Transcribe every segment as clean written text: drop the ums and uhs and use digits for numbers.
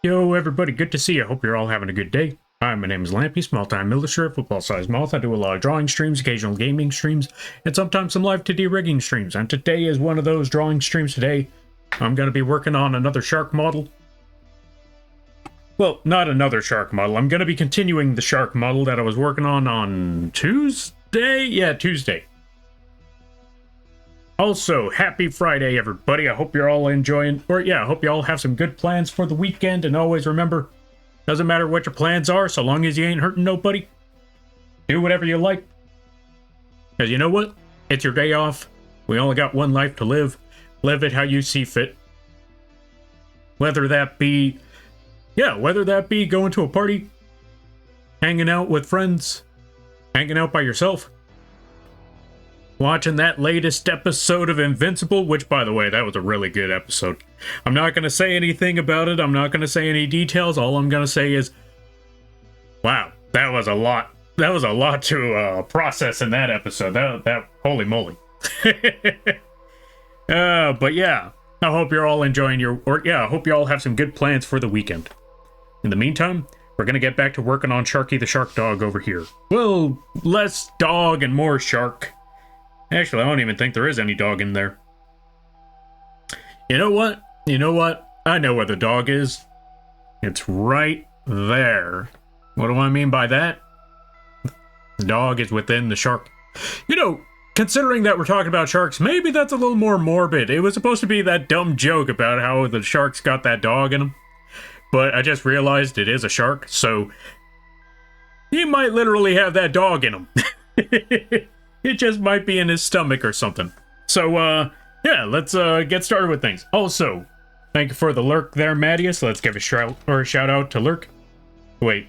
Yo, everybody, good to see you. Hope you're all having a good day. Hi, my name is Lampy, small-time illustrator, football-sized moth. I do a lot of drawing streams, occasional gaming streams, and sometimes some live 2D rigging streams. And today is one of those drawing streams. Today, I'm going to be working on another shark model. Well, not another shark model. I'm going to be continuing the shark model that I was working on Tuesday? Yeah, Tuesday. Also, happy Friday, everybody. I hope you're all enjoying, I hope you all have some good plans for the weekend. And always remember, doesn't matter what your plans are, so long as you ain't hurting nobody. Do whatever you like. Because you know what? It's your day off. We only got one life to live. Live it how you see fit. Whether that be going to a party, hanging out with friends, hanging out by yourself, watching that latest episode of Invincible, which, by the way, that was a really good episode. I'm not going to say anything about it. I'm not going to say any details. All I'm going to say is, wow, that was a lot. That was a lot to process in that episode. That holy moly. But yeah, I hope you're all enjoying I hope you all have some good plans for the weekend. In the meantime, we're going to get back to working on Sharky the Shark Dog over here. Well, less dog and more shark. Actually, I don't even think there is any dog in there. You know what? I know where the dog is. It's right there. What do I mean by that? The dog is within the shark. You know, considering that we're talking about sharks, maybe that's a little more morbid. It was supposed to be that dumb joke about how the sharks got that dog in them. But I just realized it is a shark, so he might literally have that dog in him. It just might be in his stomach or something. So, yeah, let's get started with things. Also, thank you for the lurk there, Mattias. Let's give a shout out to Lurk. Wait.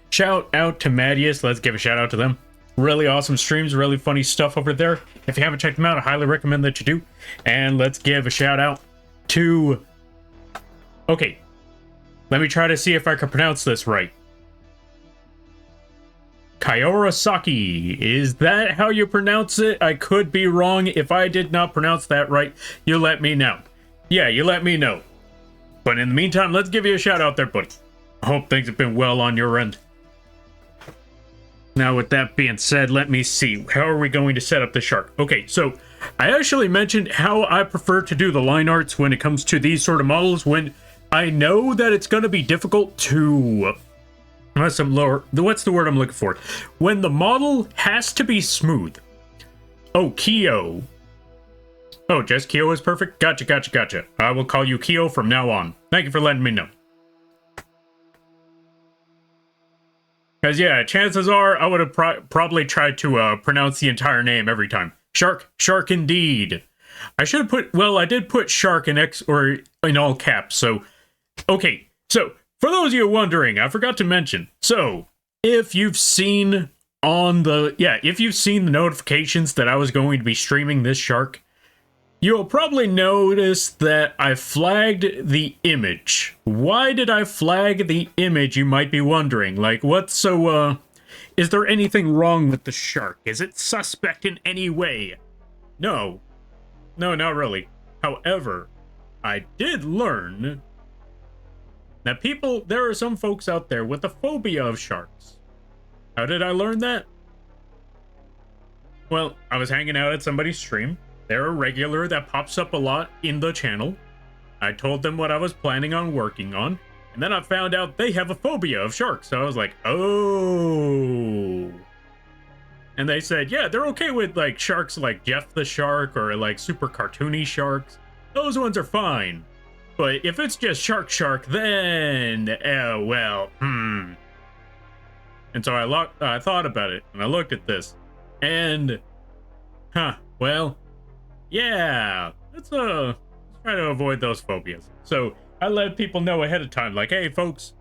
Shout out to Mattias. Let's give a shout out to them. Really awesome streams, really funny stuff over there. If you haven't checked them out, I highly recommend that you do. And let's give a shout out to... Okay. Let me try to see if I can pronounce this right. Kyorosaki. Is that how you pronounce it? I could be wrong. If I did not pronounce that right, you let me know. Yeah, you let me know. But in the meantime, let's give you a shout out there, buddy. I hope things have been well on your end. Now, with that being said, let me see. How are we going to set up the shark? Okay, so I actually mentioned how I prefer to do the line arts when it comes to these sort of models, when I know that it's going to be difficult to... What's the word I'm looking for? When the model has to be smooth. Oh, Kyo. Oh, just Kyo is perfect? Gotcha. I will call you Kyo from now on. Thank you for letting me know. Because, yeah, chances are I would have probably tried to pronounce the entire name every time. Shark indeed. I should have put... Well, I did put shark in in all caps, so... Okay, so... For those of you wondering, I forgot to mention, so, if you've seen the notifications that I was going to be streaming this shark, you'll probably notice that I flagged the image. Why did I flag the image, you might be wondering? Like, is there anything wrong with the shark? Is it suspect in any way? No, not really. However, I did learn... Now, there are some folks out there with a phobia of sharks. How did I learn that? Well, I was hanging out at somebody's stream. They're a regular that pops up a lot in the channel. I told them what I was planning on working on, and then I found out they have a phobia of sharks. So I was like, oh. And they said, yeah, they're okay with, like, sharks like Jeff the Shark or, like, super cartoony sharks. Those ones are fine. But if it's just shark, then, And so I thought about it, and I looked at this, and, yeah, let's try to avoid those phobias. So I let people know ahead of time, like, hey, folks,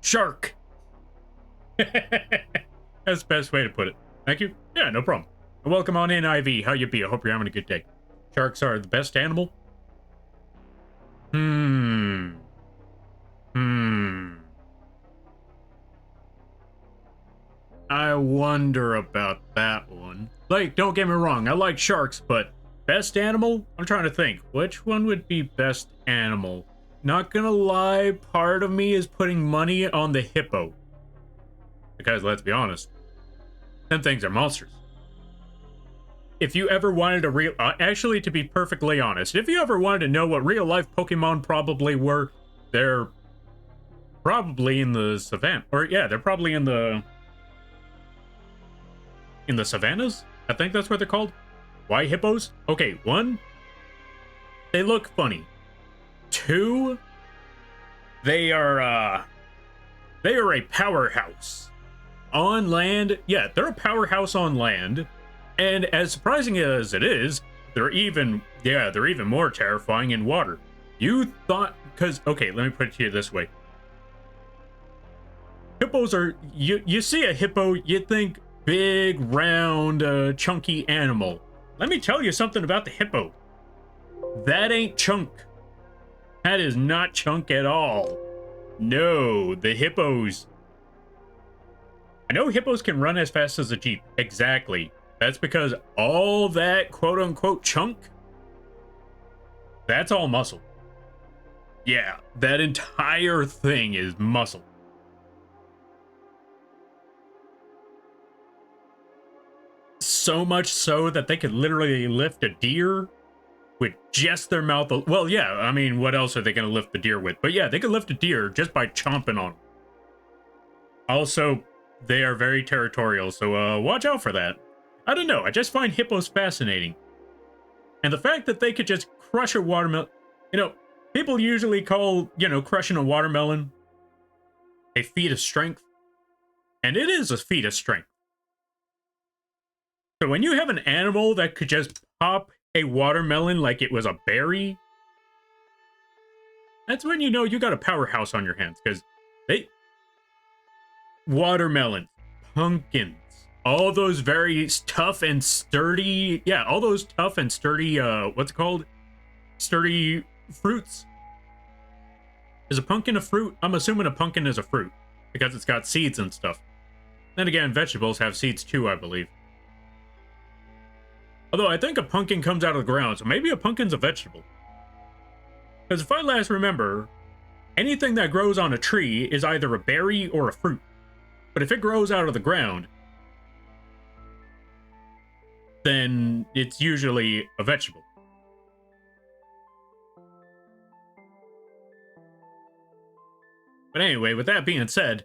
shark. That's the best way to put it. Thank you. Yeah, no problem. Welcome on in, Ivy. How you be? I hope you're having a good day. Sharks are the best animal. I wonder about that one. Like, don't get me wrong, I like sharks, but best animal? I'm trying to think. Which one would be best animal? not gonna lie, part of me is putting money on the hippo. Because let's be honest, them things are monsters. If you ever wanted to actually, to be perfectly honest, if you ever wanted to know what real life Pokemon probably were, they're probably in the savannah, or yeah, they're probably in the savannas. I think that's what they're called. Why hippos? Okay, 1, they look funny. 2, they are a powerhouse on land. Yeah, they're a powerhouse on land. And as surprising as it is, they're even more terrifying in water. You thought, because, okay, let me put it to you this way. Hippos are, you see a hippo, you think big, round, chunky animal. Let me tell you something about the hippo. That ain't chunk. That is not chunk at all. No, the hippos. I know hippos can run as fast as a Jeep. Exactly. That's because all that quote-unquote chunk, that's all muscle. Yeah, that entire thing is muscle. So much so that they could literally lift a deer with just their mouth. Well, yeah, I mean, what else are they going to lift the deer with? But yeah, they could lift a deer just by chomping on them. Also, they are very territorial, so watch out for that. I don't know, I just find hippos fascinating. And the fact that they could just crush a watermelon... You know, people usually call, crushing a watermelon a feat of strength. And it is a feat of strength. So when you have an animal that could just pop a watermelon like it was a berry, that's when you know you got a powerhouse on your hands, because watermelons, pumpkins, all those very tough and sturdy, all those tough and sturdy, what's it called? Sturdy fruits. Is a pumpkin a fruit? I'm assuming a pumpkin is a fruit, because it's got seeds and stuff. Then again, vegetables have seeds too, I believe. Although I think a pumpkin comes out of the ground, so maybe a pumpkin's a vegetable. Because if I last remember, anything that grows on a tree is either a berry or a fruit. But if it grows out of the ground, then it's usually a vegetable. But anyway, with that being said,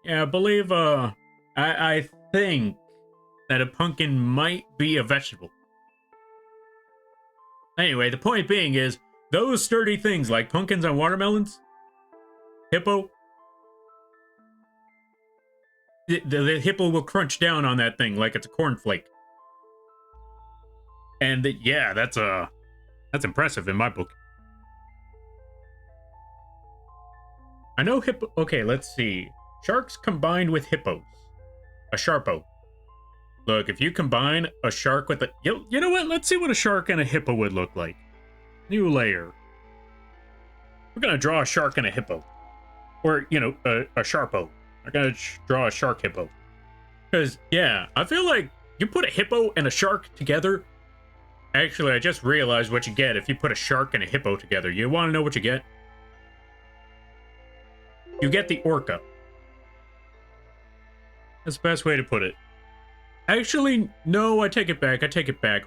yeah, I believe, I think that a pumpkin might be a vegetable. Anyway, the point being is, those sturdy things like pumpkins and watermelons, hippo, the hippo will crunch down on that thing like it's a cornflake. And yeah, that's impressive in my book. I know hippo. Okay, let's see. Sharks combined with hippos. A sharpo. Look, if you combine a shark with a... You know what? Let's see what a shark and a hippo would look like. New layer. We're going to draw a shark and a hippo. Or, a sharpo. We're going to draw a shark hippo. Because, yeah, I feel like you put a hippo and a shark together. Actually, I just realized what you get if you put a shark and a hippo together. You want to know what you get? You get the orca. That's the best way to put it. Actually, no, I take it back.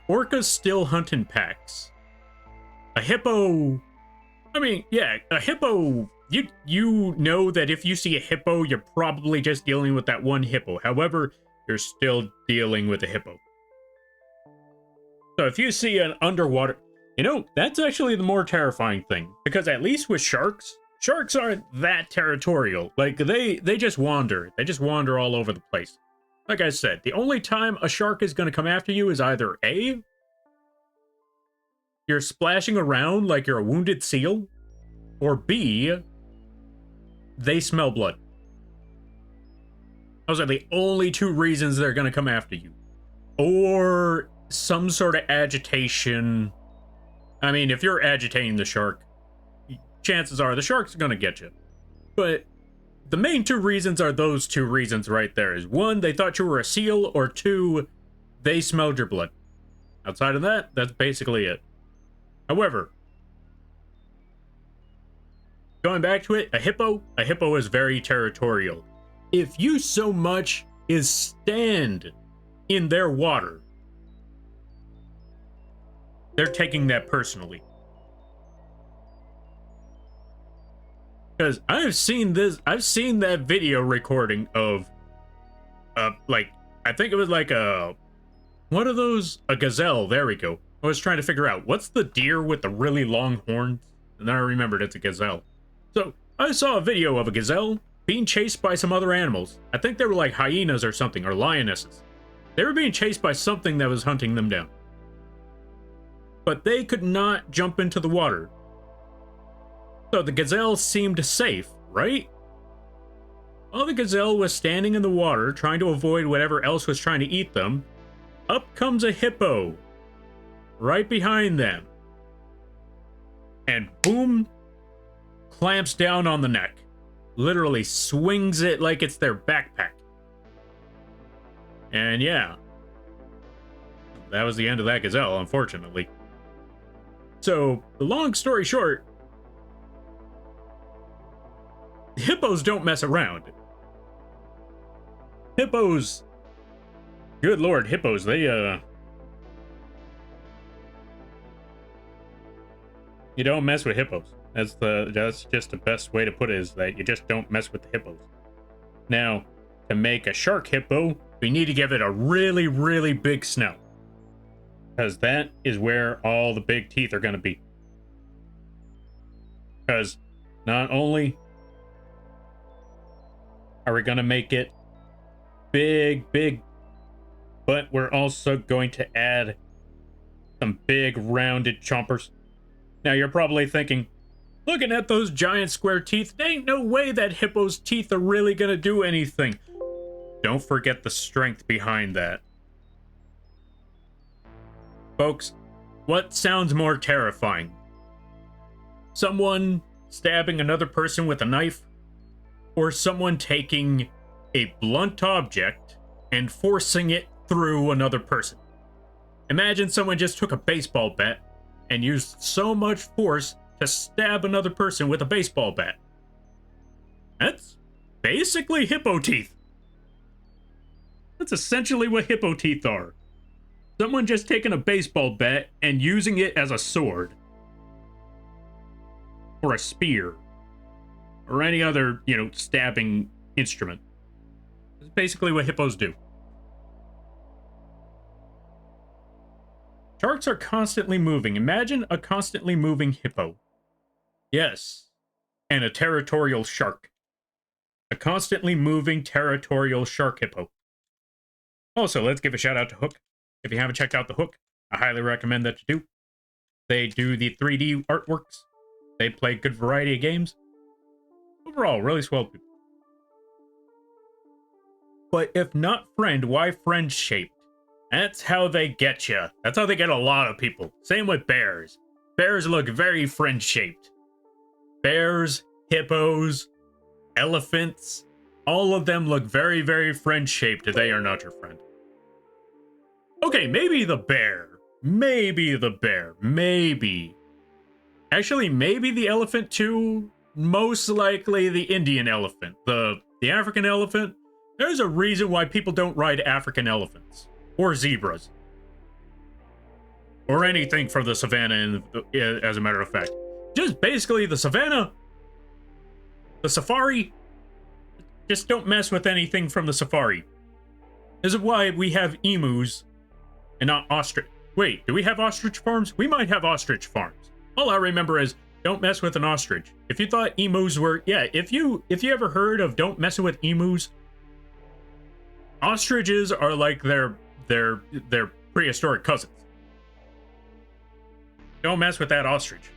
Orcas still hunt in packs. A hippo... I mean, yeah, a hippo... You know that if you see a hippo, you're probably just dealing with that one hippo. However, you're still dealing with a hippo. So if you see an underwater... that's actually the more terrifying thing. Because at least with sharks aren't that territorial. Like, they just wander. They just wander all over the place. Like I said, the only time a shark is going to come after you is either A, you're splashing around like you're a wounded seal, or B, they smell blood. Those are the only two reasons they're going to come after you. Or some sort of agitation. I mean, if you're agitating the shark, chances are the shark's going to get you. But the main two reasons are those two reasons right there. Is one, they thought you were a seal, or two, they smelled your blood. Outside of that, that's basically it. However, going back to it, a hippo is very territorial. If you so much as stand in their water, they're taking that personally. Because I've seen that video recording of, like, I think it was like what are those? A gazelle, there we go. I was trying to figure out, what's the deer with the really long horns? And then I remembered it's a gazelle. So, I saw a video of a gazelle being chased by some other animals. I think they were like hyenas or something, or lionesses. They were being chased by something that was hunting them down. But they could not jump into the water. So the gazelle seemed safe, right? While the gazelle was standing in the water, trying to avoid whatever else was trying to eat them, up comes a hippo, right behind them. And boom, clamps down on the neck. Literally swings it like it's their backpack. And yeah, that was the end of that gazelle, unfortunately. So, the long story short, hippos don't mess around. Hippos, good lord, hippos, they, you don't mess with hippos. That's just the best way to put it, is that you just don't mess with the hippos. Now, to make a shark hippo, we need to give it a really, really big snout. Because that is where all the big teeth are going to be. Because not only are we going to make it big, but we're also going to add some big rounded chompers. Now you're probably thinking, looking at those giant square teeth, there ain't no way that hippo's teeth are really going to do anything. Don't forget the strength behind that. Folks, what sounds more terrifying? Someone stabbing another person with a knife? Or someone taking a blunt object and forcing it through another person? Imagine someone just took a baseball bat and used so much force to stab another person with a baseball bat. That's basically hippo teeth. That's essentially what hippo teeth are. Someone just taking a baseball bat and using it as a sword. Or a spear. Or any other, stabbing instrument. That's basically what hippos do. Sharks are constantly moving. Imagine a constantly moving hippo. Yes. And a territorial shark. A constantly moving territorial shark hippo. Also, let's give a shout out to Hook. If you haven't checked out the Hook, I highly recommend that you do. They do the 3D artworks. They play a good variety of games. Overall, really swell people. But if not friend, why friend-shaped? That's how they get you. That's how they get a lot of people. Same with bears. Bears look very friend-shaped. Bears, hippos, elephants, all of them look very, very friend-shaped. They are not your friend. Okay, maybe the bear. Maybe the bear. Maybe. Actually, maybe the elephant too. Most likely the Indian elephant. The African elephant. There's a reason why people don't ride African elephants. Or zebras. Or anything from the savannah, as a matter of fact. Just basically the savannah. The safari. Just don't mess with anything from the safari. This is why we have emus and not ostrich. Wait, do we have ostrich farms? We might have ostrich farms. All I remember is don't mess with an ostrich. If you thought emus were, yeah, if you ever heard of don't mess with emus, ostriches are like their prehistoric cousins. Don't mess with that ostrich.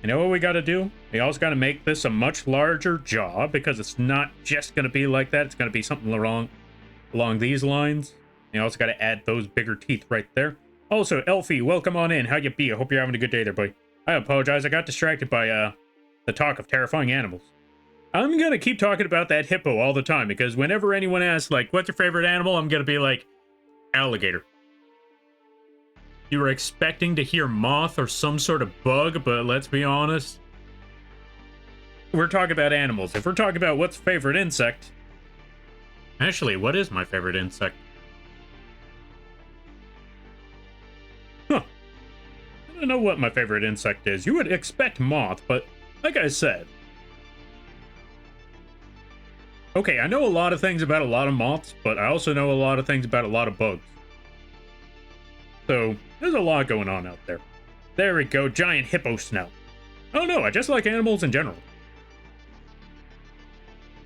You know what we got to do? We also got to make this a much larger jaw, because it's not just going to be like that. It's going to be something along these lines. You also got to add those bigger teeth right there. Also, Elfie, welcome on in. How you be? I hope you're having a good day there, buddy. I apologize. I got distracted by the talk of terrifying animals. I'm going to keep talking about that hippo all the time, because whenever anyone asks, like, what's your favorite animal? I'm going to be like, Alligator. You were expecting to hear moth or some sort of bug, but let's be honest. We're talking about animals. If we're talking about what's favorite insect... Actually, what is my favorite insect? Huh. I don't know what my favorite insect is. You would expect moth, but like I said... Okay, I know a lot of things about a lot of moths, but I also know a lot of things about a lot of bugs. So, there's a lot going on out there. There we go, giant hippo snout. Oh no, I just like animals in general.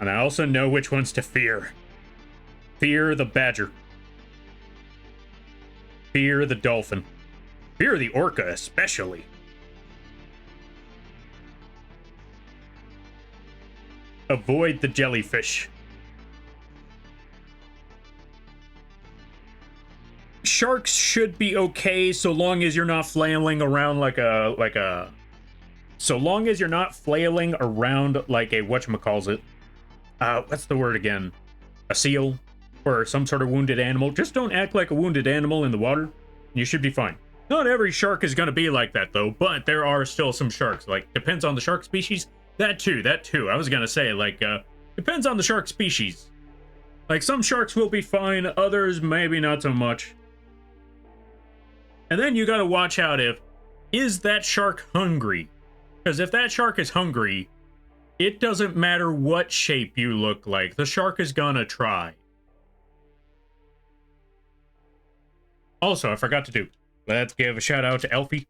And I also know which ones to fear. Fear the badger. Fear the dolphin. Fear the orca, especially. Avoid the jellyfish. Sharks should be okay so long as you're not flailing around so long as you're not flailing around like a whatchamacallit. What's the word again? A seal or some sort of wounded animal. Just don't act like a wounded animal in the water. You should be fine. Not every shark is going to be like that though, but there are still some sharks. Like, depends on the shark species. That too. I was going to say, like, depends on the shark species. Like, some sharks will be fine, others maybe not so much. And then you gotta watch out is that shark hungry? Because if that shark is hungry, it doesn't matter what shape you look like. The shark is gonna try. Also, I forgot to do. Let's give a shout out to Elfie.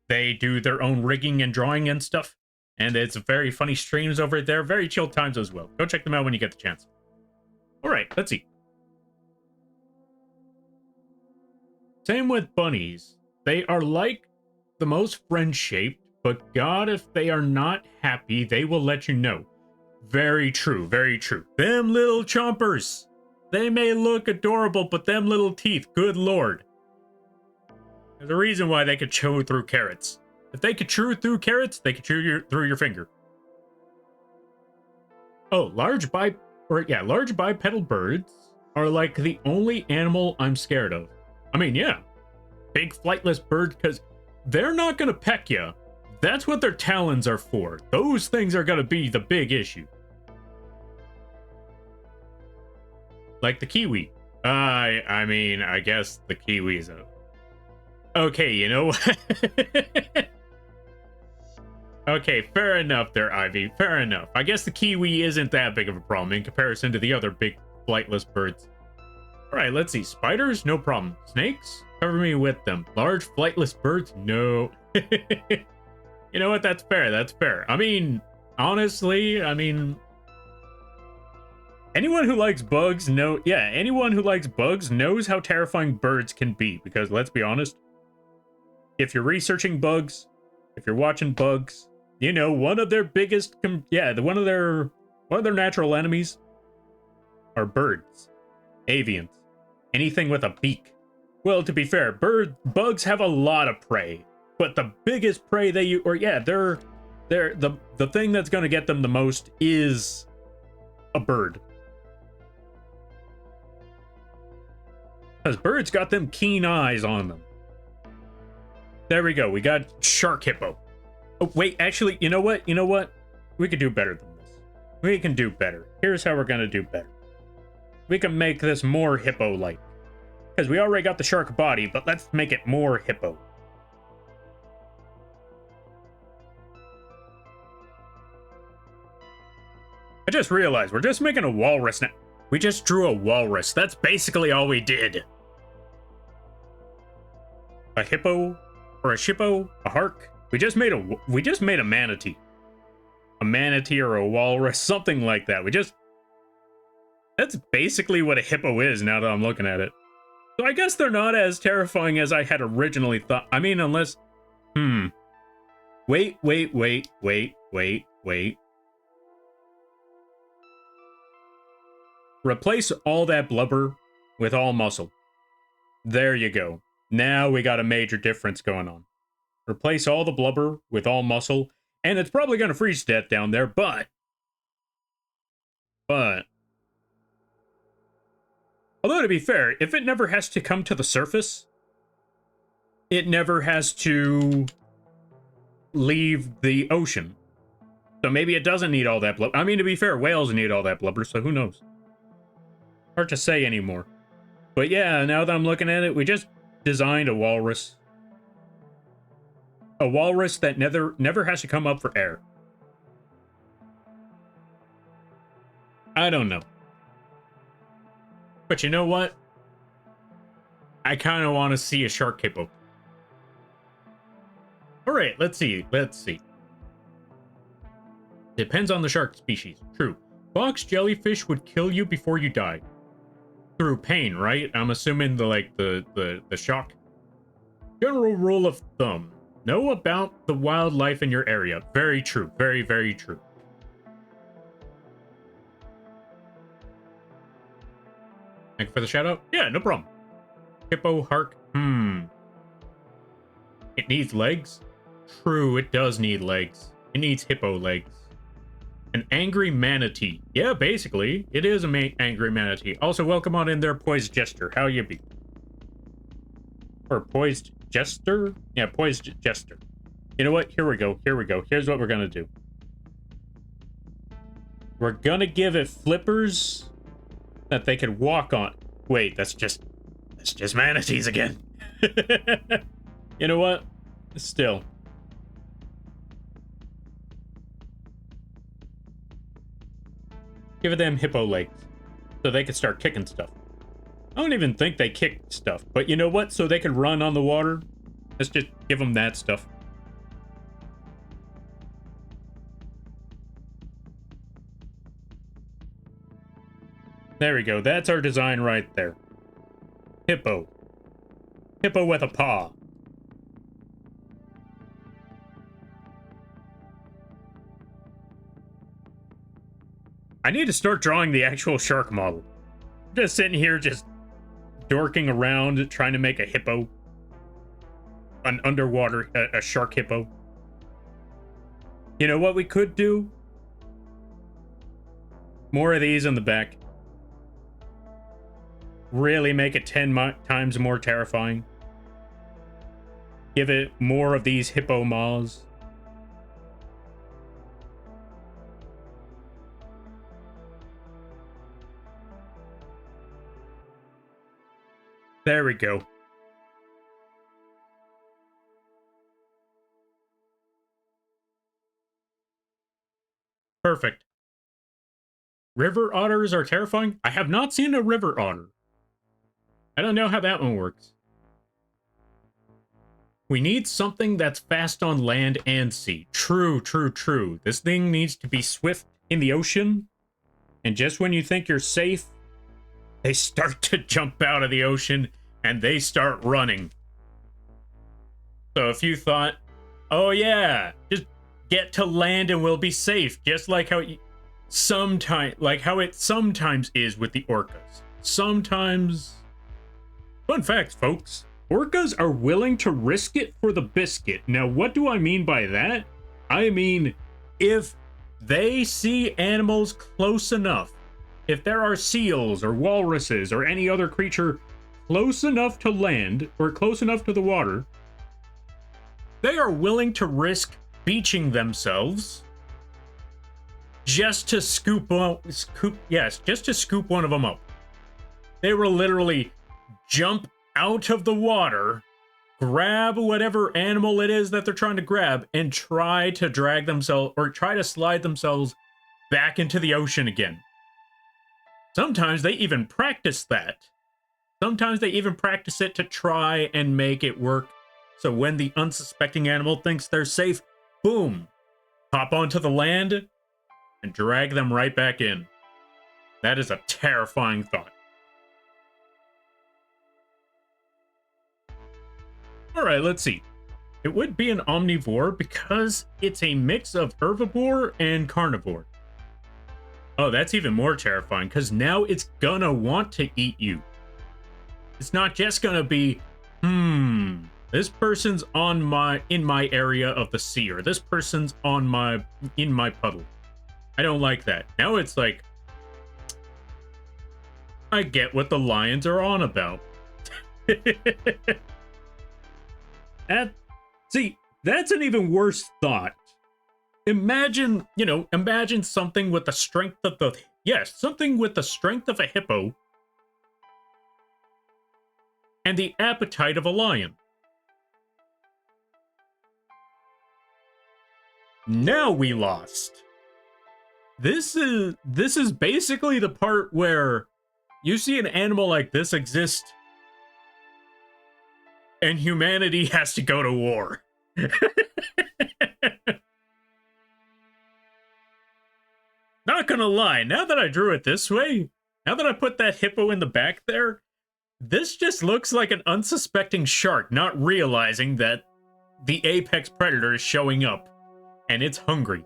They do their own rigging and drawing and stuff. And it's very funny streams over there. Very chill times as well. Go check them out when you get the chance. Alright, let's see. Same with bunnies. They are like the most friend-shaped, but God, if they are not happy, they will let you know. Very true, very true. Them little chompers. They may look adorable, but them little teeth, good lord. There's a reason why they could chew through carrots. If they could chew through carrots, they could chew through your finger. Oh, large bipedal birds are like the only animal I'm scared of. I mean, yeah, big flightless birds, because they're not going to peck you. That's what their talons are for. Those things are going to be the big issue. Like the kiwi. I mean, I guess the kiwi is a... Okay, you know what? Okay, fair enough there, Ivy. Fair enough. I guess the kiwi isn't that big of a problem in comparison to the other big flightless birds. Alright, let's see. Spiders? No problem. Snakes? Cover me with them. Large flightless birds? No. You know what? That's fair. That's fair. I mean, honestly, anyone who likes bugs anyone who likes bugs knows how terrifying birds can be, because let's be honest, if you're researching bugs, if you're watching bugs, you know, one of their biggest one of their natural enemies are birds. Avians. Anything with a beak. Well, to be fair, bugs have a lot of prey, but the biggest prey the thing that's going to get them the most is a bird. Because birds got them keen eyes on them. There we go. We got shark hippo. Oh, wait, actually, you know what? We could do better than this. We can do better. Here's how we're going to do better. We can make this more hippo-like. Because we already got the shark body, but let's make it more hippo. I just realized we're just making a walrus now. We just drew a walrus. That's basically all we did. A hippo, or a shippo, a hark. We just made a manatee. A manatee or a walrus, something like that. That's basically what a hippo is now that I'm looking at it. So I guess they're not as terrifying as I had originally thought. I mean, unless... Wait. Replace all that blubber with all muscle. There you go. Now we got a major difference going on. Replace all the blubber with all muscle, and it's probably going to freeze to death down there, but Although, to be fair, if it never has to come to the surface, it never has to leave the ocean. So maybe it doesn't need all that blubber. I mean, to be fair, whales need all that blubber, so who knows? Hard to say anymore. But yeah, now that I'm looking at it, we just designed a walrus. A walrus that never has to come up for air. I don't know. But you know what? I kind of want to see a shark hippo. Alright, let's see. Depends on the shark species. True. Box jellyfish would kill you before you die. Through pain, right? I'm assuming the shock. General rule of thumb. Know about the wildlife in your area. Very true. Very, very true. Thank you for the shout out. Yeah, no problem. Hippo hark. It needs legs? True, it does need legs. It needs hippo legs. An angry manatee. Yeah, basically. It is an angry manatee. Also, welcome on in there, Poised Jester. How you be? Or Poised Jester? Yeah, Poised Jester. You know what? Here we go. Here's what we're gonna do. We're gonna give it flippers that they could walk on. Wait, that's just manatees again. You know what? Still. Give them hippo legs so they can start kicking stuff. I don't even think they kick stuff, but you know what? So they can run on the water. Let's just give them that stuff. There we go. That's our design right there. Hippo. Hippo with a paw. I need to start drawing the actual shark model. Just sitting here, just dorking around, trying to make a hippo. An underwater, a shark hippo. You know what we could do? More of these in the back. Really make it 10 times more terrifying. Give it more of these hippo maws. There we go. Perfect. River otters are terrifying. I have not seen a river otter. I don't know how that one works. We need something that's fast on land and sea. True, true, true. This thing needs to be swift in the ocean. And just when you think you're safe, they start to jump out of the ocean and they start running. So if you thought, oh yeah, just get to land and we'll be safe, just like how it sometimes is with the orcas. Sometimes. Fun fact, folks. Orcas are willing to risk it for the biscuit. Now, what do I mean by that? I mean, if they see animals close enough, if there are seals or walruses or any other creature close enough to land or close enough to the water, they are willing to risk beaching themselves just to scoop one of them up. They will literally jump out of the water, grab whatever animal it is that they're trying to grab, and try to drag themselves or try to slide themselves back into the ocean again. Sometimes they even practice that. Sometimes they even practice it to try and make it work. So when the unsuspecting animal thinks they're safe, boom, hop onto the land and drag them right back in. That is a terrifying thought. All right, let's see. It would be an omnivore because it's a mix of herbivore and carnivore. Oh, that's even more terrifying because now it's gonna want to eat you. It's not just gonna be, this person's in my area of the sea, or this person's in my puddle. I don't like that. Now it's like, I get what the lions are on about. See, that's an even worse thought. Imagine, imagine something with the strength of something with the strength of a hippo and the appetite of a lion. Now we lost. This is basically the part where you see an animal like this exist and humanity has to go to war. Not gonna lie, now that I drew it this way, now that I put that hippo in the back there, this just looks like an unsuspecting shark not realizing that the apex predator is showing up and it's hungry.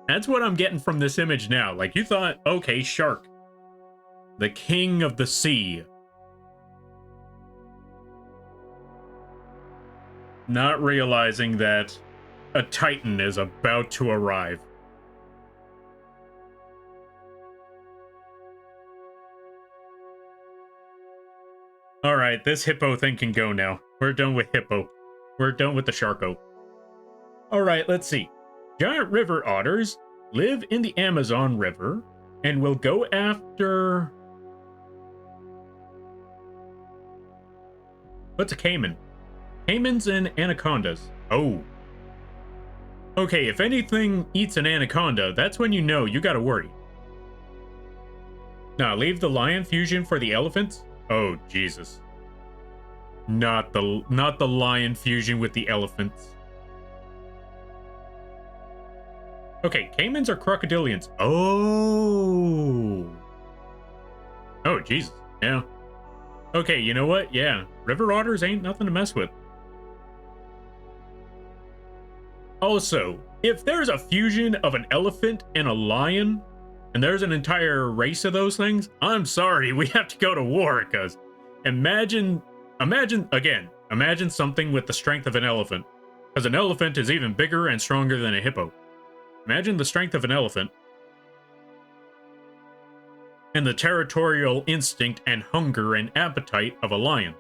That's what I'm getting from this image now. Like, you thought, okay, shark, the king of the sea. Not realizing that a titan is about to arrive. Alright, this hippo thing can go now. We're done with hippo. We're done with the sharko. Alright, let's see. Giant river otters live in the Amazon River and will go after... What's a caiman? Caimans and anacondas. Oh. Okay, if anything eats an anaconda, that's when you know you gotta worry. Now, leave the lion fusion for the elephants? Oh, Jesus. Not the lion fusion with the elephants. Okay, caimans are crocodilians. Oh. Oh, Jesus. Yeah. Okay, you know what? Yeah. River otters ain't nothing to mess with. Also, if there's a fusion of an elephant and a lion, and there's an entire race of those things, I'm sorry, we have to go to war, because imagine something with the strength of an elephant, because an elephant is even bigger and stronger than a hippo. Imagine the strength of an elephant and the territorial instinct and hunger and appetite of a lion.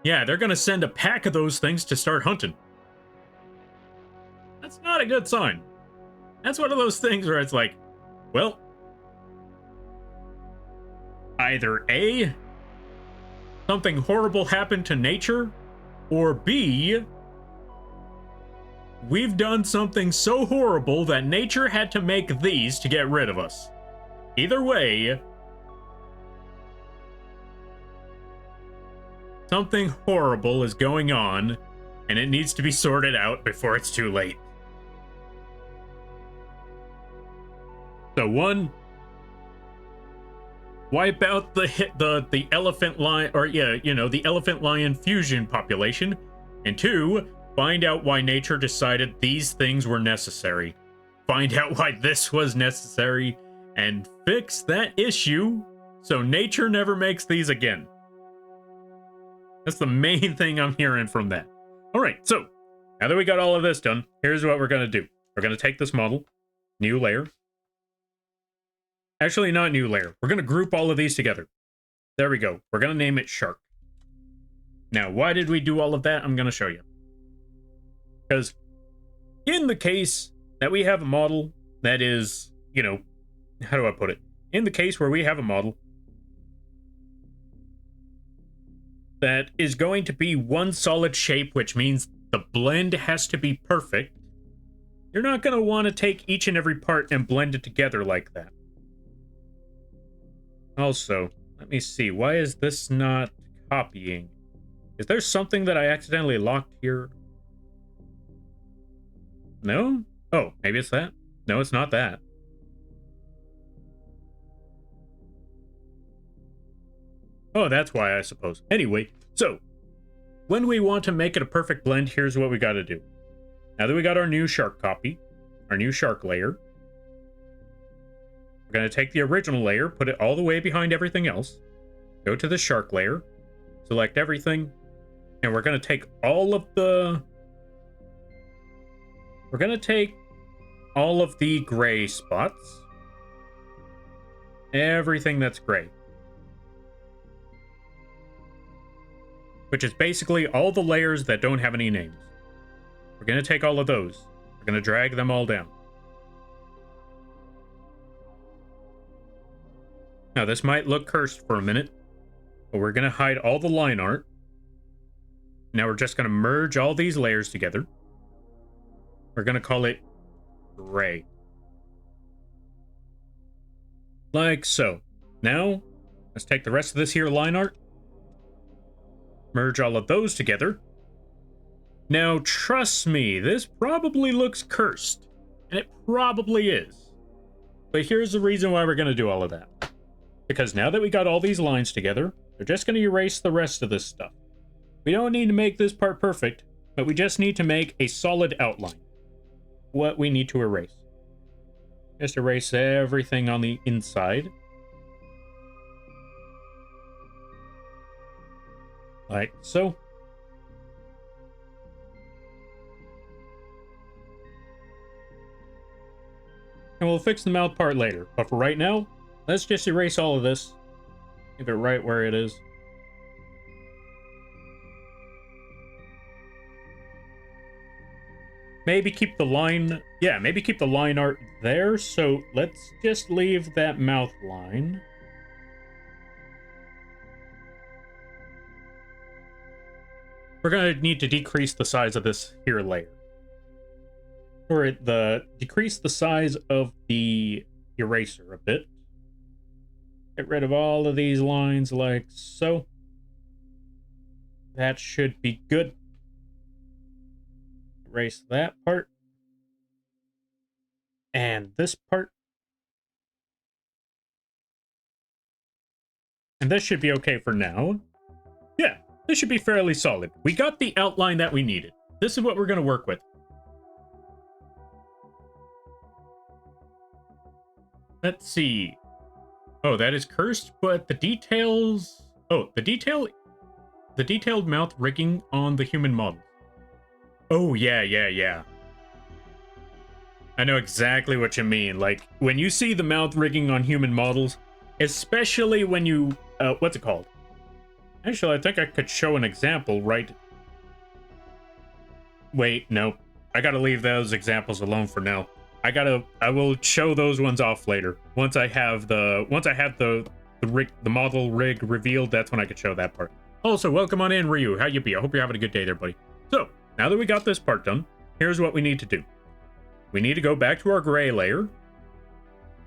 Yeah, they're gonna send a pack of those things to start hunting. That's not a good sign. That's one of those things where it's like, well, either A, something horrible happened to nature, or B, we've done something so horrible that nature had to make these to get rid of us. Either way, something horrible is going on, and it needs to be sorted out before it's too late. So one, wipe out the elephant lion, or the elephant lion fusion population, and two, find out why nature decided these things were necessary. Find out why this was necessary, and fix that issue so nature never makes these again. That's the main thing I'm hearing from that. All right, so now that we got all of this done, here's what we're going to do. We're going to take this model, new layer. Actually, not new layer. We're going to group all of these together. There we go. We're going to name it Shark. Now, why did we do all of that? I'm going to show you. Because in the case that we have a model that is, how do I put it? In the case where we have a model that is going to be one solid shape, which means the blend has to be perfect, you're not going to want to take each and every part and blend it together like that. Also, let me see. Why is this not copying? Is there something that I accidentally locked here? No? Oh, maybe it's that? No, it's not that. Oh, that's why, I suppose. Anyway, so when we want to make it a perfect blend, here's what we got to do. Now that we got our new shark copy, our new shark layer, we're going to take the original layer, put it all the way behind everything else, go to the shark layer, select everything, and we're going to take all of the... We're going to take all of the gray spots, everything that's gray. Which is basically all the layers that don't have any names. We're going to take all of those. We're going to drag them all down. Now, this might look cursed for a minute, but we're going to hide all the line art. Now, we're just going to merge all these layers together. We're going to call it gray. Like so. Now, let's take the rest of this here line art. Merge all of those together. Now, trust me, this probably looks cursed. And it probably is. But here's the reason why we're going to do all of that. Because now that we got all these lines together, we're just going to erase the rest of this stuff. We don't need to make this part perfect, but we just need to make a solid outline. What we need to erase. Just erase everything on the inside. Like so. And we'll fix the mouth part later. But for right now, let's just erase all of this. Leave it right where it is. Maybe keep the line... Yeah, maybe keep the line art there. So let's just leave that mouth line. We're going to need to decrease the size of this here layer. Or decrease the size of the eraser a bit. Get rid of all of these lines like so. That should be good. Erase that part. And this part. And this should be okay for now. Yeah, this should be fairly solid. We got the outline that we needed. This is what we're going to work with. Let's see. Oh, that is cursed, but the details... Oh, the detailed mouth rigging on the human model. Oh, yeah. I know exactly what you mean. Like, when you see the mouth rigging on human models, especially when you... what's it called? Actually, I think I could show an example, right? Wait, no. I gotta leave those examples alone for now. I will show those ones off later. Once I have the model rig revealed, that's when I could show that part. Also, welcome on in, Ryu. How you be? I hope you're having a good day there, buddy. So, now that we got this part done, here's what we need to do. We need to go back to our gray layer,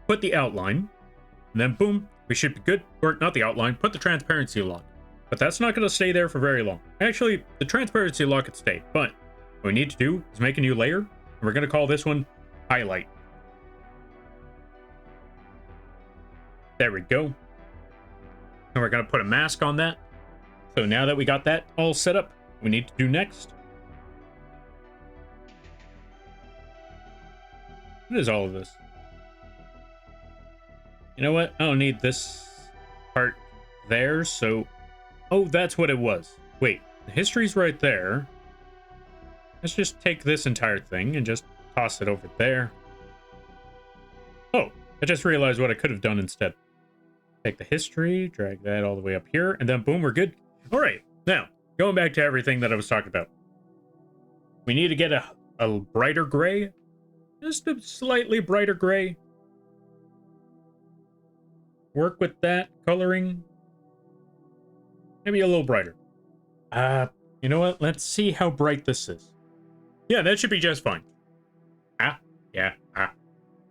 put the outline, and then boom, we should be good. Or not the outline, put the transparency lock. But that's not going to stay there for very long. Actually, the transparency lock could stay, but what we need to do is make a new layer, and we're going to call this one highlight. There we go. And we're going to put a mask on that. So now that we got that all set up, we need to do next. What is all of this? You know what? I don't need this part there, so... Oh, that's what it was. Wait, the history's right there. Let's just take this entire thing and just toss it over there. Oh, I just realized what I could have done instead. Take the history, drag that all the way up here, and then boom, we're good. All right, now, going back to everything that I was talking about. We need to get a brighter gray. Just a slightly brighter gray. Work with that coloring. Maybe a little brighter. You know what? Let's see how bright this is. Yeah, that should be just fine.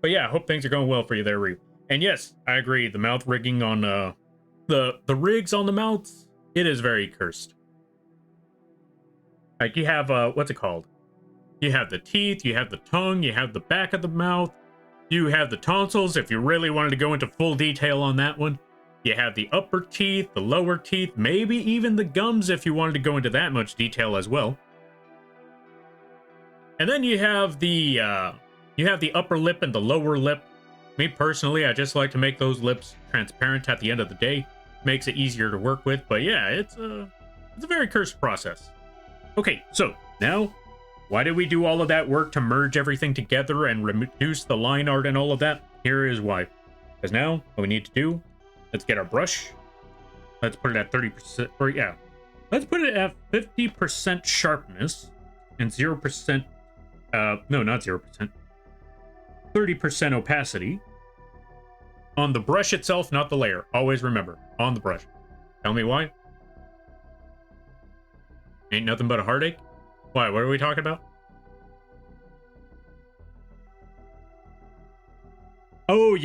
But yeah, I hope things are going well for you there, Reeve. And yes, I agree. The mouth rigging on the rigs on the mouths, it is very cursed. Like you have what's it called? You have the teeth, you have the tongue, you have the back of the mouth, you have the tonsils. If you really wanted to go into full detail on that one, you have the upper teeth, the lower teeth, maybe even the gums if you wanted to go into that much detail as well. And then you have the upper lip and the lower lip. Me personally, I just like to make those lips transparent at the end of the day. Makes it easier to work with, but yeah, it's a very cursed process. Okay, so now, why did we do all of that work to merge everything together and reduce the line art and all of that? Here is why. Because now, what we need to do, let's get our brush. Let's put it at 30%, or yeah. Let's put it at 50% sharpness and 0%, no, not 0%, 30% opacity. On the brush itself, not the layer. Always remember, on the brush. Tell me why? Ain't nothing but a heartache? Why, what are we talking about? Oh,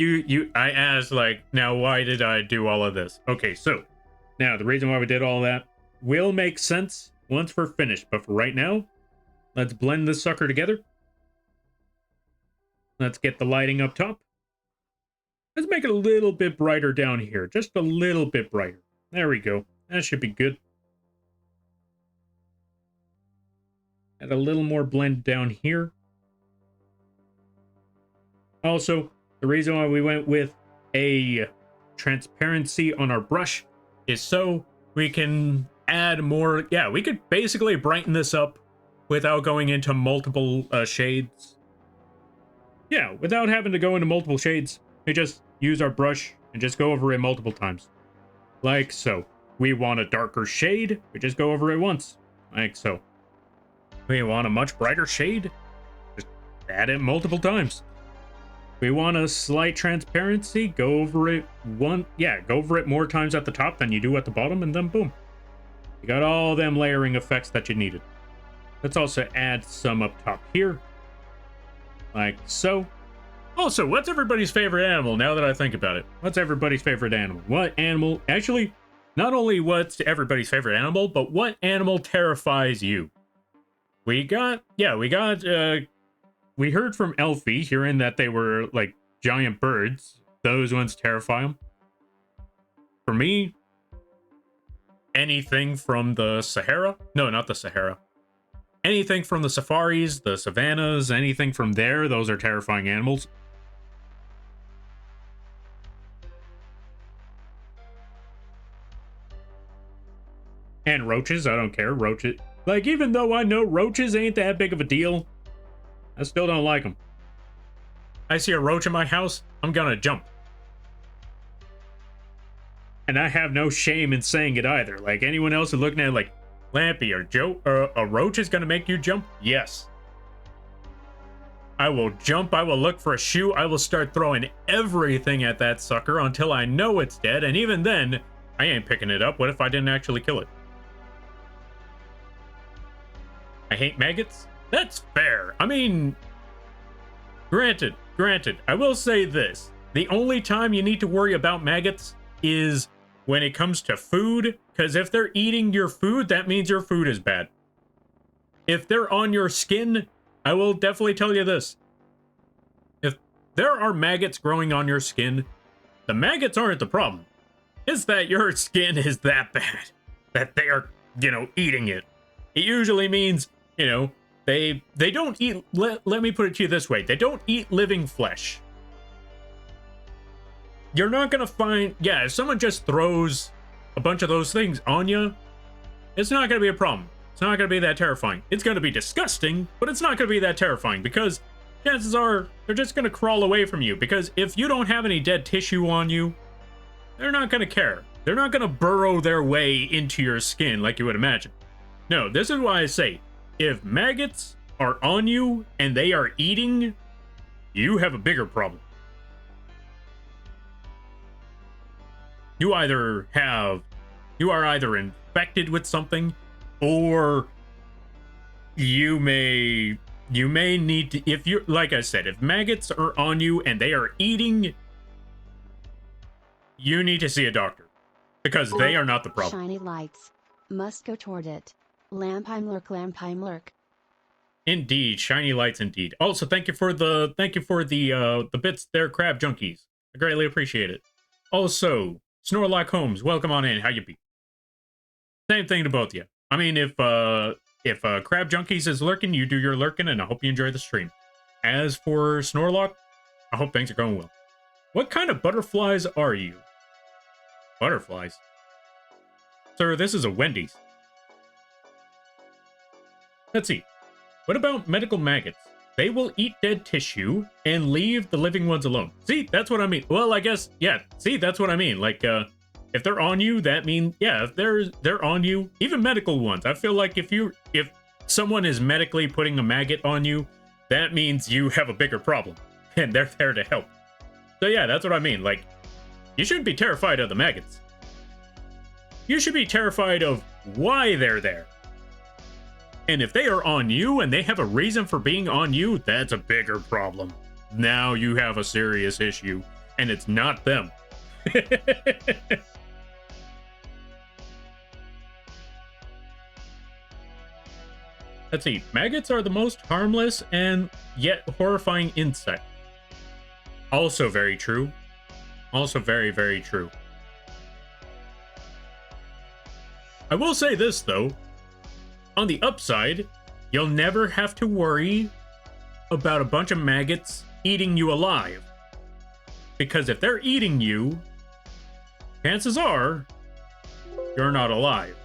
I asked, like, now why did I do all of this? Okay, so, now the reason why we did all that will make sense once we're finished. But for right now, let's blend this sucker together. Let's get the lighting up top. Let's make it a little bit brighter down here. Just a little bit brighter. There we go. That should be good. Add a little more blend down here. Also, the reason why we went with a transparency on our brush is so we can add more. Yeah, we could basically brighten this up without going into multiple shades. Yeah, without having to go into multiple shades. We just use our brush and just go over it multiple times. Like so. We want a darker shade, we just go over it once. Like so. We want a much brighter shade, just add it multiple times. We want a slight transparency, go over it go over it more times at the top than you do at the bottom, and then boom. You got all them layering effects that you needed. Let's also add some up top here. Like so. Also, what's everybody's favorite animal now that I think about it? What's everybody's favorite animal? What animal? Actually, not only what's everybody's favorite animal, but what animal terrifies you? We heard from Elfie hearing that they were like giant birds. Those ones terrify him. For me, anything from the Sahara. No, not the Sahara. Anything from the safaris, the savannas, anything from there, those are terrifying animals. And roaches, I don't care. Roaches. Like, even though I know roaches ain't that big of a deal, I still don't like them. I see a roach in my house, I'm gonna jump. And I have no shame in saying it either. Like, anyone else is looking at it like, Lampy or Joe, a roach is gonna make you jump? Yes. I will jump, I will look for a shoe, I will start throwing everything at that sucker until I know it's dead, and even then, I ain't picking it up. What if I didn't actually kill it? I hate maggots? That's fair. I mean, granted, I will say this. The only time you need to worry about maggots is when it comes to food, because if they're eating your food, that means your food is bad. If they're on your skin, I will definitely tell you this. If there are maggots growing on your skin, the maggots aren't the problem. It's that your skin is that bad, that they are, eating it. It usually means, they don't eat, let me put it to you this way, they don't eat living flesh. You're not gonna find, if someone just throws a bunch of those things on you, it's not gonna be a problem. It's not gonna be that terrifying. It's gonna be disgusting, but it's not gonna be that terrifying because chances are they're just gonna crawl away from you, because if you don't have any dead tissue on you, they're not gonna care. They're not gonna burrow their way into your skin like you would imagine. No, this is why I say, if maggots are on you and they are eating, you have a bigger problem. You are either infected with something, or you may need to, if you're, like I said, if maggots are on you and they are eating, you need to see a doctor, because they are not the problem. Shiny lights. Must go toward it. Lampime lurk. Indeed, shiny lights indeed. Also, thank you for the bits there, Crab Junkies. I greatly appreciate it. Also, Snorlock Holmes, welcome on in. How you be? Same thing to both of you. I mean, if Crab Junkies is lurking, you do your lurking, and I hope you enjoy the stream. As for Snorlock, I hope things are going well. What kind of butterflies are you? Butterflies? Sir, this is a Wendy's. Let's see. What about medical maggots? they will eat dead tissue and leave the living ones alone. See, that's what I mean. Well, I guess, yeah, see, that's what I mean. Like, if they're on you, that means, yeah, if they're on you, even medical ones. I feel like if someone is medically putting a maggot on you, that means you have a bigger problem, and they're there to help. So yeah, that's what I mean. Like, you shouldn't be terrified of the maggots. You should be terrified of why they're there. And if they are on you and they have a reason for being on you, that's a bigger problem. Now you have a serious issue, and it's not them. Let's see. Maggots are the most harmless and yet horrifying insect. Also very true. Also very, very true. I will say this, though. On the upside, you'll never have to worry about a bunch of maggots eating you alive. Because if they're eating you, chances are you're not alive.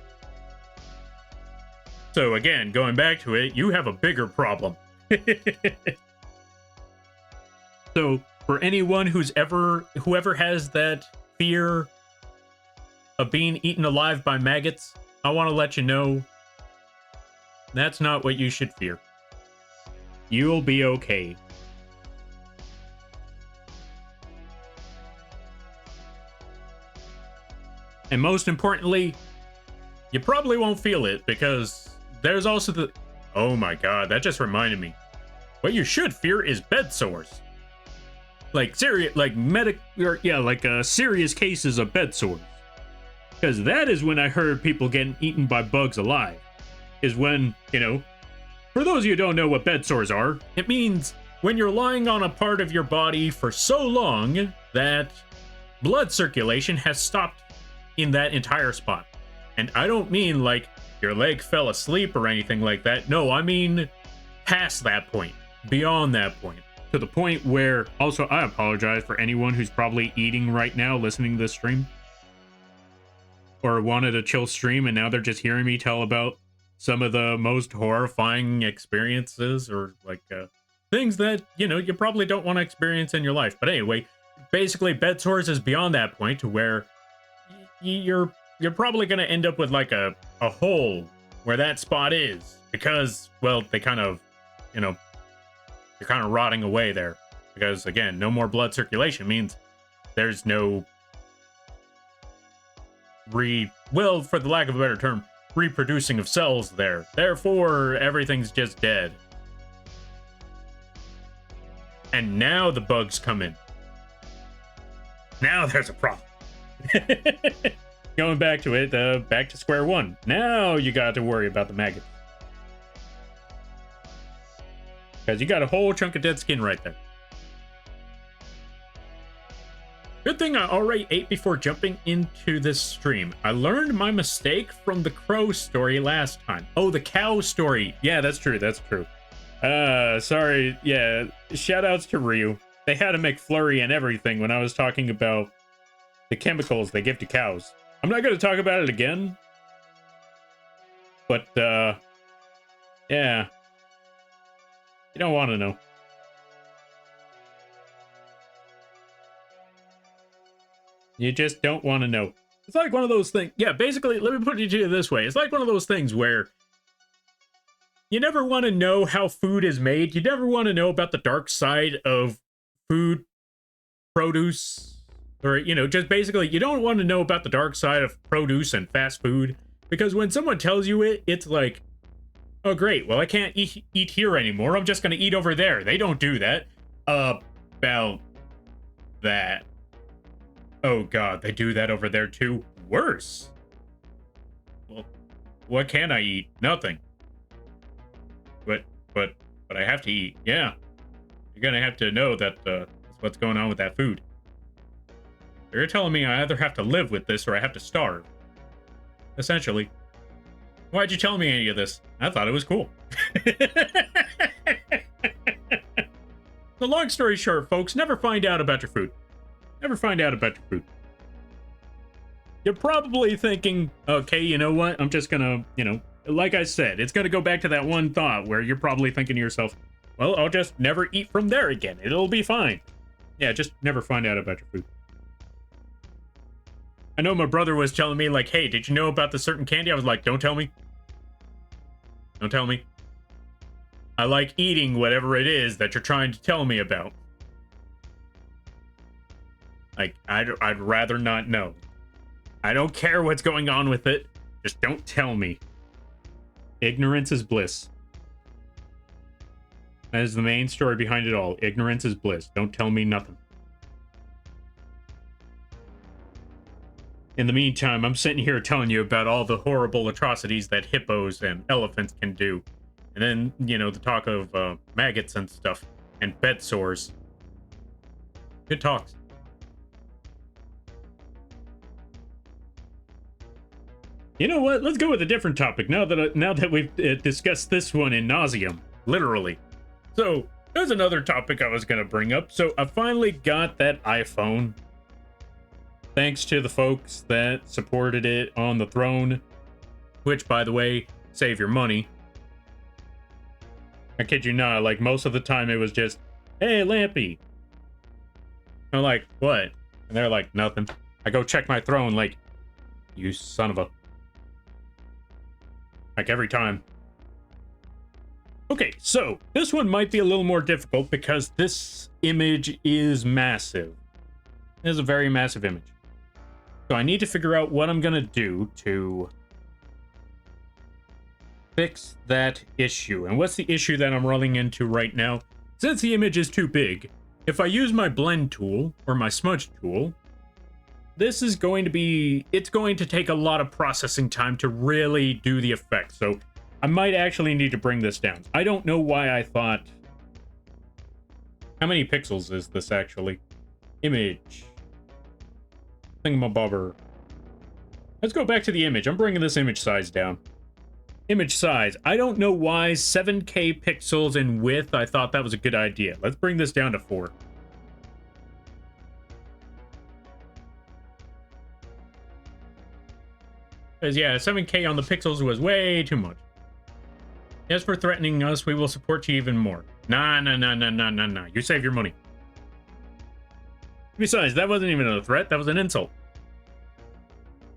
So again, going back to it, you have a bigger problem. So for anyone whoever has that fear of being eaten alive by maggots, I want to let you know that's not what you should fear. You'll be okay. And most importantly, you probably won't feel it because there's also the... Oh my god, that just reminded me. What you should fear is bed sores. Like serious, like serious cases of bed sores. Because that is when I heard people getting eaten by bugs alive. Is when, you know, for those of you who don't know what bed sores are, it means when you're lying on a part of your body for so long that blood circulation has stopped in that entire spot. And I don't mean like your leg fell asleep or anything like that. No, I mean past that point, beyond that point, to the point where, also I apologize for anyone who's probably eating right now listening to this stream or wanted a chill stream and now they're just hearing me tell about some of the most horrifying experiences or like things that, you know, you probably don't want to experience in your life. But anyway, basically bed sores is beyond that point to where you're probably going to end up with like a hole where that spot is because, well, they kind of, you know, you're kind of rotting away there because, again, no more blood circulation means there's no for the lack of a better term, reproducing of cells there. Therefore, everything's just dead. And now the bugs come in. Now there's a problem. Going back to it, back to square one. Now you got to worry about the maggots. Because you got a whole chunk of dead skin right there. Good thing I already ate before jumping into this stream. I learned my mistake from the crow story last time. Oh, the cow story. Yeah, that's true. That's true. Sorry. Yeah, shout outs to Ryu. They had a McFlurry and everything when I was talking about the chemicals they give to cows. I'm not going to talk about it again. But, yeah. You don't want to know. You just don't want to know. It's like one of those things. Yeah, basically, let me put it to you this way. It's like one of those things where you never want to know how food is made. You never want to know about the dark side of food, produce, or, you know, just basically, you don't want to know about the dark side of produce and fast food. Because when someone tells you it, it's like, oh, great. Well, I can't eat here anymore. I'm just going to eat over there. They don't do that. About that. Oh god, they do that over there too? Worse. Well, what can I eat? Nothing. But I have to eat. Yeah. You're gonna have to know that that's what's going on with that food. You're telling me I either have to live with this or I have to starve. Essentially. Why'd you tell me any of this? I thought it was cool. The long story short, folks, never find out about your food. Never find out about your food. You're probably thinking, okay, you know what? I'm just gonna, you know, like I said, it's gonna go back to that one thought where you're probably thinking to yourself, well, I'll just never eat from there again. It'll be fine. Yeah, just never find out about your food. I know my brother was telling me, like, hey, did you know about the certain candy? I was like, don't tell me. Don't tell me. I like eating whatever it is that you're trying to tell me about. Like, I'd rather not know. I don't care what's going on with it. Just don't tell me. Ignorance is bliss. That is the main story behind it all. Ignorance is bliss. Don't tell me nothing. In the meantime, I'm sitting here telling you about all the horrible atrocities that hippos and elephants can do. And then, you know, the talk of maggots and stuff. And bed sores. Good talks. You know what? Let's go with a different topic now that we've discussed this one in nauseam. Literally. So, there's another topic I was going to bring up. So, I finally got that iPhone. Thanks to the folks that supported it on the throne. Which, by the way, save your money. I kid you not, like, most of the time it was just, hey, Lampy. I'm like, what? And they're like, nothing. I go check my throne, like, you son of a... Like, every time. Okay, so, this one might be a little more difficult because this image is massive. It is a very massive image. So I need to figure out what I'm gonna do to fix that issue. And what's the issue that I'm running into right now? Since the image is too big, if I use my blend tool or my smudge tool, this is going to be, it's going to take a lot of processing time to really do the effect. So I might actually need to bring this down. I don't know why I thought, how many pixels is this actually? Image. Thingamabobber. Let's go back to the image. I'm bringing this image size down. Image size. I don't know why 7K pixels in width. I thought that was a good idea. Let's bring this down to 4. Because, yeah, 7K on the pixels was way too much. As for threatening us, we will support you even more. Nah. You save your money. Besides, that wasn't even a threat. That was an insult.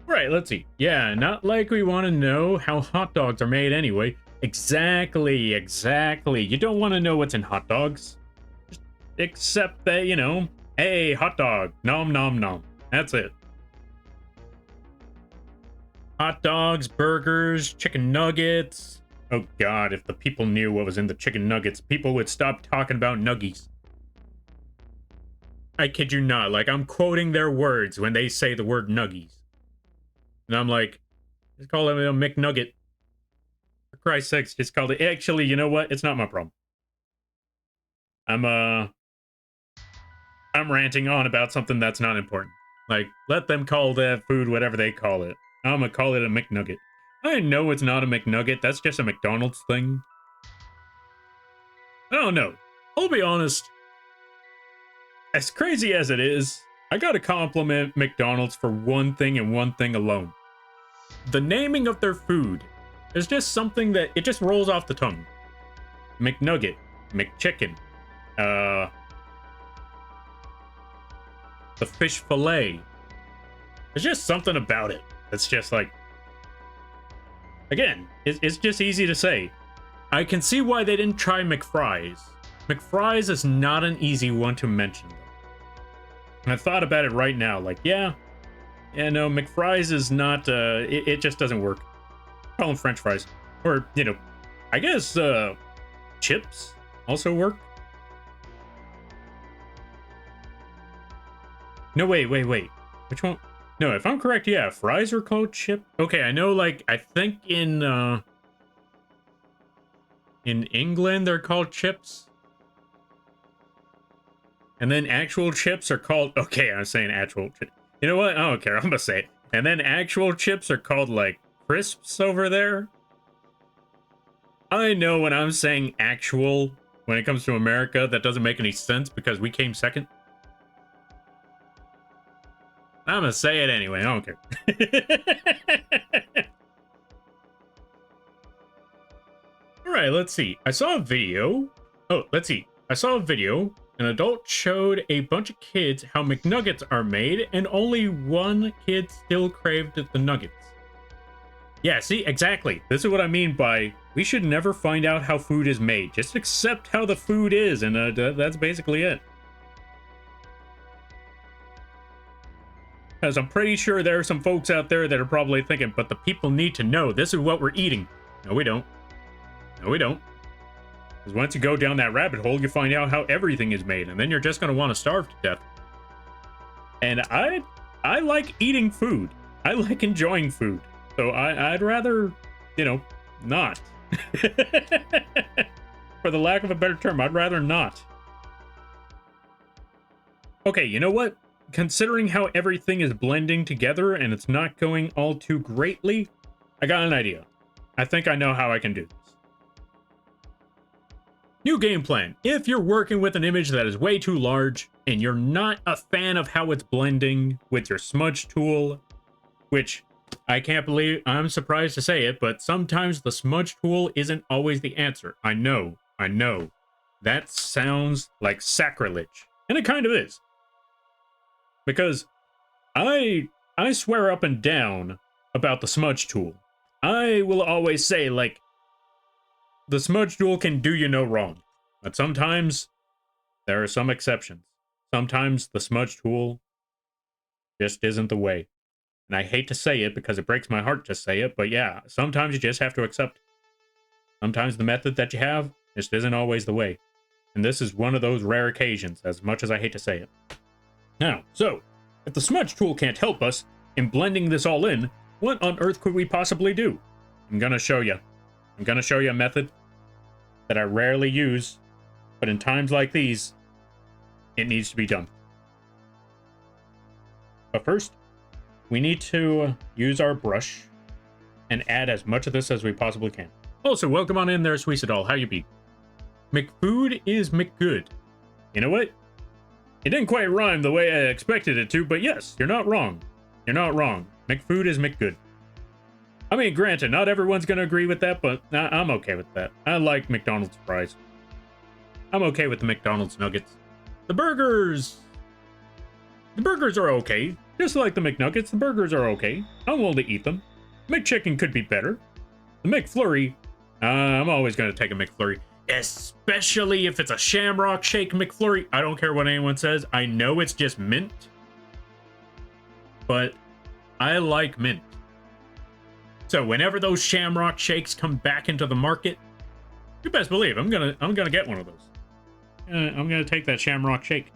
Right, let's see. Yeah, not like we want to know how hot dogs are made anyway. Exactly. You don't want to know what's in hot dogs. Except that, you know, hey, hot dog. Nom. That's it. Hot dogs, burgers, chicken nuggets. Oh god, if the people knew what was in the chicken nuggets, people would stop talking about nuggies. I kid you not, like, I'm quoting their words when they say the word nuggies. And I'm like, just call it a McNugget. For Christ's sakes, just call it... Actually, you know what? It's not my problem. I'm ranting on about something that's not important. Like, let them call that food whatever they call it. I'm gonna call it a McNugget. I know it's not a McNugget. That's just a McDonald's thing. I don't know. I'll be honest. As crazy as it is, I gotta compliment McDonald's for one thing and one thing alone. The naming of their food is just something that it just rolls off the tongue. McNugget, McChicken, the fish fillet. There's just something about it that's just like, again, it's just easy to say. I can see why they didn't try McFries. McFries is not an easy one to mention, though. And I thought about it right now, like, yeah, no, McFries is not, it just doesn't work. Call them French fries. Or, you know, I guess, chips also work. No, wait. Which one? No, if I'm correct, yeah, fries are called chip. Okay, I know, like, I think in England, they're called chips. And then actual chips are called... Okay, I'm saying actual chips. You know what? I don't care. I'm gonna say it. And then actual chips are called, like, crisps over there. I know when I'm saying actual, when it comes to America, that doesn't make any sense because we came second. I'm gonna say it anyway. I don't care. Alright, let's see. I saw a video Oh, let's see. I saw a video. An adult showed a bunch of kids how McNuggets are made, and only one kid still craved the nuggets. Yeah, see, exactly. This is what I mean by we should never find out how food is made. Just accept how the food is, and that's basically it. Because I'm pretty sure there are some folks out there that are probably thinking, but the people need to know this is what we're eating. No, we don't. No, we don't. Because once you go down that rabbit hole, you find out how everything is made, and then you're just going to want to starve to death. And I like eating food. I like enjoying food. So I'd rather, you know, not. For the lack of a better term, I'd rather not. Okay, you know what? Considering how everything is blending together and it's not going all too greatly, I got an idea. I think I know how I can do this. New game plan. If you're working with an image that is way too large and you're not a fan of how it's blending with your smudge tool, which I can't believe, I'm surprised to say it, but sometimes the smudge tool isn't always the answer. I know. That sounds like sacrilege. And it kind of is. Because I swear up and down about the smudge tool. I will always say, like, the smudge tool can do you no wrong. But sometimes there are some exceptions. Sometimes the smudge tool just isn't the way. And I hate to say it because it breaks my heart to say it, but yeah, sometimes you just have to accept. Sometimes the method that you have just isn't always the way. And this is one of those rare occasions, as much as I hate to say it. Now, so, if the smudge tool can't help us in blending this all in, what on earth could we possibly do? I'm gonna show you. I'm gonna show you a method that I rarely use, but in times like these, it needs to be done. But first, we need to use our brush and add as much of this as we possibly can. Also, welcome on in there, Sweesadol. How you be? McFood is McGood. You know what? It didn't quite rhyme the way I expected it to, but yes, you're not wrong. You're not wrong. McFood is McGood. I mean, granted, not everyone's going to agree with that, but I'm okay with that. I like McDonald's fries. I'm okay with the McDonald's nuggets. The burgers are okay. Just like the McNuggets, the burgers are okay. I'm willing to eat them. McChicken could be better. The McFlurry, I'm always going to take a McFlurry. Especially if it's a Shamrock Shake McFlurry. I don't care what anyone says. I know it's just mint. But I like mint. So whenever those Shamrock Shakes come back into the market, you best believe I'm gonna get one of those. I'm gonna take that Shamrock Shake.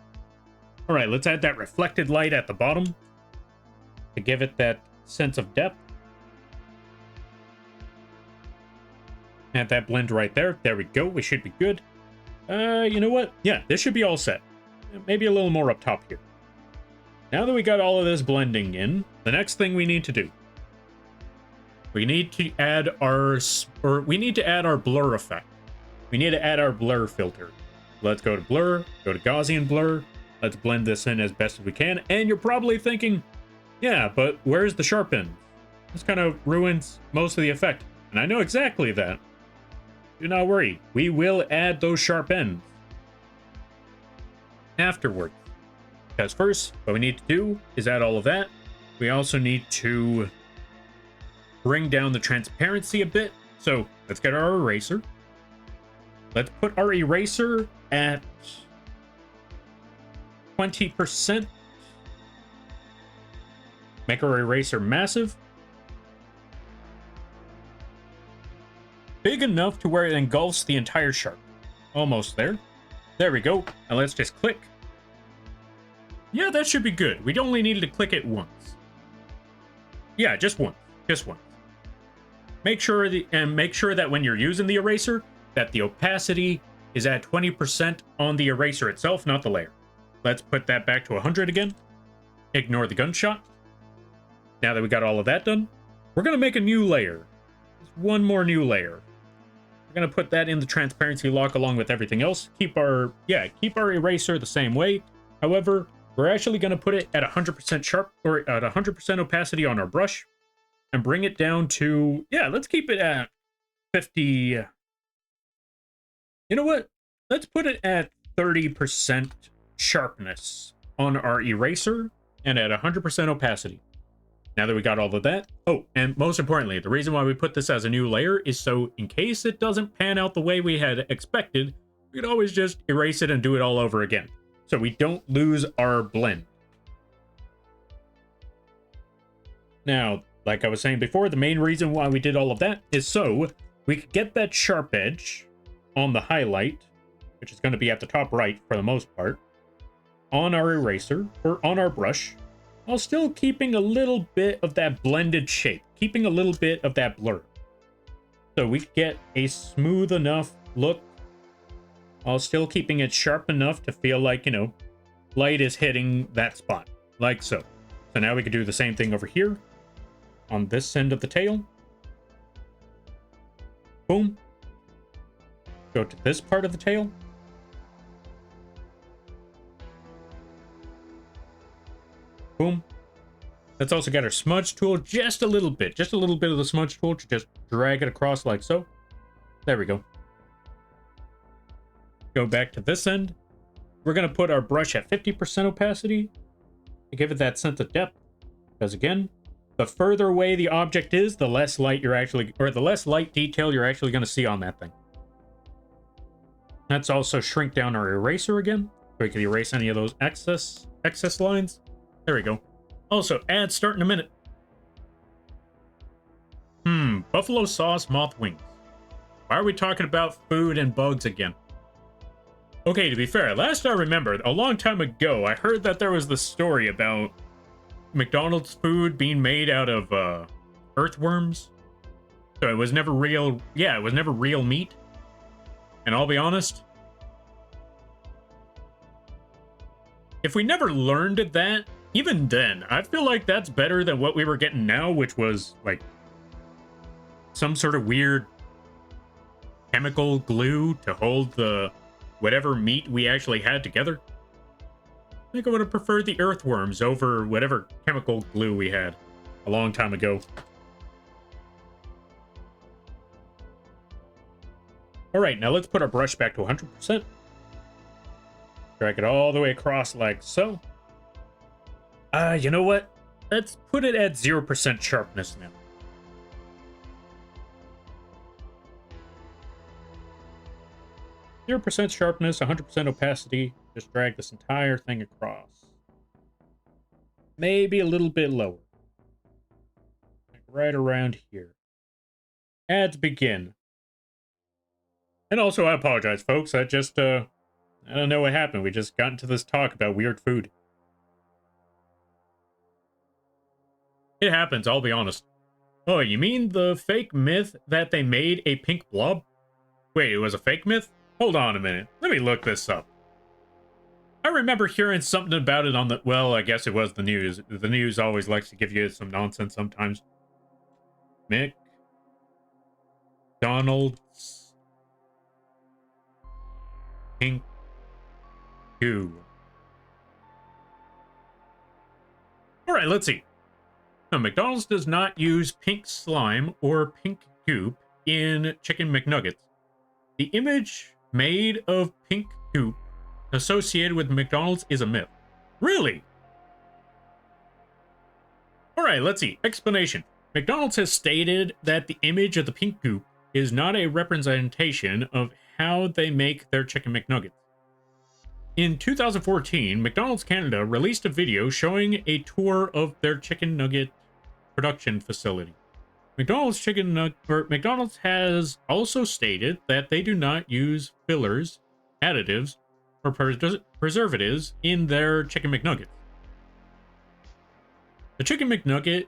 All right, let's add that reflected light at the bottom to give it that sense of depth. Add that blend right there. There we go. We should be good. You know what? Yeah, this should be all set. Maybe a little more up top here. Now that we got all of this blending in, the next thing we need to do, we need to add our blur effect. We need to add our blur filter. Let's go to blur, go to Gaussian blur. Let's blend this in as best as we can. And you're probably thinking, yeah, but where's the sharp end? This kind of ruins most of the effect. And I know exactly that. Do not worry, we will add those sharp ends afterwards. Because first, what we need to do is add all of that. We also need to bring down the transparency a bit. So let's get our eraser. Let's put our eraser at 20%. Make our eraser massive. Big enough to where it engulfs the entire shark. Almost there. There we go. Now let's just click. Yeah, that should be good. We only needed to click it once. Yeah, just once. Just once. Make sure that when you're using the eraser, that the opacity is at 20% on the eraser itself, not the layer. Let's put that back to 100 again. Ignore the gunshot. Now that we got all of that done, we're going to make a new layer. Just one more new layer. We're going to put that in the transparency lock along with everything else. Keep our eraser the same way. However, we're actually going to put it at 100% sharp, or at 100% opacity on our brush, and bring it down to, yeah, let's keep it at 50. You know what? let's put it at 30% sharpness on our eraser and at 100% opacity. Now that we got all of that, oh, and most importantly, the reason why we put this as a new layer is so in case it doesn't pan out the way we had expected, we could always just erase it and do it all over again, so we don't lose our blend. Now, like I was saying before, the main reason why we did all of that is so we could get that sharp edge on the highlight, which is going to be at the top right for the most part, on our eraser or on our brush, while still keeping a little bit of that blended shape, keeping a little bit of that blur. So we get a smooth enough look while still keeping it sharp enough to feel like, you know, light is hitting that spot, like so. So now we can do the same thing over here on this end of the tail. Boom. Go to this part of the tail. Boom. Let's also get our smudge tool just a little bit of the smudge tool to just drag it across like so. There we go. Go back to this end. We're going to put our brush at 50% opacity to give it that sense of depth. Because again, the further away the object is, the less light you're actually, or the less light detail you're actually going to see on that thing. Let's also shrink down our eraser again, so we can erase any of those excess lines. There we go. Also, ads start in a minute. Buffalo sauce moth wings. Why are we talking about food and bugs again? Okay, to be fair, last I remember, a long time ago, I heard that there was this story about McDonald's food being made out of earthworms. So it was never real, it was never real meat. And I'll be honest, if we never learned that, even then, I feel like that's better than what we were getting now, which was like some sort of weird chemical glue to hold the whatever meat we actually had together. I think I would have preferred the earthworms over whatever chemical glue we had a long time ago. All right, now let's put our brush back to 100%. Drag it all the way across like so. You know what? Let's put it at 0% sharpness now. %0 sharpness, 100% opacity. Just drag this entire thing across. Maybe a little bit lower. Like right around here. Ads begin. And also, I apologize, folks. I don't know what happened. We just got into this talk about weird food. It happens, I'll be honest. Oh, you mean the fake myth that they made a pink blob? Wait, it was a fake myth? Hold on a minute. Let me look this up. I remember hearing something about it on the... Well, I guess it was the news. The news always likes to give you some nonsense sometimes. McDonald's pink goo. Alright, let's see. Now, McDonald's does not use pink slime or pink goop in Chicken McNuggets. The image made of pink goop associated with McDonald's is a myth. Really? Alright, let's see. Explanation. McDonald's has stated that the image of the pink goop is not a representation of how they make their Chicken McNuggets. In 2014, McDonald's Canada released a video showing a tour of their chicken nugget production facility. McDonald's has also stated that they do not use fillers, additives, or preservatives in their Chicken McNuggets. The Chicken McNuggets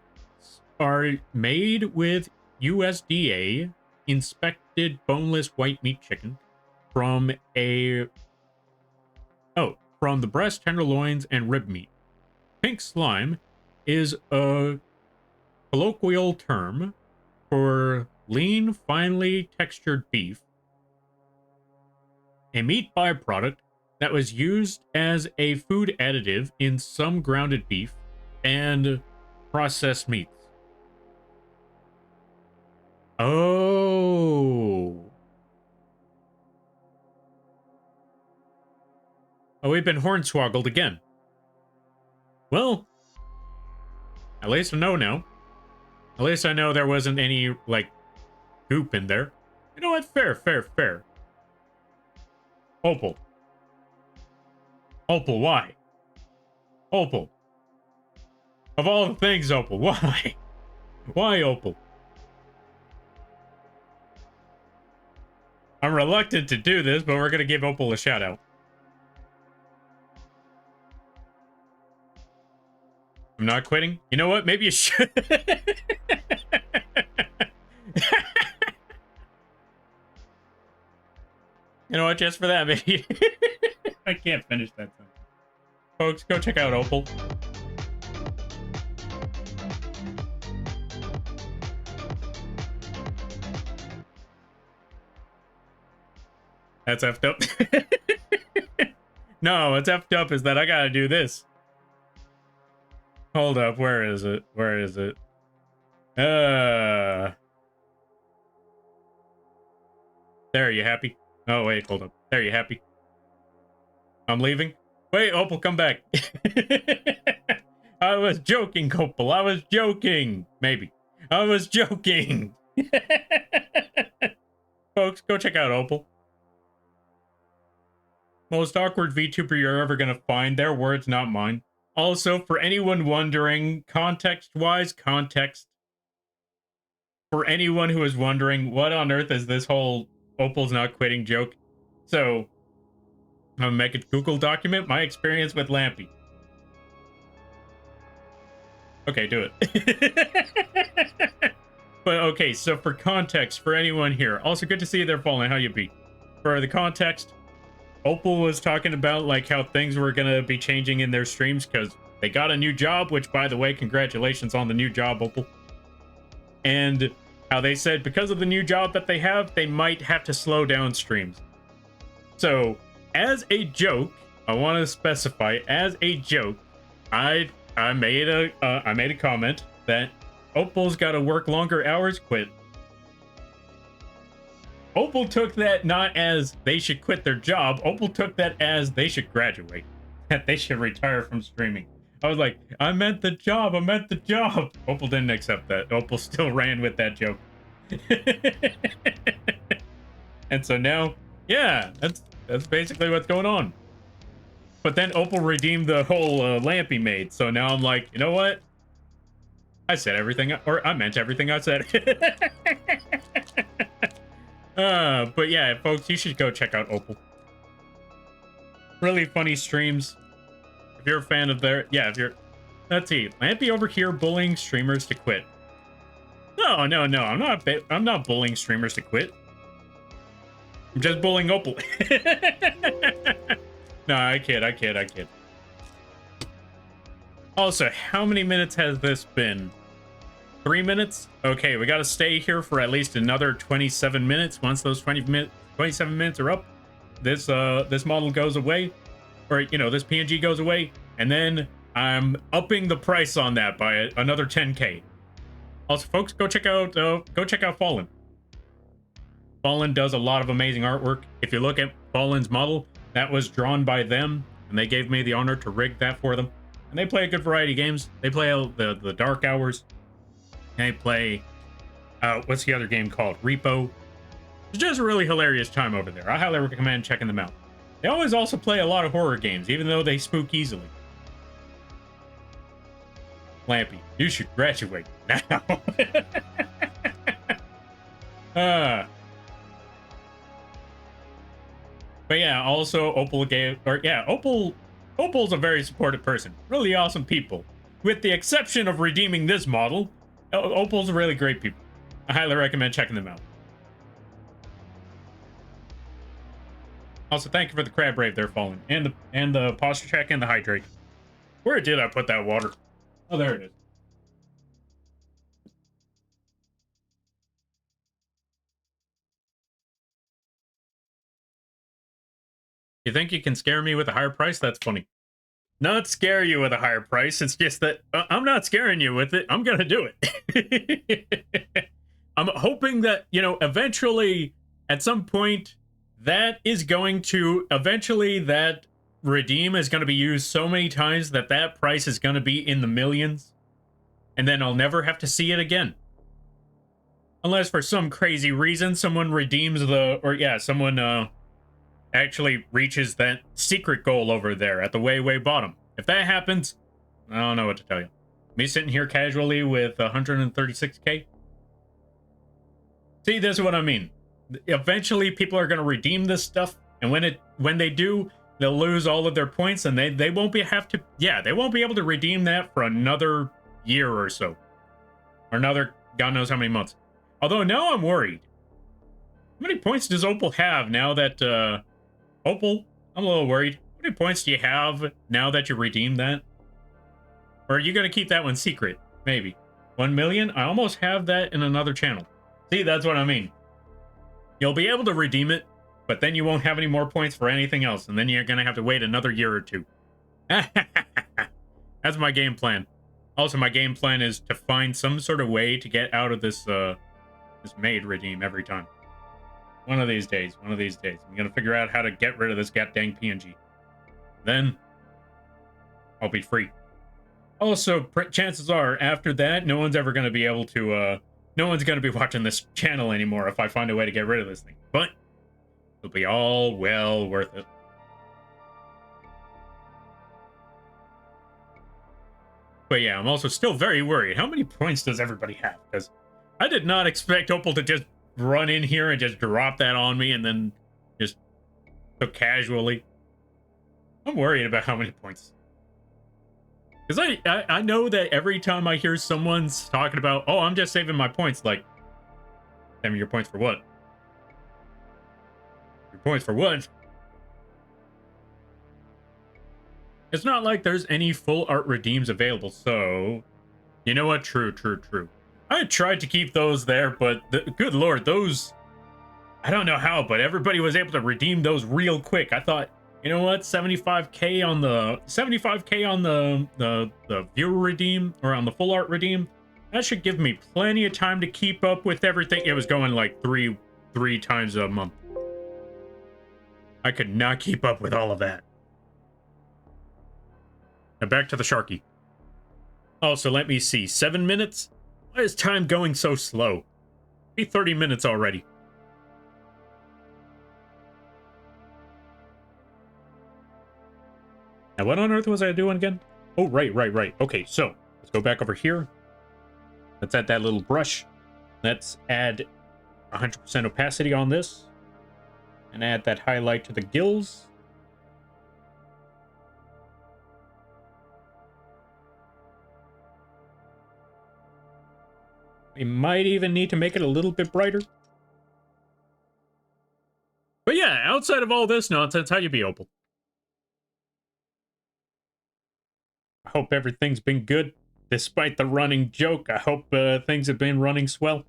are made with USDA inspected boneless white meat chicken from the breast, tenderloins, and rib meat. Pink slime is a colloquial term for lean, finely textured beef, a meat byproduct that was used as a food additive in some grounded beef and processed meats. Oh. Oh, we've been hornswoggled again. Well, at least I know now. At least I know there wasn't any, like, goop in there. You know what? Fair, fair, fair. Opal. Opal, why? Opal. Of all the things, Opal, why? Why, Opal? I'm reluctant to do this, but we're going to give Opal a shout out. I'm not quitting. You know what? Maybe you should. You know what? Just for that, maybe. I can't finish that sentence. Folks, go check out Opal. That's effed up. No, what's effed up is that I gotta do this. Hold up, where is it? Where is it? There, you happy? Oh, wait, hold up. There, you happy? I'm leaving? Wait, Opal, come back. I was joking, Opal. I was joking. Maybe. I was joking. Folks, go check out Opal. Most awkward VTuber you're ever gonna find. Their words, not mine. Also, for anyone wondering, context-wise, context. For anyone who is wondering, what on earth is this whole Opal's not quitting joke? So, I'm gonna make a Google document, my experience with Lampy. Okay, do it. But okay, so for context, for anyone here, also good to see you there, Fallen. How you be? For the context, Opal was talking about like how things were gonna be changing in their streams because they got a new job, which by the way, congratulations on the new job, Opal. And how they said because of the new job that they have, they might have to slow down streams. So, as a joke, I want to specify, as a joke, I made a comment that Opal's got to work longer hours, quit. Opal took that not as they should quit their job. Opal took that as they should graduate. That they should retire from streaming. I was like, I meant the job. I meant the job. Opal didn't accept that. Opal still ran with that joke. And so now, yeah, that's basically what's going on. But then Opal redeemed the whole Lampy made. So now I'm like, you know what? I said everything, or I meant everything I said. But yeah, folks, you should go check out Opal. Really funny streams. If you're a fan of their, yeah, if you're, let's see, Lampy over here bullying streamers to quit. No, I'm not bullying streamers to quit. I'm just bullying Opal. No, I kid. Also, how many minutes has this been? 3 minutes? Okay, we gotta stay here for at least another 27 minutes. Once those 27 minutes are up, this model goes away. Or, you know, this PNG goes away. And then I'm upping the price on that by another 10K. Also, folks, go check out Fallen. Fallen does a lot of amazing artwork. If you look at Fallen's model, that was drawn by them, and they gave me the honor to rig that for them. And they play a good variety of games. They play the Dark Hours. They play, what's the other game called? Repo. It's just a really hilarious time over there. I highly recommend checking them out. They always also play a lot of horror games, even though they spook easily. Lampy, you should graduate now. But yeah, also Opal gave, or yeah, Opal's a very supportive person. Really awesome people. With the exception of redeeming this model, Opal's really great people. I highly recommend checking them out. Also, thank you for the crab rave there, Fallen, and the posture check and the hydrate. Where did I put that water? Oh, there it is. You think you can scare me with a higher price? That's funny. Not scare you with a higher price. It's just that I'm not scaring you with it. I'm gonna do it. I'm hoping that, you know, eventually, at some point, that is going to eventually that redeem is going to be used so many times that that price is going to be in the millions, and then I'll never have to see it again. Unless for some crazy reason someone redeems the, or yeah, someone actually reaches that secret goal over there at the way, way bottom. If that happens, I don't know what to tell you. Me sitting here casually with 136k. See, this is what I mean. Eventually, people are going to redeem this stuff, and when they do, they'll lose all of their points, and they won't be they won't be able to redeem that for another year or so, or another God knows how many months. Although now I'm worried. How many points does Opal have now that Opal? I'm a little worried. How many points do you have now that you redeemed that? Or are you going to keep that one secret? Maybe 1 million. I almost have that in another channel. See, that's what I mean. You'll be able to redeem it, but then you won't have any more points for anything else, and then you're going to have to wait another year or two. That's my game plan. Also, my game plan is to find some sort of way to get out of this this maid redeem every time. One of these days, I'm going to figure out how to get rid of this goddamn PNG. Then, I'll be free. Also, chances are, after that, no one's ever going to be able to, no one's going to be watching this channel anymore if I find a way to get rid of this thing. But it'll be all well worth it. But yeah, I'm also still very worried. How many points does everybody have? Because I did not expect Opal to just run in here and just drop that on me and then just so casually. I'm worried about how many points. Because I know that every time I hear someone's talking about, oh, I'm just saving my points, like, saving your points for what? Your points for what? It's not like there's any full art redeems available, so... You know what? True. I tried to keep those there, but good lord, those... I don't know how, but everybody was able to redeem those real quick. I thought, you know what? 75k on the viewer redeem, or on the full art redeem. That should give me plenty of time to keep up with everything. It was going like three times a month. I could not keep up with all of that. Now back to the Sharky. Oh, so let me see. 7 minutes? Why is time going so slow? Be 30 minutes already. Now, what on earth was I doing again? Oh, right. Okay, so let's go back over here. Let's add that little brush. Let's add 100% opacity on this. And add that highlight to the gills. We might even need to make it a little bit brighter. But yeah, outside of all this nonsense, how you be, Opal? I hope everything's been good. Despite the running joke, I hope things have been running swell.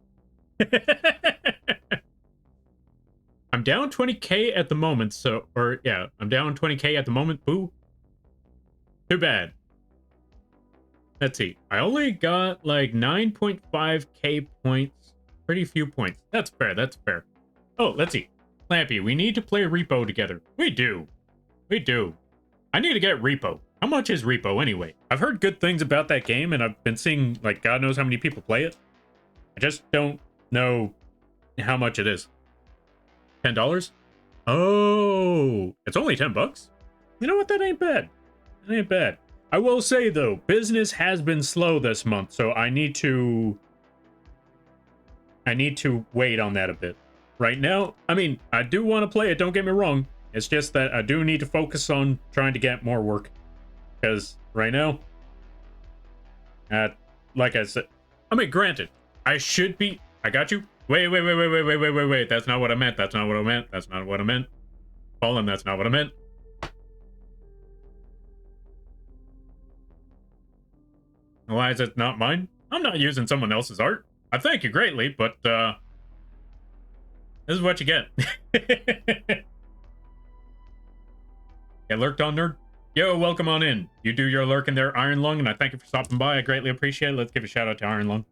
I'm down 20k at the moment, so... Or, yeah, I'm down 20k at the moment. Boo. Too bad. Let's see. I only got, like, 9.5k points. Pretty few points. That's fair. Oh, let's see. Lampy, we need to play Repo together. We do. I need to get Repo. How much is Repo anyway? I've heard good things about that game, and I've been seeing, like, God knows how many people play it. I just don't know how much it is. $10? Oh, it's only $10. You know what? That ain't bad. I will say, though, business has been slow this month, so I need to wait on that a bit. Right now, I mean, I do want to play it, don't get me wrong. It's just that I do need to focus on trying to get more work. Because right now, like I said, I mean, granted, I should be... I got you. Wait. That's not what I meant. Fallen, that's not what I meant. Why is it not mine? I'm not using someone else's art. I thank you greatly, but, this is what you get. Get lurked on, nerd? Yo, welcome on in. You do your lurk in there, Iron Lung, and I thank you for stopping by. I greatly appreciate it. Let's give a shout out to Iron Lung.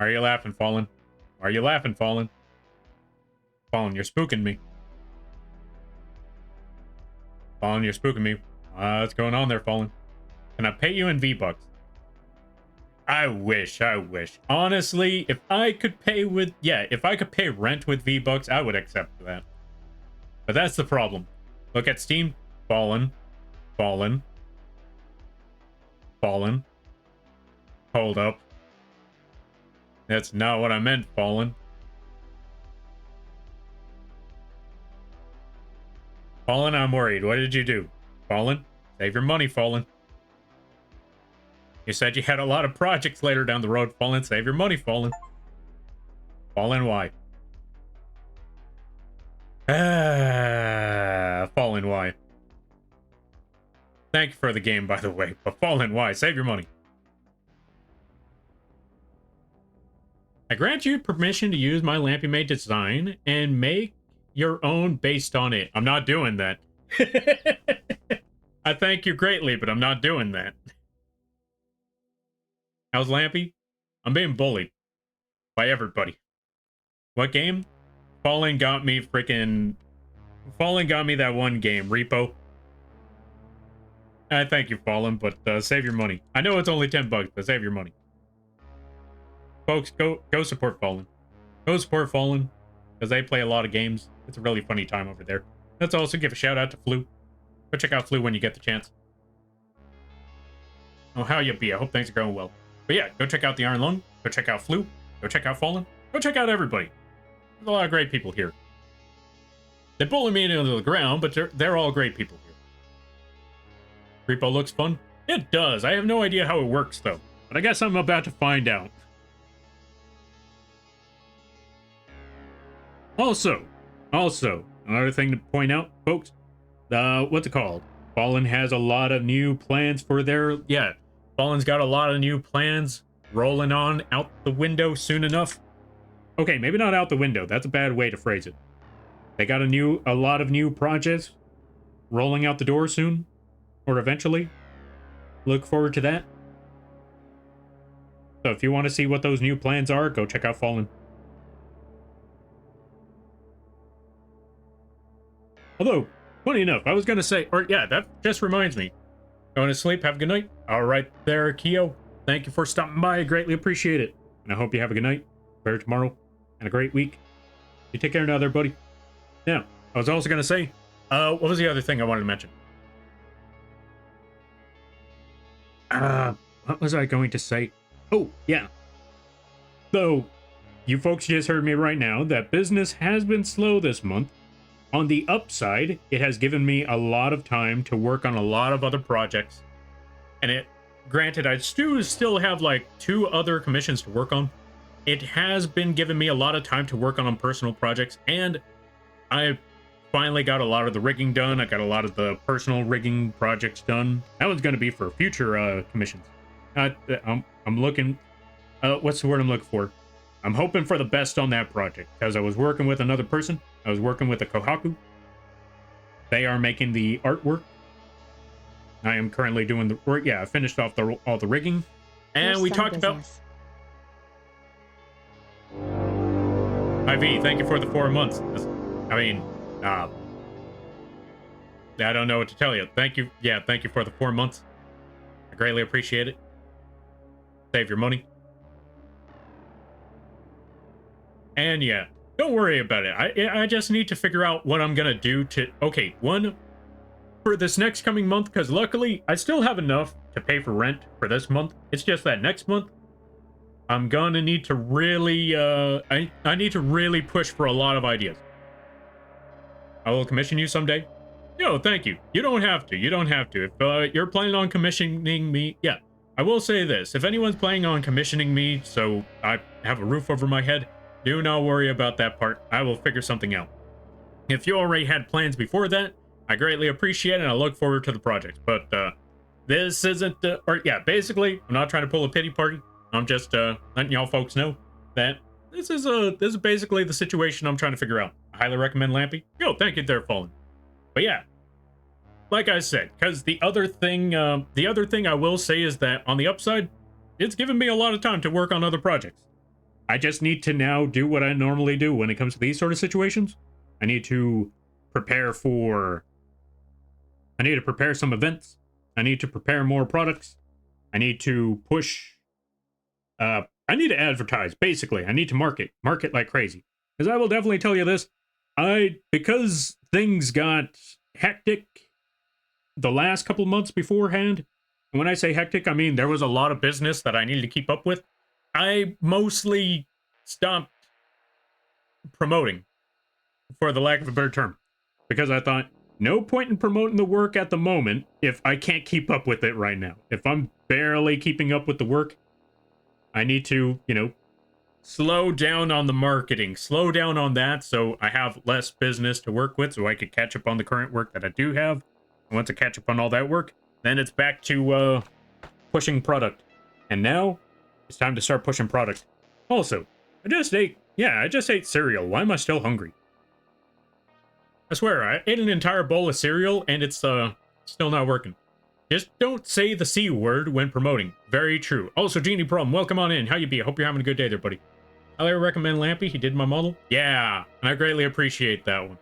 Why are you laughing, Fallen? Why are you laughing, Fallen? Fallen, you're spooking me. Fallen, you're spooking me. What's going on there, Fallen? Can I pay you in V-Bucks? I wish. Honestly, if I could pay with... Yeah, if I could pay rent with V-Bucks, I would accept that. But that's the problem. Look at Steam. Fallen. Fallen. Fallen. Hold up. That's not what I meant, Fallen. Fallen, I'm worried. What did you do? Fallen? Save your money, Fallen. You said you had a lot of projects later down the road, Fallen. Save your money, Fallen. Fallen, why? Fallen, why? Thank you for the game, by the way. But Fallen, why? Save your money. I grant you permission to use my Lampy made design and make your own based on it. I'm not doing that. I thank you greatly, but I'm not doing that. How's Lampy? I'm being bullied by everybody. What game? Fallen got me freaking... Fallen got me that one game, Repo. I thank you, Fallen, but save your money. I know it's only $10, but save your money. Folks, go support Fallen. Go support Fallen, because they play a lot of games. It's a really funny time over there. Let's also give a shout out to Flu. Go check out Flu when you get the chance. Oh, how you be? I hope things are going well. But yeah, go check out the Iron Lung. Go check out Flu. Go check out Fallen. Go check out everybody. There's a lot of great people here. They bully me into the ground, but they're all great people here. Repo looks fun. It does. I have no idea how it works, though. But I guess I'm about to find out. Also, another thing to point out, folks, what's it called? Fallen has a lot of new plans for their... Yeah, Fallen's got a lot of new plans rolling on out the window soon enough. Okay, maybe not out the window. That's a bad way to phrase it. They got a lot of new projects rolling out the door soon, or eventually. Look forward to that. So if you want to see what those new plans are, go check out Fallen. Although, funny enough, I was going to say, or yeah, that just reminds me. Going to sleep, have a good night. All right there, Keo. Thank you for stopping by. I greatly appreciate it. And I hope you have a good night, better tomorrow, and a great week. You take care now there, buddy. Now, I was also going to say, what was the other thing I wanted to mention? What was I going to say? Oh, yeah. So, you folks just heard me right now that business has been slow this month. On the upside, it has given me a lot of time to work on a lot of other projects. And granted, I still have like 2 other commissions to work on. It has been giving me a lot of time to work on personal projects, and I finally got a lot of the rigging done. I got a lot of the personal rigging projects done. That was going to be for future commissions. I'm looking... what's the word I'm looking for? I'm hoping for the best on that project, because I was working with another person. I was working with a Kohaku. They are making the artwork. I am currently doing the work. Yeah, I finished off all the rigging. And we talked about... IV, thank you for the 4 months. I mean, I don't know what to tell you. Thank you. Yeah, thank you for the 4 months. I greatly appreciate it. Save your money. And yeah, don't worry about it. I just need to figure out what I'm gonna do to... Okay, one, for this next coming month, because luckily I still have enough to pay for rent for this month. It's just that next month, I'm gonna need to really, I need to really push for a lot of ideas. I will commission you someday. Yo, thank you. You don't have to. You don't have to. If you're planning on commissioning me, yeah. I will say this. If anyone's planning on commissioning me so I have a roof over my head, do not worry about that part. I will figure something out. If you already had plans before that, I greatly appreciate it and I look forward to the project. But this isn't, basically, I'm not trying to pull a pity party. I'm just letting y'all folks know that this is basically the situation I'm trying to figure out. I highly recommend Lampy. Yo, thank you there, Fallen. But yeah, like I said, because the other thing I will say is that on the upside, it's given me a lot of time to work on other projects. I just need to now do what I normally do when it comes to these sort of situations. I need to prepare some events. I need to prepare more products. I need to push. I need to advertise, basically. I need to market like crazy. Because I will definitely tell you this, because things got hectic the last couple months beforehand, and when I say hectic, I mean there was a lot of business that I needed to keep up with. I mostly stopped promoting, for the lack of a better term, because I thought, no point in promoting the work at the moment if I can't keep up with it right now. If I'm barely keeping up with the work, I need to, slow down on the marketing, slow down on that so I have less business to work with so I could catch up on the current work that I do have. And once I catch up on all that work, then it's back to pushing product. And now it's time to start pushing product. Also, I just ate cereal. Why am I still hungry? I swear, I ate an entire bowl of cereal and it's still not working. Just don't say the C word when promoting. Very true. Also, Genie Prom, welcome on in. How you be? I hope you're having a good day there, buddy. I recommend Lampy. He did my model. Yeah, and I greatly appreciate that one.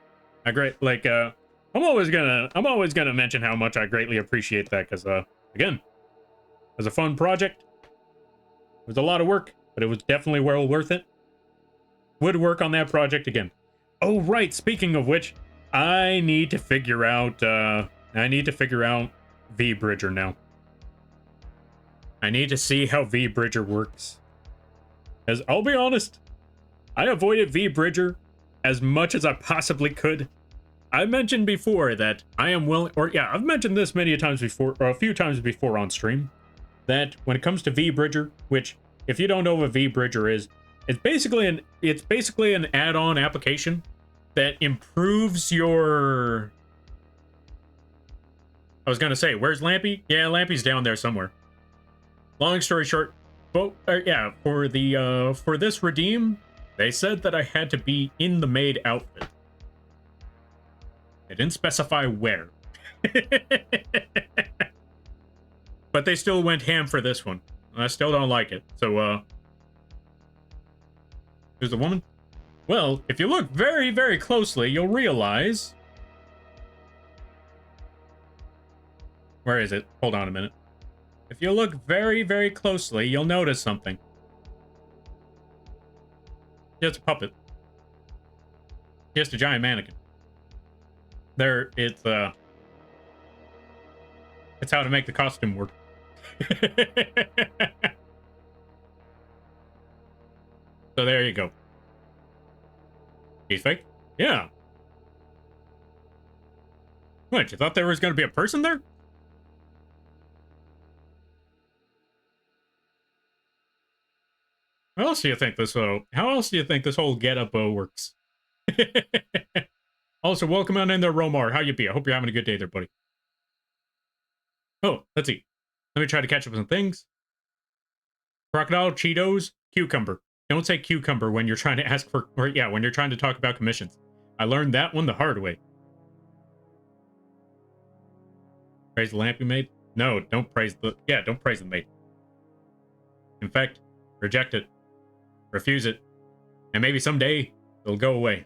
I'm always gonna mention how much I greatly appreciate that because again, it was a fun project. It was a lot of work, but it was definitely well worth it. Would work on that project again. Oh right, speaking of which, I need to figure out vBridger now. I need to see how vBridger works. As I'll be honest, I avoided vBridger as much as I possibly could. I mentioned before that I am willing, I've mentioned this many times before, or a few times before on stream, that when it comes to vBridger, which if you don't know what vBridger is, it's basically an add-on application that improves your. I was gonna say, where's Lampy? Yeah, Lampy's down there somewhere. Long story short, for this redeem, they said that I had to be in the maid outfit. They didn't specify where. But they still went ham for this one. I still don't like it. So, who's the woman? Well, if you look very, very closely, you'll realize. Where is it? Hold on a minute. If you look very, very closely, you'll notice something. It's a puppet. Just a giant mannequin. It's how to make the costume work. So there you go. He's fake? Yeah. What, you thought there was going to be a person there? How else do you think this whole get-up works? Also, welcome on in there, Romar. How you be? I hope you're having a good day there, buddy. Oh, let's see. Let me try to catch up with some things. Crocodile, Cheetos, cucumber. Don't say cucumber when you're trying to ask for, when you're trying to talk about commissions. I learned that one the hard way. Praise the lamp you made? No, don't praise the maid. In fact, reject it. Refuse it. And maybe someday it'll go away.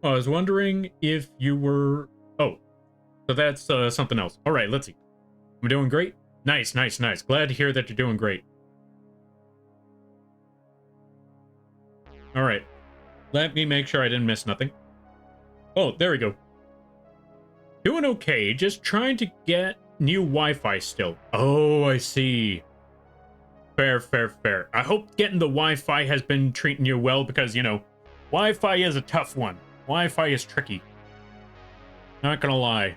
I was wondering if you were... Oh, so that's something else. All right, let's see. I'm doing great. Nice. Glad to hear that you're doing great. All right. Let me make sure I didn't miss nothing. Oh, there we go. Doing okay. Just trying to get new Wi-Fi still. Oh, I see. Fair. I hope getting the Wi-Fi has been treating you well because, Wi-Fi is a tough one. Wi-Fi is tricky. Not gonna lie.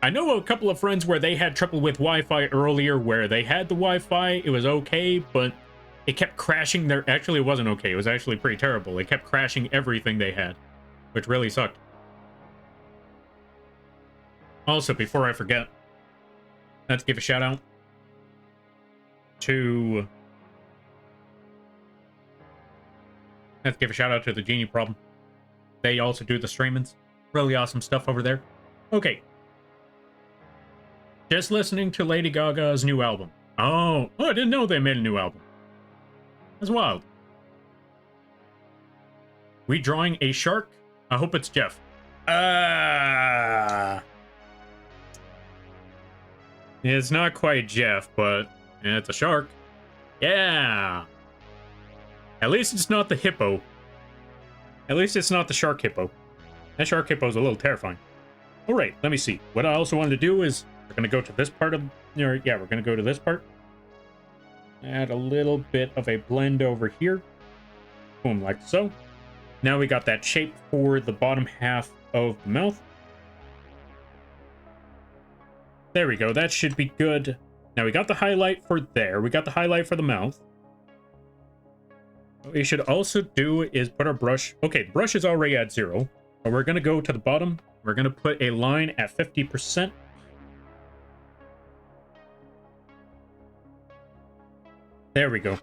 I know a couple of friends where they had trouble with Wi-Fi earlier where they had the Wi-Fi. It was okay, but it kept crashing their... Actually, it wasn't okay. It was actually pretty terrible. It kept crashing everything they had, which really sucked. Also, before I forget, let's give a shout out to... Let's give a shout out to the Genie Problem. They also do the streamings. Really awesome stuff over there. Okay. Just listening to Lady Gaga's new album. Oh, I didn't know they made a new album. That's wild. We drawing a shark? I hope it's Jeff. It's not quite Jeff, but it's a shark. Yeah. At least it's not the hippo. At least it's not the shark hippo. That shark hippo is a little terrifying. All right, let me see. What I also wanted to do is we're going to go to this part of... Or, yeah, we're going to go to this part. Add a little bit of a blend over here. Boom, like so. Now we got that shape for the bottom half of the mouth. There we go. That should be good. Now we got the highlight for there. We got the highlight for the mouth. What we should also do is put our brush... Okay, the brush is already at 0. But we're going to go to the bottom. We're going to put a line at 50%. There we go.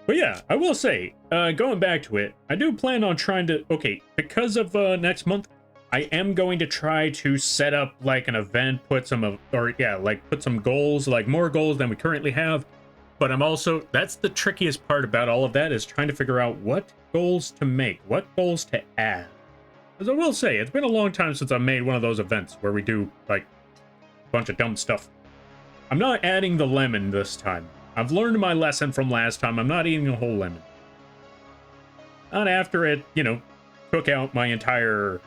But yeah, I will say, going back to it, I do plan on trying to... Okay, because of next month, I am going to try to set up like an event, put some put some goals, like more goals than we currently have. But I'm also... That's the trickiest part about all of that, is trying to figure out what goals to make, what goals to add. As I will say, it's been a long time since I made one of those events where we do, like, a bunch of dumb stuff. I'm not adding the lemon this time. I've learned my lesson from last time. I'm not eating a whole lemon. Not after it, you know, took out my entire...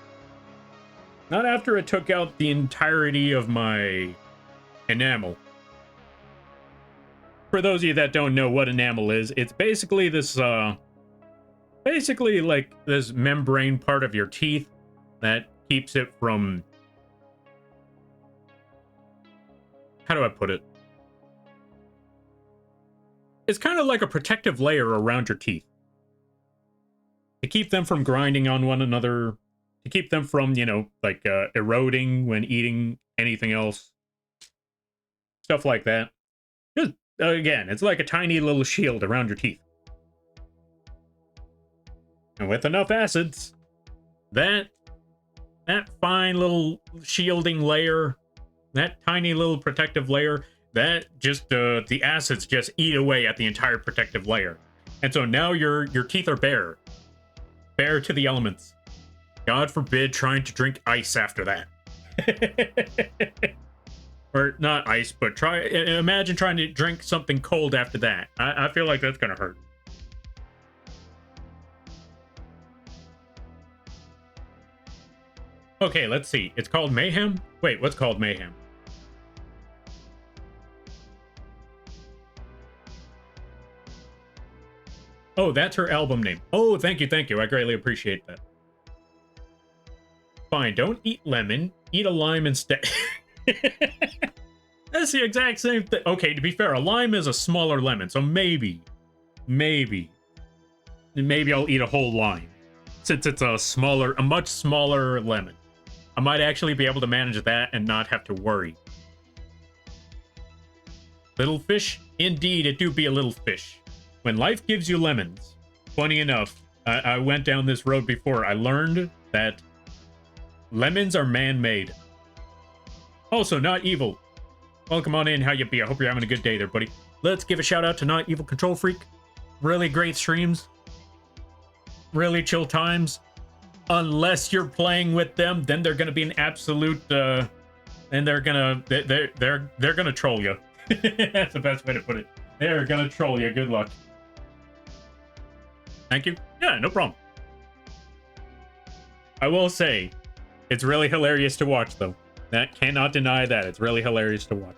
Not after it took out the entirety of my enamel. For those of you that don't know what enamel is, it's basically this, basically like this membrane part of your teeth that keeps it from... How do I put it? It's kind of like a protective layer around your teeth. To keep them from grinding on one another. To keep them from, you know, like eroding when eating anything else. Stuff like that. Just, again, it's like a tiny little shield around your teeth. And with enough acids, that fine little shielding layer, that tiny little protective layer, that just, the acids just eat away at the entire protective layer. And so now your teeth are bare. Bare to the elements. God forbid trying to drink ice after that. Or not ice, but imagine trying to drink something cold after that. I feel like that's gonna hurt. Okay, let's see. It's called Mayhem? Wait, what's called Mayhem? Oh, that's her album name. Oh, thank you, thank you. I greatly appreciate that. Fine, don't eat lemon. Eat a lime instead. That's the exact same thing. Okay, to be fair, a lime is a smaller lemon, so maybe I'll eat a whole lime. Since it's a much smaller lemon. I might actually be able to manage that and not have to worry. Little fish? Indeed, it do be a little fish. When life gives you lemons, funny enough, I went down this road before. I learned that lemons are man-made. Also, Not Evil. Welcome on in, how you be? I hope you're having a good day there, buddy. Let's give a shout out to Not Evil Control Freak. Really great streams. Really chill times. Unless you're playing with them, then they're gonna be an absolute and they're gonna troll you. That's the best way to put it. They're gonna troll you. Good luck. Thank you. Yeah, no problem. I will say, it's really hilarious to watch, though. That cannot deny that. It's really hilarious to watch.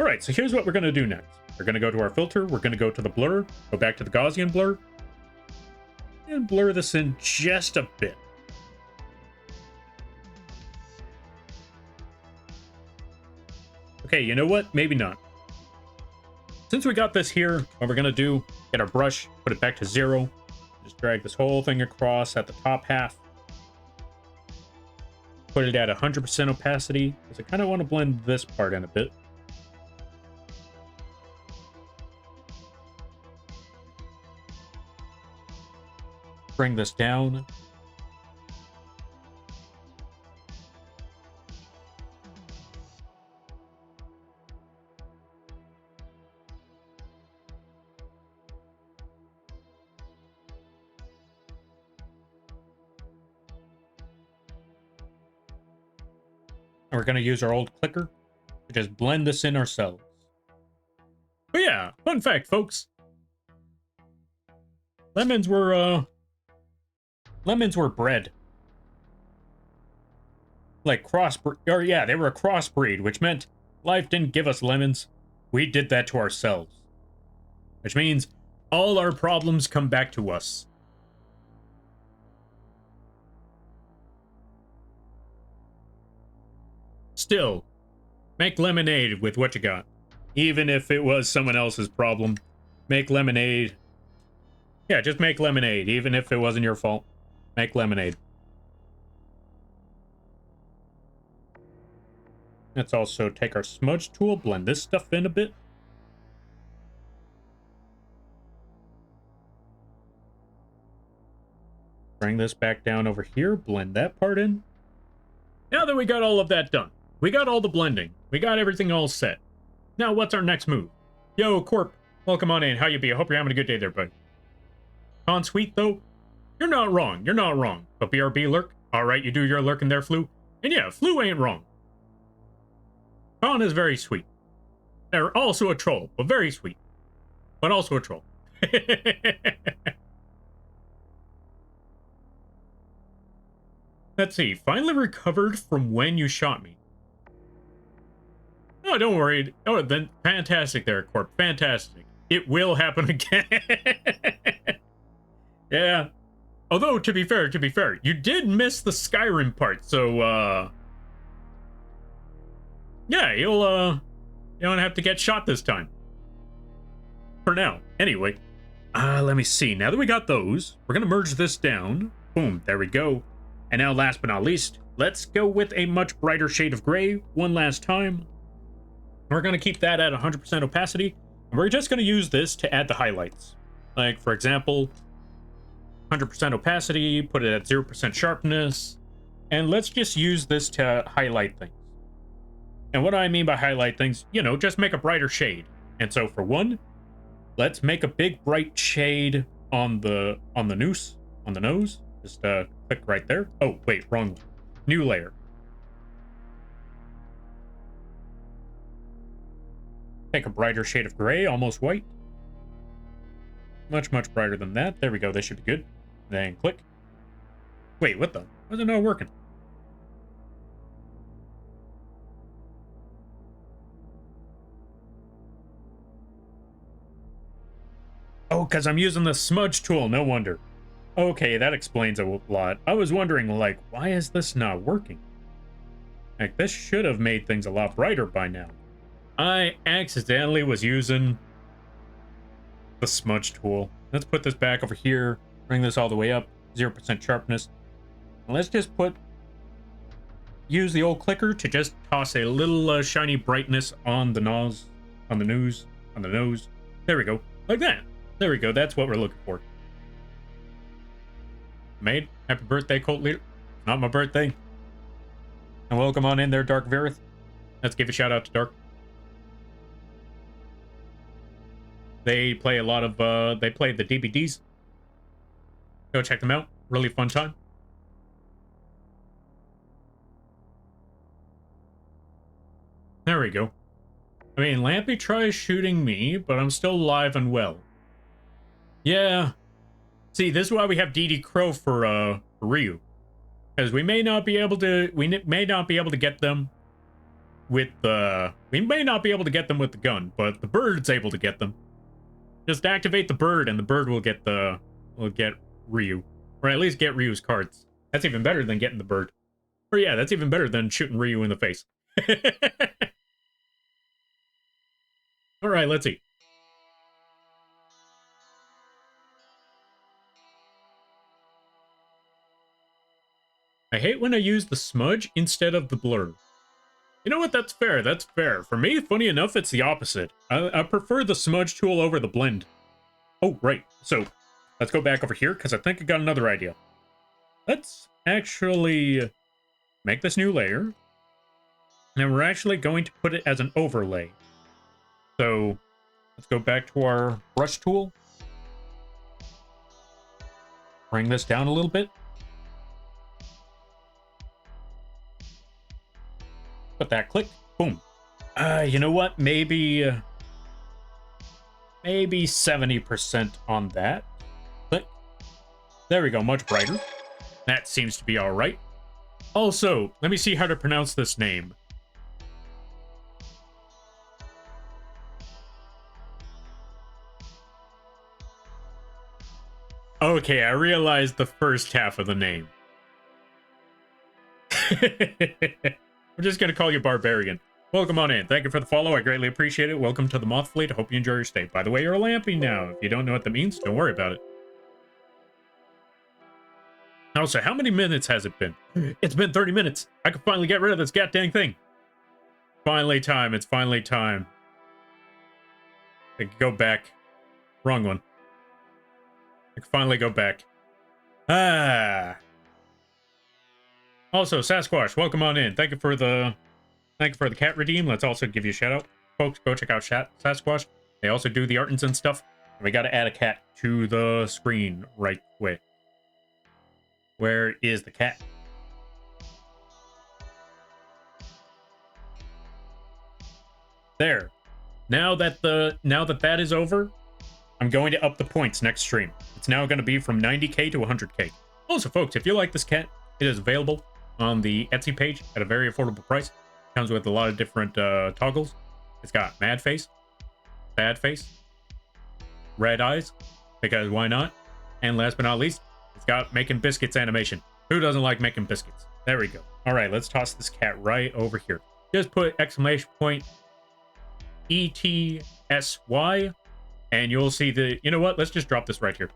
All right, so here's what we're going to do next. We're going to go to our filter. We're going to go to the blur. Go back to the Gaussian blur. And blur this in just a bit. Okay, you know what? Maybe not. Since we got this here, what we're going to do, get our brush, put it back to 0. Just drag this whole thing across at the top half. Put it at 100% opacity, because I kind of want to blend this part in a bit. Bring this down. And we're going to use our old clicker to just blend this in ourselves. But yeah, fun fact, folks. Lemons were bred. Like crossbreed, or yeah, they were a crossbreed, which meant life didn't give us lemons. We did that to ourselves. Which means all our problems come back to us. Still, make lemonade with what you got. Even if it was someone else's problem, make lemonade. Yeah, just make lemonade, even if it wasn't your fault. Make lemonade. Let's also take our smudge tool, blend this stuff in a bit. Bring this back down over here, blend that part in. Now that we got all of that done, we got all the blending, we got everything all set. Now what's our next move? Yo, Corp, welcome on in. How you be? I hope you're having a good day there, bud. Con sweet, though? You're not wrong, you're not wrong. But BRB lurk? Alright, you do your lurking there, Flu. And yeah, Flu ain't wrong. Con is very sweet. They're also a troll, but very sweet. But also a troll. Let's see. Finally recovered from when you shot me. Oh, don't worry. Oh, then fantastic there, Corp. Fantastic. It will happen again. Yeah. Although, to be fair, you did miss the Skyrim part, so, yeah, you don't have to get shot this time. For now. Anyway. Let me see. Now that we got those, we're gonna merge this down. Boom, there we go. And now, last but not least, let's go with a much brighter shade of gray one last time. We're gonna keep that at 100% opacity, and we're just gonna use this to add the highlights. Like, for example, 100% opacity, put it at 0% sharpness, and let's just use this to highlight things. And what I mean by highlight things, you know, just make a brighter shade. And so for one, let's make a big bright shade on the nose. Just click right there. Oh, wait, wrong one. New layer. Take a brighter shade of gray, almost white. Much brighter than that. There we go, this should be good. Then click. Wait, what the? Why is it not working? Oh, because I'm using the smudge tool, no wonder. Okay, that explains a lot. I was wondering, like, why is this not working? Like, this should have made things a lot brighter by now. I accidentally was using the smudge tool. Let's put this back over here. Bring this all the way up. 0% sharpness. And let's just use the old clicker to just toss a little shiny brightness on the nose. There we go. Like that. There we go. That's what we're looking for. Made. Happy birthday, cult leader. Not my birthday. And welcome on in there, Dark Verith. Let's give a shout out to Dark. They play a lot of, they play the DVDs. Go check them out. Really fun time. There we go. I mean, Lampy tries shooting me, but I'm still alive and well. Yeah. See, this is why we have DD Crow for Ryu. Because we may not be able to, get them with the, gun, but the bird's able to get them. Just activate the bird, and the bird will get Ryu. Or at least get Ryu's cards. That's even better than getting the bird. Or yeah, that's even better than shooting Ryu in the face. Alright, let's see. I hate when I use the smudge instead of the blur. You know what? That's fair. That's fair. For me, funny enough, it's the opposite. I prefer the smudge tool over the blend. Oh, right. So, let's go back over here, because I think I got another idea. Let's actually make this new layer. And we're actually going to put it as an overlay. So, let's go back to our brush tool. Bring this down a little bit. that. Click. Boom. You know what? Maybe 70% on that. Click. There we go. Much brighter. That seems to be all right. Also, let me see how to pronounce this name. Okay, I realized the first half of the name. We're just gonna call you Barbarian. Welcome on in. Thank you for the follow. I greatly appreciate it. Welcome to the Moth Fleet. I hope you enjoy your stay. By the way, you're a lampy now. If you don't know what that means, don't worry about it. Also, how many minutes has it been? It's been 30 minutes. I can finally get rid of this goddamn thing. Finally time. It's finally time. I can go back. Wrong one. I can finally go back. Ah. Also, Sasquatch, welcome on in. Thank you for the cat redeem. Let's also give you a shout out. Folks, go check out Sasquatch. They also do the artins and stuff. And we gotta add a cat to the screen right quick. Where is the cat? There. Now that that is over, I'm going to up the points next stream. It's now going to be from 90k to 100k. Also, folks, if you like this cat, it is available on the Etsy page at a very affordable price. Comes with a lot of different toggles. It's got mad face, bad face, red eyes, because why not? And last but not least, it's got making biscuits animation. Who doesn't like making biscuits? There we go. All right, let's toss this cat right over here. Just put exclamation point ETSY, and you'll see the, you know what? Let's just drop this right here.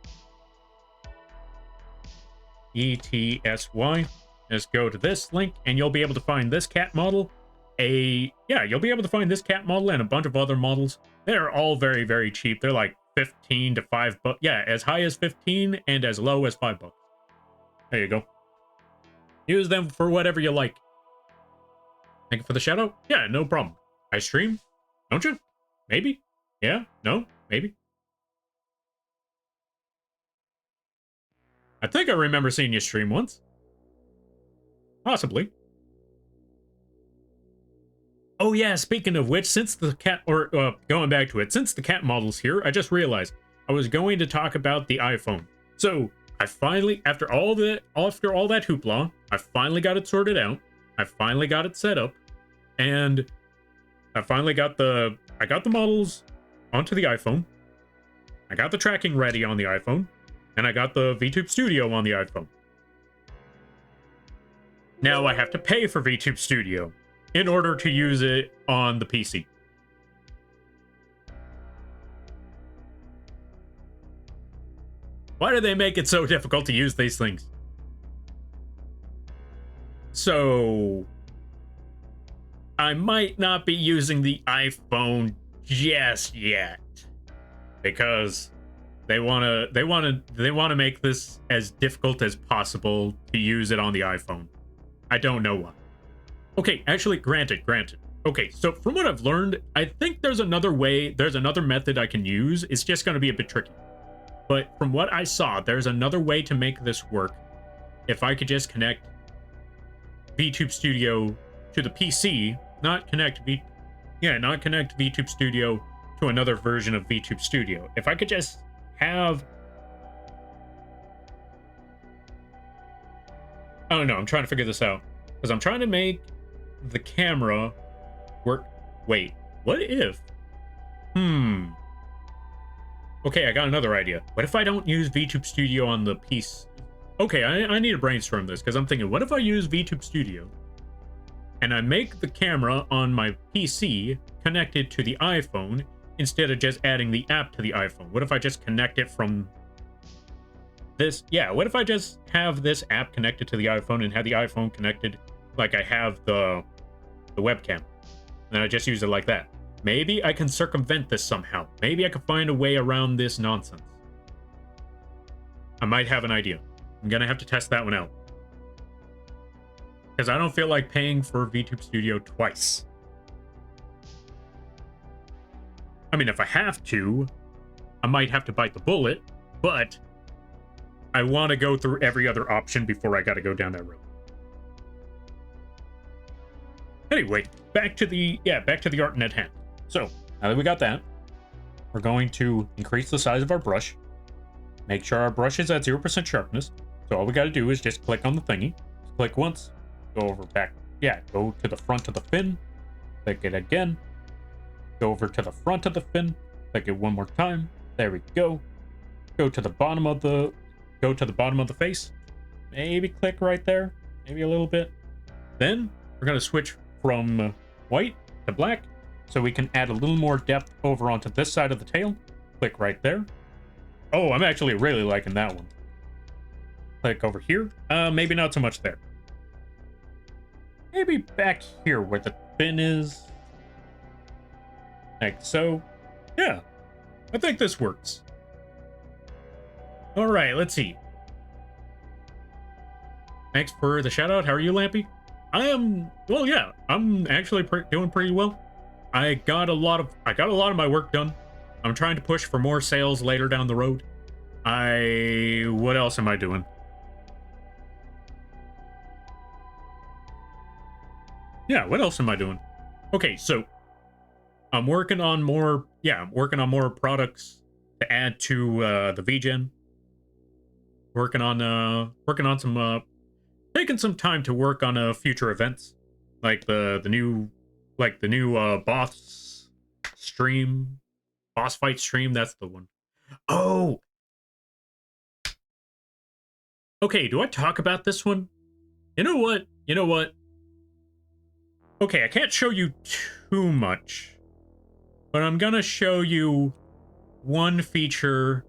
ETSY. Just go to this link, and you'll be able to find this cat model. You'll be able to find this cat model and a bunch of other models. They're all very, very cheap. They're like 15 to $5. Yeah, as high as 15 and as low as $5. There you go. Use them for whatever you like. Thank you for the shout out. Yeah, no problem. I stream, don't you? Maybe. Yeah. No. Maybe. I think I remember seeing you stream once. Possibly. Oh yeah, speaking of which, since the cat, going back to it, since the cat model's here, I just realized I was going to talk about the iPhone. So I finally, after all that hoopla, I finally got it sorted out. I finally got it set up, and I finally got the models onto the iPhone. I got the tracking ready on the iPhone, and I got the VTube Studio on the iPhone. Now I have to pay for VTube Studio in order to use it on the PC. Why do they make it so difficult to use these things? So I might not be using the iPhone just yet, because they want to make this as difficult as possible to use it on the iPhone. I don't know why. Okay, actually, granted. Okay, so from what I've learned, I think there's another method I can use. It's just going to be a bit tricky. But from what I saw, there's another way to make this work. If I could just connect VTube Studio to the PC, not connect VTube Studio to another version of VTube Studio. If I could just have... I don't know, I'm trying to figure this out. Because I'm trying to make the camera work. Wait, what if? Okay, I got another idea. What if I don't use VTube Studio on the PC? Okay, I need to brainstorm this, because I'm thinking, what if I use VTube Studio and I make the camera on my PC connected to the iPhone instead of just adding the app to the iPhone? What if I just connect it from this? Yeah, what if I just have this app connected to the iPhone and have the iPhone connected like I have the webcam? And I just use it like that. Maybe I can circumvent this somehow. Maybe I can find a way around this nonsense. I might have an idea. I'm gonna have to test that one out, because I don't feel like paying for VTube Studio twice. I mean, if I have to, I might have to bite the bullet, but I want to go through every other option before I gotta go down that road. Anyway, back to the art at hand. So now that we got that, we're going to increase the size of our brush. Make sure our brush is at 0% sharpness. So all we got to do is just click on the thingy. Just click once, go over back. Yeah, go to the front of the fin. Click it again. Go over to the front of the fin. Click it one more time. There we go. Go to the bottom of the face. Maybe click right there. Maybe a little bit. Then we're going to switch from white to black so we can add a little more depth over onto this side of the tail. Click right there. Oh, I'm actually really liking that one. Click over here. Maybe not so much there. Maybe back here where the fin is. Like so. Yeah, I think this works. All right, let's see. Thanks for the shout out. How are you, Lampy? I am, well, yeah, I'm actually doing pretty well. I got a lot of my work done. I'm trying to push for more sales later down the road. What else am I doing? Yeah, what else am I doing? Okay, so I'm working on more products to add to the vgen. Working on some taking some time to work on future events, like the new boss fight stream. That's the one. Oh, okay. Do I talk about this one? You know what? Okay, I can't show you too much, but I'm gonna show you one feature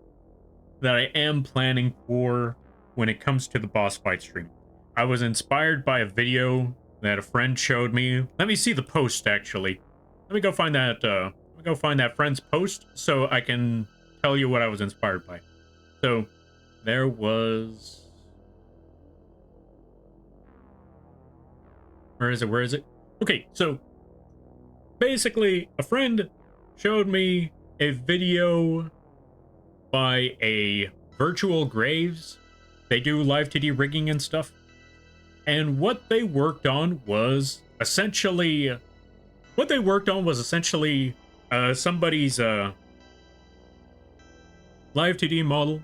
that I am planning for when it comes to the boss fight stream. I was inspired by a video that a friend showed me. Let me see the post, actually. Let me go find that friend's post so I can tell you what I was inspired by. So there was, where is it? Okay, so basically a friend showed me a video by a Virtual Graves. They do live 2D rigging and stuff. And what they worked on was essentially somebody's live 2D model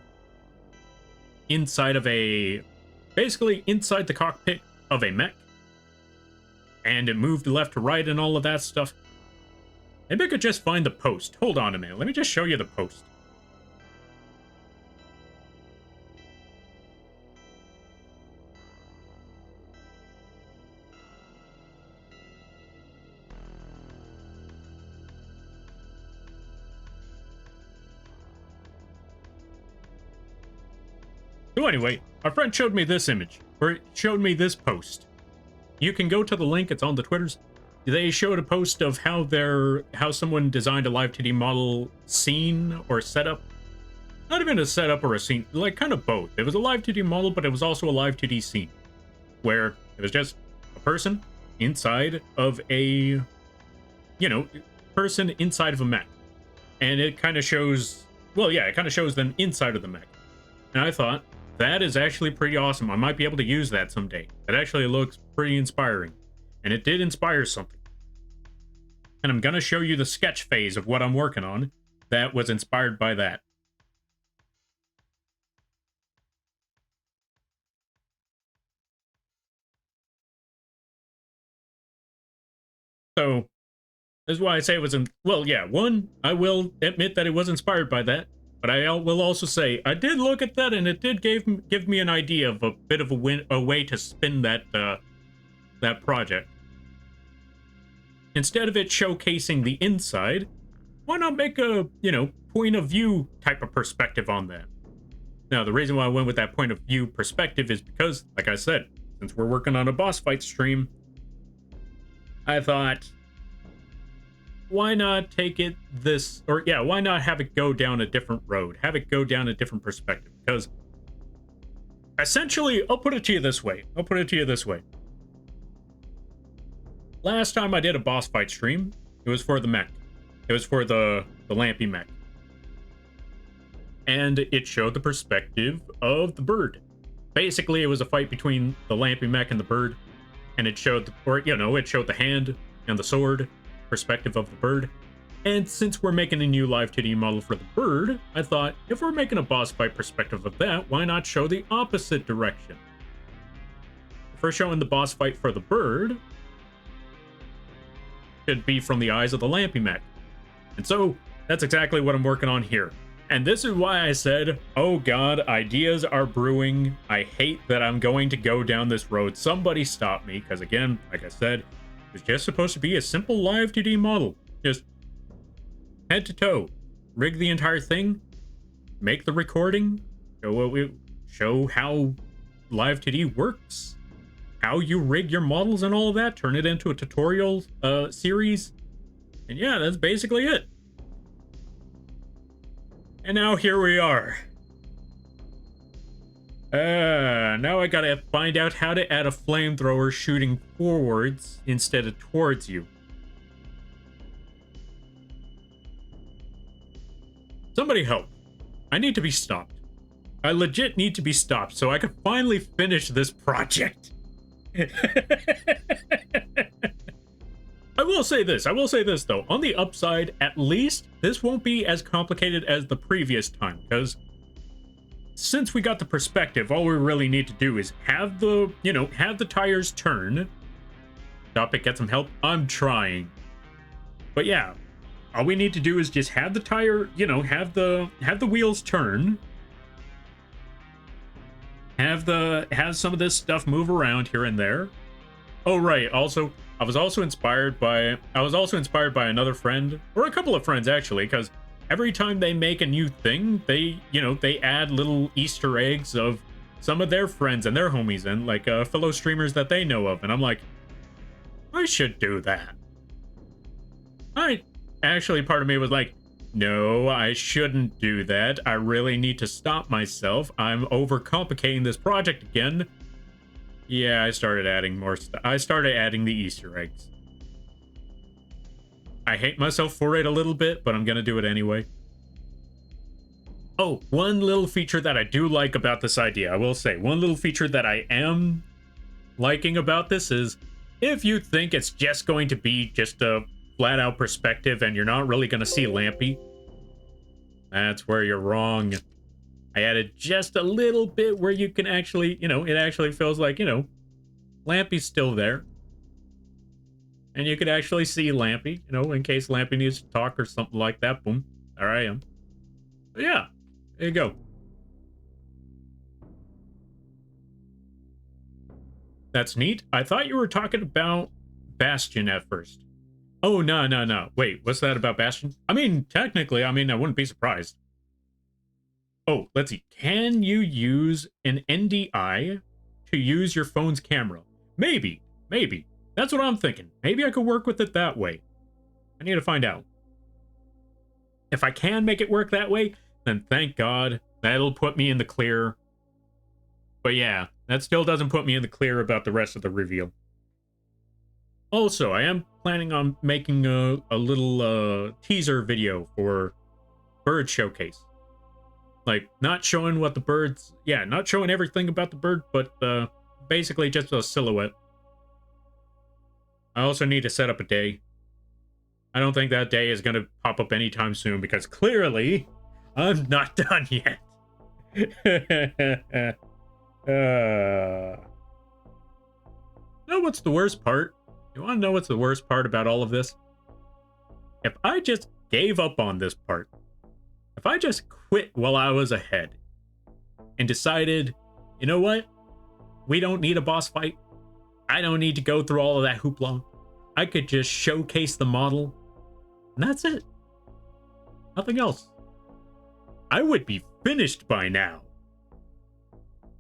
inside of basically inside the cockpit of a mech. And it moved left to right and all of that stuff. Maybe I could just find the post. Hold on a minute. Let me just show you the post. So anyway, our friend showed me this image, or showed me this post. You can go to the link, it's on the Twitters. They showed a post of how someone designed a live 2D model scene or setup. Not even a setup or a scene, like kind of both. It was a live 2D model, but it was also a live 2D scene. Where it was just a person inside of a, person inside of a mech. And it kind of shows, it kind of shows them inside of the mech. And I thought, that is actually pretty awesome. I might be able to use that someday. It actually looks pretty inspiring. And it did inspire something. And I'm going to show you the sketch phase of what I'm working on that was inspired by that. So, this is why I say it was, one, I will admit that it was inspired by that. But I will also say, I did look at that, and it did give me an idea of a bit of a way to spin that project. Instead of it showcasing the inside, why not make a, point of view type of perspective on that? Now, the reason why I went with that point of view perspective is because, like I said, since we're working on a boss fight stream, I thought, why not take it why not have it go down a different road? Have it go down a different perspective? Because essentially, I'll put it to you this way. Last time I did a boss fight stream, it was for the mech. It was for the Lampy mech. And it showed the perspective of the bird. Basically, it was a fight between the Lampy mech and the bird. and it showed, it showed the hand and the sword perspective of the bird. And since we're making a new live 2D model for the bird, I thought, if we're making a boss fight perspective of that, why not show the opposite direction? If we're showing the boss fight for the bird, should be from the eyes of the Lampy mech. And so, that's exactly what I'm working on here. And this is why I said, oh god, ideas are brewing. I hate that I'm going to go down this road. Somebody stop me, because again, like I said, it's just supposed to be a simple live 2D model. Just head to toe, rig the entire thing, make the recording, show how live 2D works, how you rig your models and all of that, turn it into a tutorial series. And yeah, that's basically it. And now here we are. Now I gotta find out how to add a flamethrower shooting forwards instead of towards you. Somebody help. I need to be stopped. I legit need to be stopped so I can finally finish this project. I will say this though. On the upside, at least this won't be as complicated as the previous time, because since we got the perspective, all we really need to do is have the tires turn. Stop it, get some help. I'm trying. But yeah, all we need to do is just have the tire, have the wheels turn. Have some of this stuff move around here and there. Oh right, also I was also inspired by another friend, or a couple of friends actually, because every time they make a new thing, they add little Easter eggs of some of their friends and their homies and like fellow streamers that they know of, and I'm like, I should do that. Part of me was like, no, I shouldn't do that. I really need to stop myself. I'm overcomplicating this project again. Yeah, I started adding more stuff. I started adding the Easter eggs. I hate myself for it a little bit, but I'm gonna do it anyway. Oh, one little feature that I do like about this idea, I will say, one little feature that I am liking about this is, if you think it's just going to be just a flat-out perspective and you're not really gonna see Lampy, that's where you're wrong. I added just a little bit where you can actually, it actually feels like, Lampy's still there. And you could actually see Lampy, in case Lampy needs to talk or something like that. Boom. There I am. But yeah, there you go. That's neat. I thought you were talking about Bastion at first. Oh, no. Wait, what's that about Bastion? I mean, technically, I wouldn't be surprised. Oh, let's see. Can you use an NDI to use your phone's camera? Maybe. That's what I'm thinking. Maybe I could work with it that way. I need to find out. If I can make it work that way, then thank God. That'll put me in the clear. But yeah, that still doesn't put me in the clear about the rest of the reveal. Also, I am planning on making a little teaser video for Bird Showcase. Like, not showing what the birds... Yeah, not showing everything about the bird, but basically just a silhouette. I also need to set up a day. I don't think that day is going to pop up anytime soon, because clearly, I'm not done yet. Know what's the worst part? You want to know what's the worst part about all of this? If I just gave up on this part, if I just quit while I was ahead and decided, you know what? We don't need a boss fight. I don't need to go through all of that hoopla. I could just showcase the model, and that's it. Nothing else. I would be finished by now.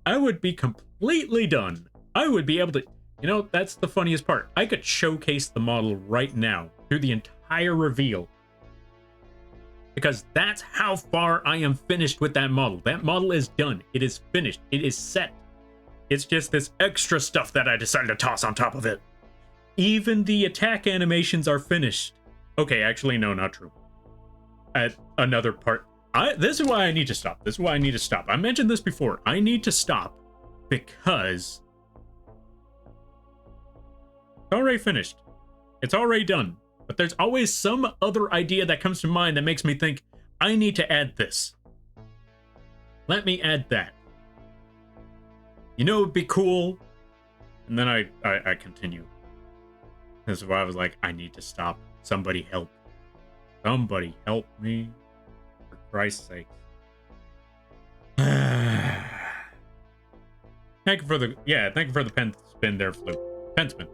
I would be completely done. I would be able to... that's the funniest part. I could showcase the model right now through the entire reveal. Because that's how far I am finished with that model. That model is done. It is finished. It is set. It's just this extra stuff that I decided to toss on top of it. Even the attack animations are finished. Okay, actually, no, not true. Another part. This is why I need to stop. This is why I need to stop. I mentioned this before. I need to stop because already finished. It's already done. But there's always some other idea that comes to mind that makes me think, I need to add this. Let me add that. You know, it'd be cool. And then I continue. This is why I was like, I need to stop. Somebody help. Somebody help me. For Christ's sake. Thank you for the pen spin there, Flu. Pen spin.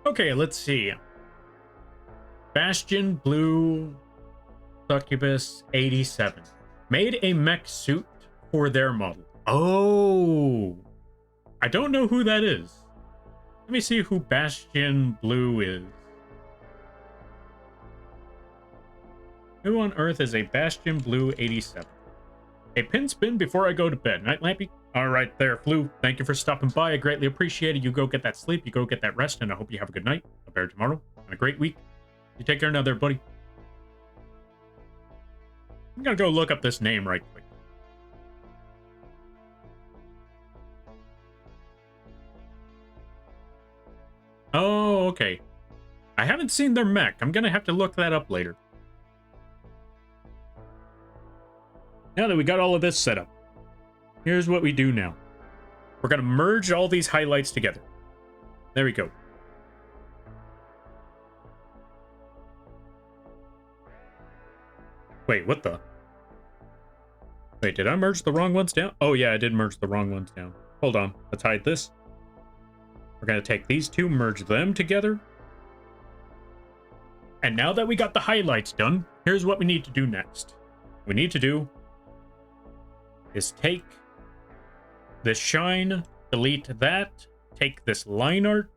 Okay, let's see. Bastion Blue Succubus 87 made a mech suit for their model. Oh, I don't know who that is. Let me see who Bastion Blue is. Who on earth is a Bastion Blue 87? A pin spin before I go to bed. Night Lampy? All right there, Flu. Thank you for stopping by. I greatly appreciate it. You go get that sleep. You go get that rest. And I hope you have a good night, a better tomorrow, and a great week. You take care now there, buddy. I'm going to go look up this name right quick. Oh, okay. I haven't seen their mech. I'm going to have to look that up later. Now that we got all of this set up, here's what we do now. We're going to merge all these highlights together. There we go. Wait, what the? Wait, did I merge the wrong ones down? Oh yeah, I did merge the wrong ones down. Hold on, let's hide this. We're going to take these two, merge them together. And now that we got the highlights done, here's what we need to do next. We need to do is take this shine, delete that, take this line art,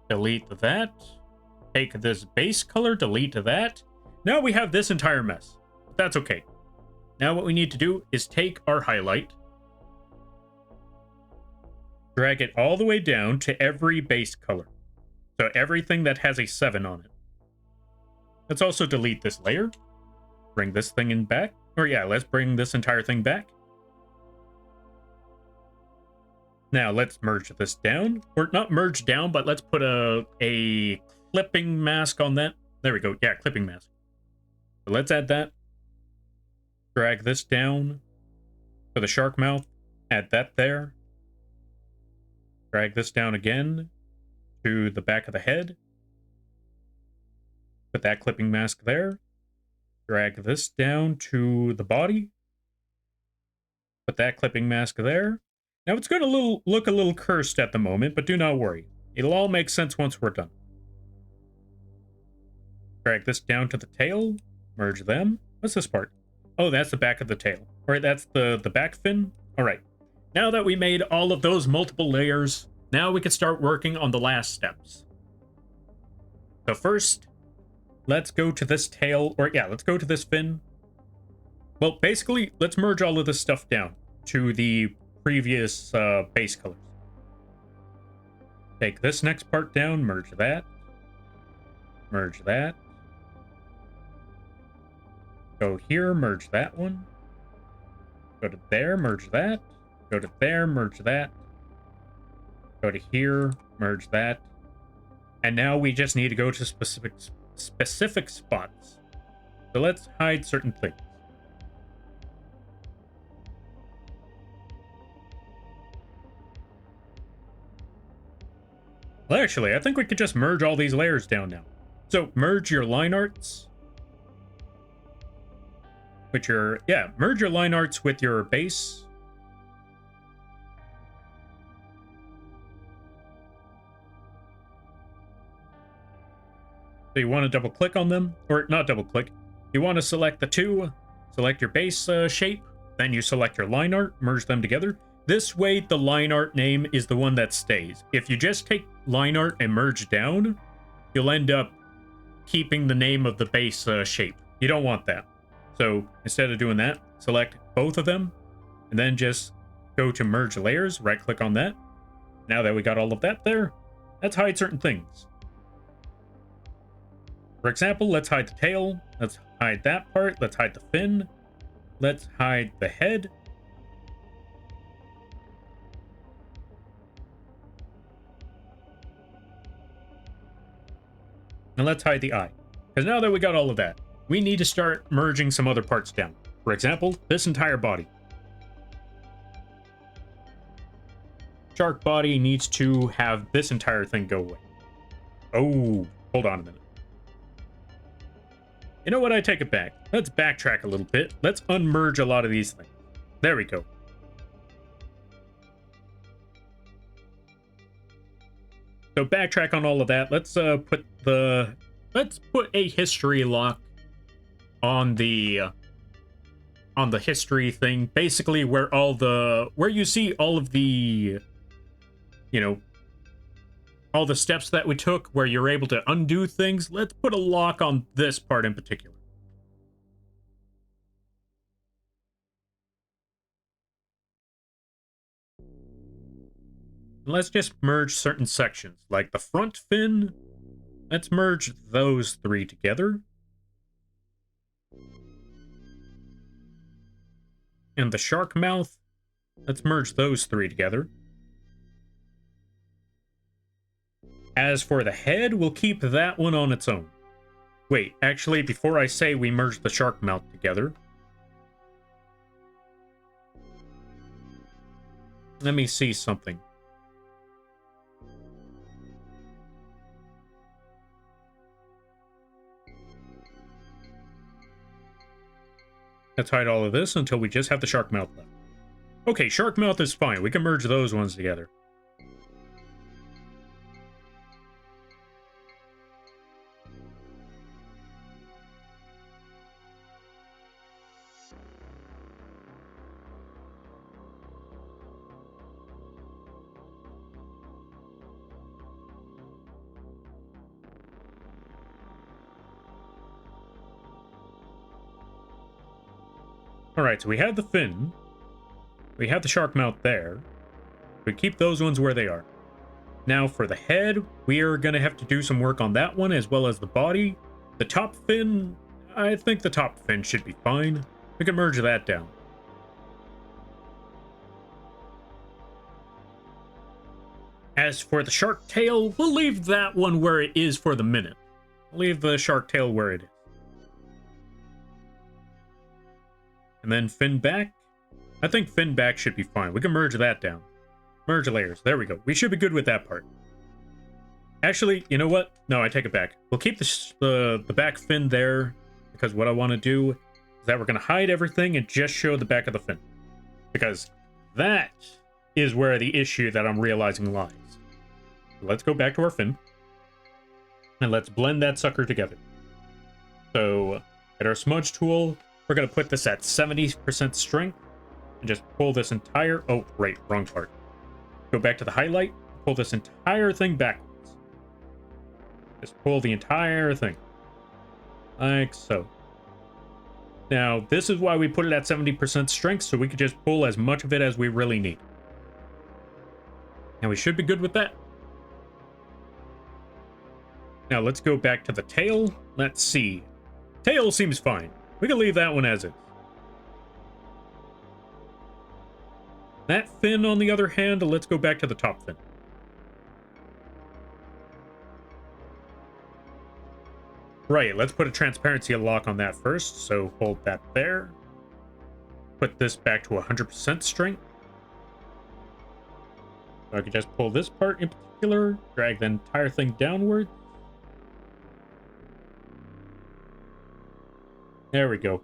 delete that, take this base color, delete that. Now we have this entire mess. That's okay. Now what we need to do is take our highlight, drag it all the way down to every base color. So everything that has a 7 on it. Let's also delete this layer. Bring this thing in back. Or yeah, let's bring this entire thing back. Now let's merge this down. Or not merge down, but let's put a clipping mask on that. There we go. Yeah, clipping mask. So let's add that. Drag this down for the shark mouth. Add that there. Drag this down again to the back of the head. Put that clipping mask there. Drag this down to the body. Put that clipping mask there. Now it's going to look a little cursed at the moment, but do not worry. It'll all make sense once we're done. Drag this down to the tail. Merge them. What's this part? Oh, that's the back of the tail. All right, that's the back fin. All right. Now that we made all of those multiple layers, now we can start working on the last steps. So first, let's go to this tail, or yeah, let's go to this fin. Well, basically, let's merge all of this stuff down to the previous base colors. Take this next part down, merge that. Merge that. Go here, merge that one. Go to there, merge that. Go to there, merge that. Go to here, merge that. And now we just need to go to specific spots. So let's hide certain things. Well, actually, I think we could just merge all these layers down now. So merge your line arts. Merge your line arts with your base. So you want to double click on them, or not double click. You want to select the two, select your base shape, then you select your line art, merge them together. This way, the line art name is the one that stays. If you just take line art and merge down, you'll end up keeping the name of the base shape. You don't want that. So instead of doing that, select both of them, and then just go to merge layers, right click on that. Now that we got all of that there, let's hide certain things. For example, let's hide the tail, let's hide that part, let's hide the fin, let's hide the head, And let's hide the eye. Because now that we got all of that, we need to start merging some other parts down. For example, this entire body. Shark body needs to have this entire thing go away. Oh, hold on a minute. You know what? I take it back. Let's backtrack a little bit. Let's unmerge a lot of these things. There we go. So backtrack on all of that. Let's put a history lock on the history thing. Basically, where you see all of the, all the steps that we took, where you're able to undo things. Let's put a lock on this part in particular. Let's just merge certain sections, like the front fin. Let's merge those three together. And the shark mouth, let's merge those three together. As for the head, we'll keep that one on its own. Wait, actually, before I say we merge the shark mouth together, let me see something. Let's hide all of this until we just have the shark mouth left. Okay, shark mouth is fine. We can merge those ones together. Alright, so we have the fin. We have the shark mouth there. We keep those ones where they are. Now for the head, we are going to have to do some work on that one as well as the body. The top fin, I think the top fin should be fine. We can merge that down. As for the shark tail, we'll leave that one where it is for the minute. Leave the shark tail where it is. And then fin back. I think fin back should be fine. We can merge that down. Merge layers. There we go. We should be good with that part. Actually, you know what? No, I take it back. We'll keep the back fin there, because what I want to do is that we're going to hide everything and just show the back of the fin. Because that is where the issue that I'm realizing lies. So let's go back to our fin. And let's blend that sucker together. So, at our smudge tool, we're going to put this at 70% strength and just pull this entire... Oh, right, wrong part. Go back to the highlight, pull this entire thing backwards. Just pull the entire thing. Like so. Now, this is why we put it at 70% strength, so we could just pull as much of it as we really need. And we should be good with that. Now, let's go back to the tail. Let's see. Tail seems fine. We can leave that one as is. That fin, on the other hand, let's go back to the top fin. Right, let's put a transparency lock on that first, so hold that there. Put this back to 100% strength. So I can just pull this part in particular, drag the entire thing downward. There we go.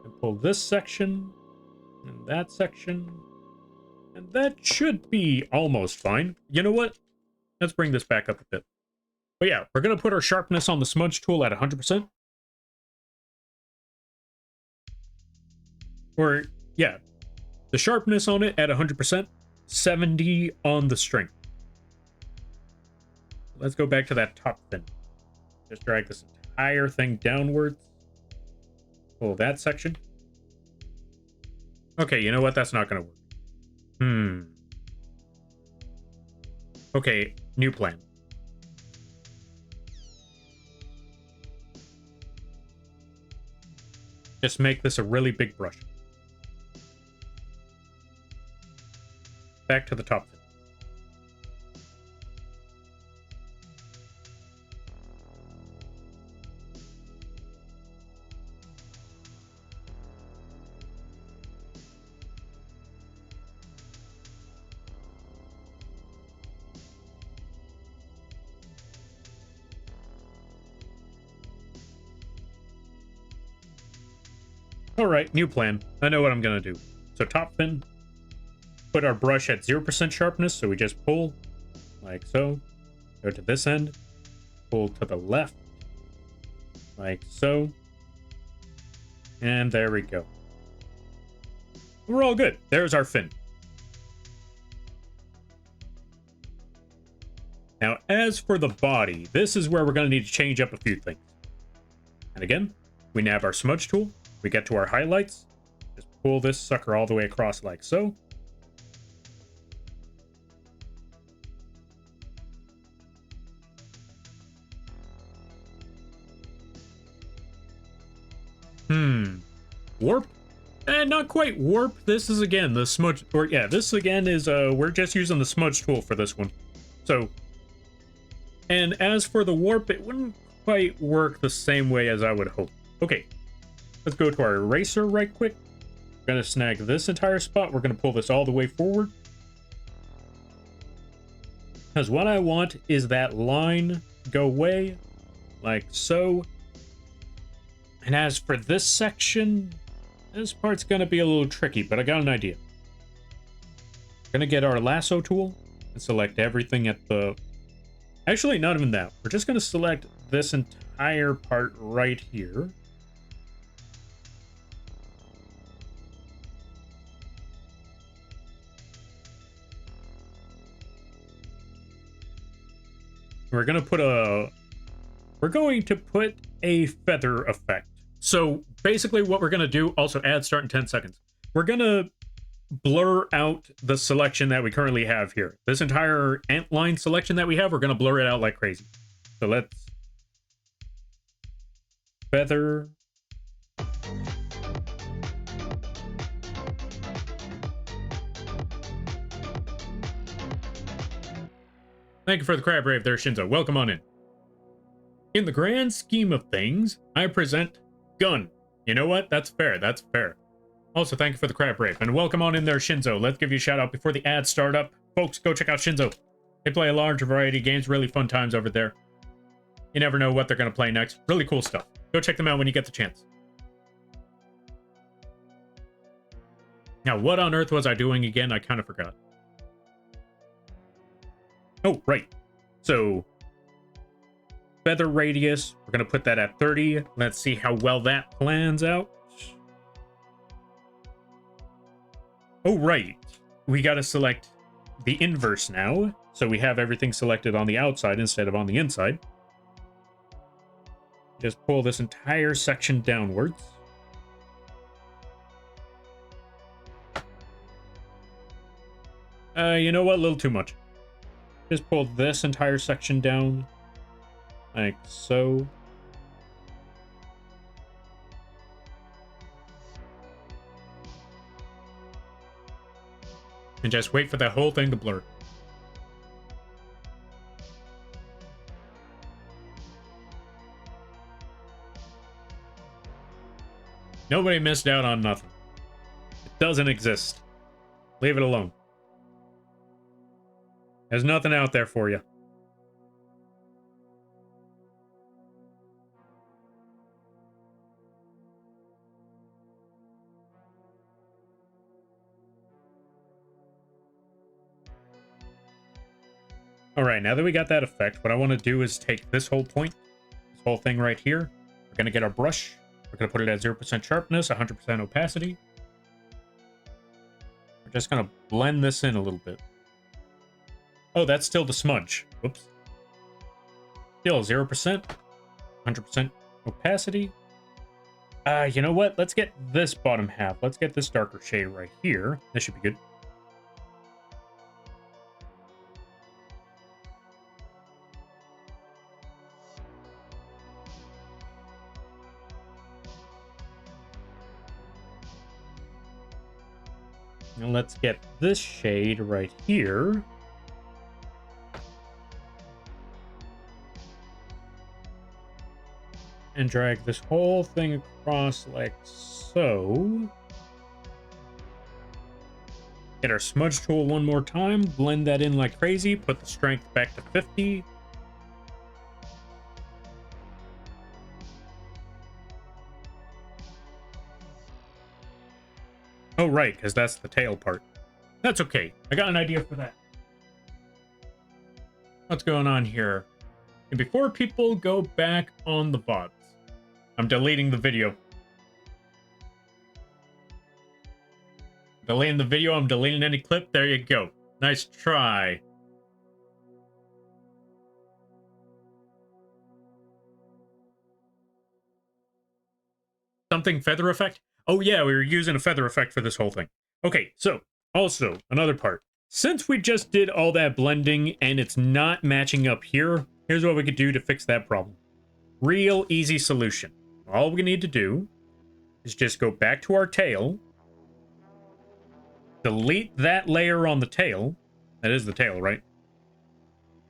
And pull this section, and that section, and that should be almost fine. You know what? Let's bring this back up a bit. But yeah, we're going to put our sharpness on the smudge tool at 100%. Or, yeah, the sharpness on it at 100%, 70 on the strength. Let's go back to that top fin. Just drag this entire thing downwards. Pull that section. Okay, you know what? That's not going to work. Okay, new plan. Just make this a really big brush. Back to the top fin. All right, new plan. I know what I'm gonna do. So top fin, put our brush at 0% sharpness, so we just pull like so. Go to this end, pull to the left, like so. And there we go. We're all good. There's our fin. Now, as for the body, this is where we're going to need to change up a few things. And again, we nab our smudge tool. We get to our highlights. Just pull this sucker all the way across like so. Warp? Not quite warp. This is again the smudge, or yeah, this again is we're just using the smudge tool for this one. So, and as for the warp, it wouldn't quite work the same way as I would hope. Okay, let's go to our eraser right quick. We're gonna snag this entire spot. We're gonna pull this all the way forward. Because what I want is that line go away, like so. And as for this section, this part's gonna be a little tricky, but I got an idea. We're gonna get our lasso tool and select everything at the... Actually, not even that. We're just gonna select this entire part right here. We're going to put a feather effect. So basically what we're going to do, also add start in 10 seconds. We're going to blur out the selection that we currently have here. This entire antline selection that we have, we're going to blur it out like crazy. So let's feather. Thank you for the crab rave there, Shinzo. Welcome on in. In the grand scheme of things, I present gun. You know what? That's fair. That's fair. Also, thank you for the crab rave. And welcome on in there, Shinzo. Let's give you a shout out before the ads start up. Folks, go check out Shinzo. They play a large variety of games. Really fun times over there. You never know what they're going to play next. Really cool stuff. Go check them out when you get the chance. Now, what on earth was I doing again? I kind of forgot. Oh, right. So, feather radius, we're going to put that at 30. Let's see how well that plans out. Oh, right. We got to select the inverse now. So we have everything selected on the outside instead of on the inside. Just pull this entire section downwards. You know what? A little too much. Just pull this entire section down. Like so. And just wait for that whole thing to blur. Nobody missed out on nothing. It doesn't exist. Leave it alone. There's nothing out there for you. All right, now that we got that effect, what I want to do is take this whole point, this whole thing right here. We're going to get our brush. We're going to put it at 0% sharpness, 100% opacity. We're just going to blend this in a little bit. Oh, that's still the smudge. Whoops. Still 0%, 100% opacity. You know what? Let's get this bottom half. Let's get this darker shade right here. This should be good. And let's get this shade right here. And drag this whole thing across like so. Get our smudge tool one more time. Blend that in like crazy. Put the strength back to 50. Oh, right, because that's the tail part. That's okay. I got an idea for that. What's going on here? And before people go back on the VODs, I'm deleting the video. Deleting the video, I'm deleting any clip. There you go. Nice try. Something feather effect? Oh yeah, we were using a feather effect for this whole thing. Okay, so, also, another part. Since we just did all that blending and it's not matching up here, here's what we could do to fix that problem. Real easy solution. All we need to do is just go back to our tail, delete that layer on the tail. That is the tail, right?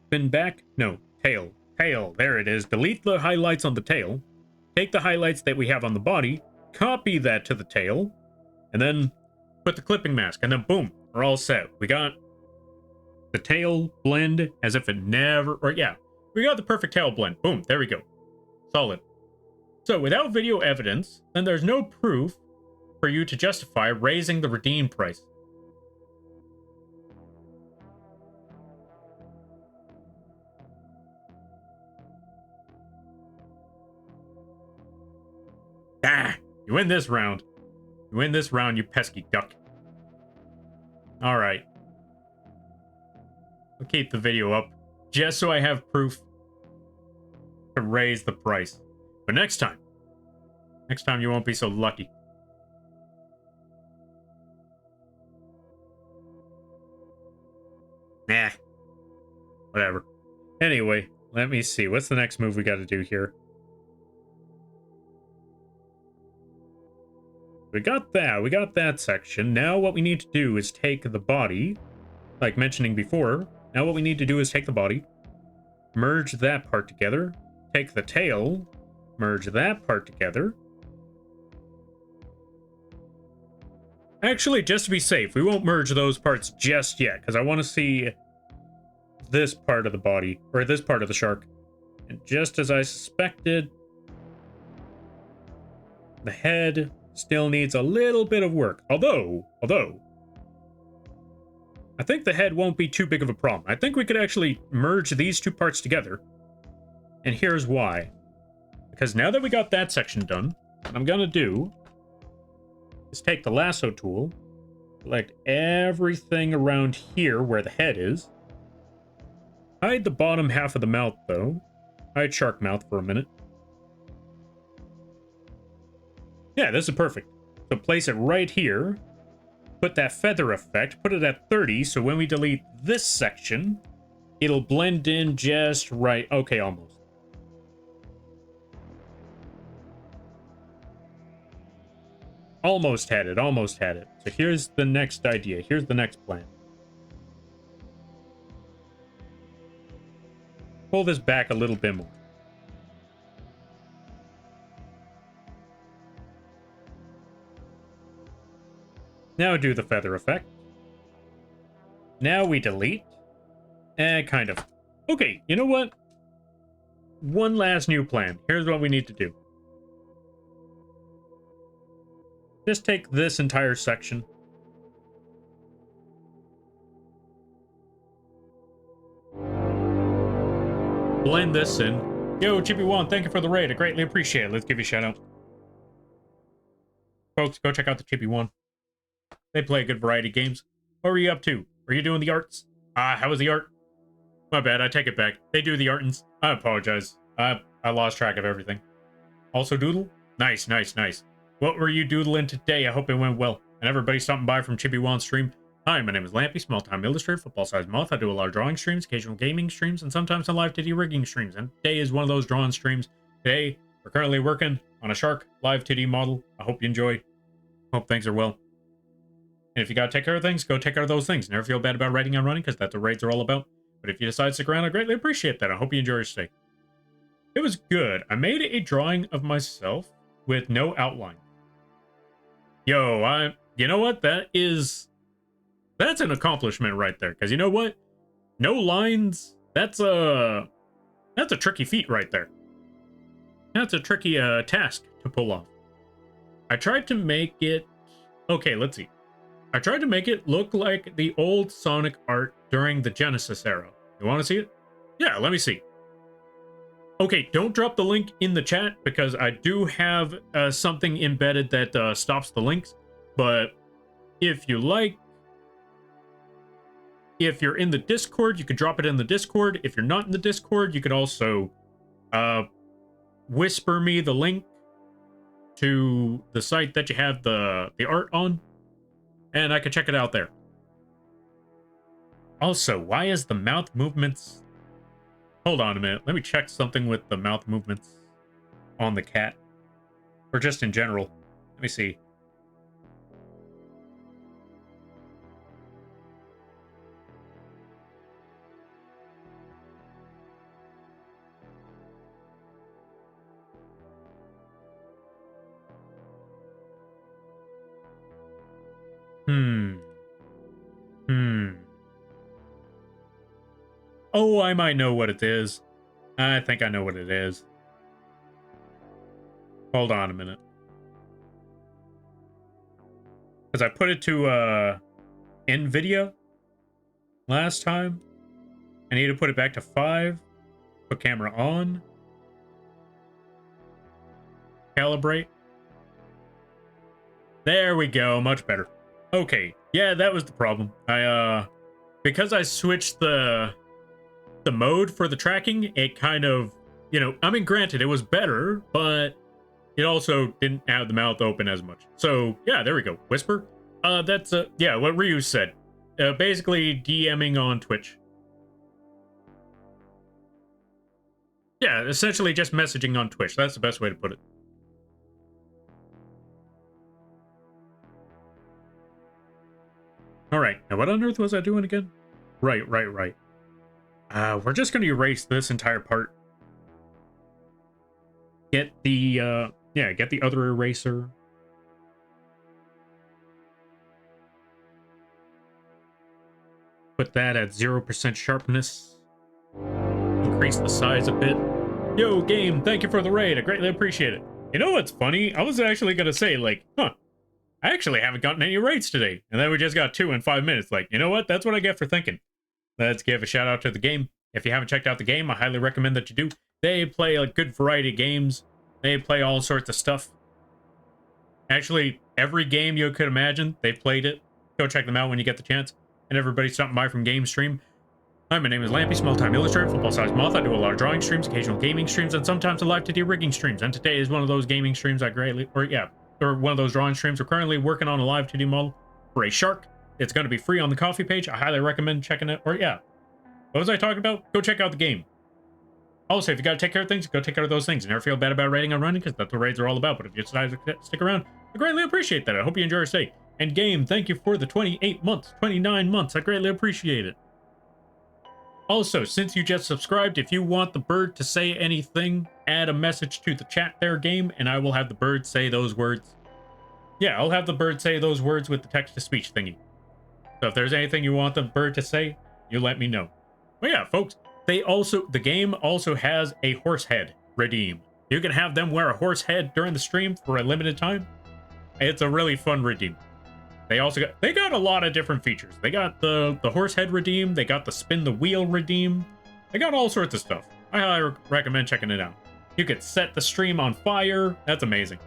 Spin back? No, tail. Tail, there it is. Delete the highlights on the tail. Take the highlights that we have on the body, copy that to the tail, and then put the clipping mask, and then boom, we're all set. We got the tail blend as if it never, or yeah, we got the perfect tail blend. Boom, there we go. Solid. So without video evidence, then there's no proof for you to justify raising the redeem price. Ah, you win this round. You win this round, you pesky duck. Alright. I'll keep the video up, just so I have proof to raise the price. But next time you won't be so lucky. Nah. Whatever. Anyway, let me see. What's the next move we got to do here? We got that section. Now what we need to do is take the body, like mentioning before. Now what we need to do is take the body, merge that part together, take the tail, merge that part together. Actually, just to be safe, we won't merge those parts just yet, because I want to see this part of the body, or this part of the shark. And just as I suspected, the head still needs a little bit of work. Although, I think the head won't be too big of a problem. I think we could actually merge these two parts together. And here's why. Because now that we got that section done, what I'm gonna do is take the lasso tool, select everything around here where the head is. Hide the bottom half of the mouth, though. Hide shark mouth for a minute. Yeah, this is perfect. So place it right here. Put that feather effect, put it at 30, so when we delete this section, it'll blend in just right. Okay, almost. Almost had it. So here's the next idea. Here's the next plan. Pull this back a little bit more. Now do the feather effect. Now we delete. Kind of. Okay, you know what? One last new plan. Here's what we need to do. Just take this entire section. Blend this in. Yo, Chippy1, thank you for the raid. I greatly appreciate it. Let's give you a shout out. Folks, go check out the Chippy1. They play a good variety of games. What were you up to? Were you doing the arts? How was the art? My bad, I take it back. They do the artins. I apologize. I lost track of everything. Also doodle? Nice. What were you doodling today? I hope it went well. And everybody stopping by from Chippy1's stream. Hi, my name is Lampy, small-time illustrator, football-sized moth. I do a lot of drawing streams, occasional gaming streams, and sometimes some live titty rigging streams. And today is one of those drawing streams. Today, we're currently working on a shark live titty model. I hope you enjoy. Hope things are well. And if you gotta take care of things, go take care of those things. Never feel bad about writing and running, because that's what raids are all about. But if you decide to stick around, I greatly appreciate that. I hope you enjoy your stay. It was good. I made a drawing of myself with no outline. Yo, you know what? That's an accomplishment right there. Because you know what? No lines. That's a tricky feat right there. That's a tricky task to pull off. I tried to make it. Okay, let's see. I tried to make it look like the old Sonic art during the Genesis era. You want to see it? Yeah, let me see. Okay, don't drop the link in the chat because I do have something embedded that stops the links. But if you like, if you're in the Discord, you could drop it in the Discord. If you're not in the Discord, you could also whisper me the link to the site that you have the art on, and I could check it out there. Also, why is the mouth movements... Hold on a minute. Let me check something with the mouth movements on the cat. Or just in general. Let me see. Oh, I might know what it is. I think I know what it is. Hold on a minute. Because I put it to NVIDIA last time. I need to put it back to 5. Put camera on. Calibrate. There we go. Much better. Okay. Yeah, that was the problem. Because I switched the mode for the tracking, it kind of, you know, I mean, granted, it was better, but it also didn't have the mouth open as much. So yeah, there we go. Whisper. That's yeah, what Ryu said. Basically DMing on Twitch. Yeah, essentially just messaging on Twitch. That's the best way to put it. All right, now what on earth was I doing again? Right. We're just going to erase this entire part. Get the, get the other eraser. Put that at 0% sharpness. Increase the size a bit. Yo, game, thank you for the raid. I greatly appreciate it. You know what's funny? I was actually going to say, like, I actually haven't gotten any raids today. And then we just got 2 in 5 minutes. Like, you know what? That's what I get for thinking. Let's give a shout out to the game. If you haven't checked out the game, I highly recommend that you do. They play a good variety of games. They play all sorts of stuff. Actually, every game you could imagine, they've played it. Go check them out when you get the chance. And everybody stopping by from Game Stream. Hi, my name is Lampy, small-time illustrator, football-sized moth. I do a lot of drawing streams, occasional gaming streams, and sometimes a live to do rigging streams. And today is one of those gaming streams I greatly, or one of those drawing streams. We're currently working on a live 2D model for a shark. It's going to be free on the Coffee page. I highly recommend checking it. Or what was I talking about? Go check out the game. Also, if you got to take care of things, go take care of those things. And never feel bad about raiding and running, because that's what raids are all about. But if you decide to stick around, I greatly appreciate that. I hope you enjoy your stay. And game, thank you for the 28 months, 29 months. I greatly appreciate it. Also, since you just subscribed, if you want the bird to say anything, add a message to the chat there, game, and I will have the bird say those words. Yeah, I'll have the bird say those words with the text-to-speech thingy. So if there's anything you want the bird to say, you let me know. But yeah, folks, the game also has a horse head redeem. You can have them wear a horse head during the stream for a limited time. It's a really fun redeem. They got a lot of different features. They got the horse head redeem. They got the spin the wheel redeem. They got all sorts of stuff. I highly recommend checking it out. You could set the stream on fire. That's amazing.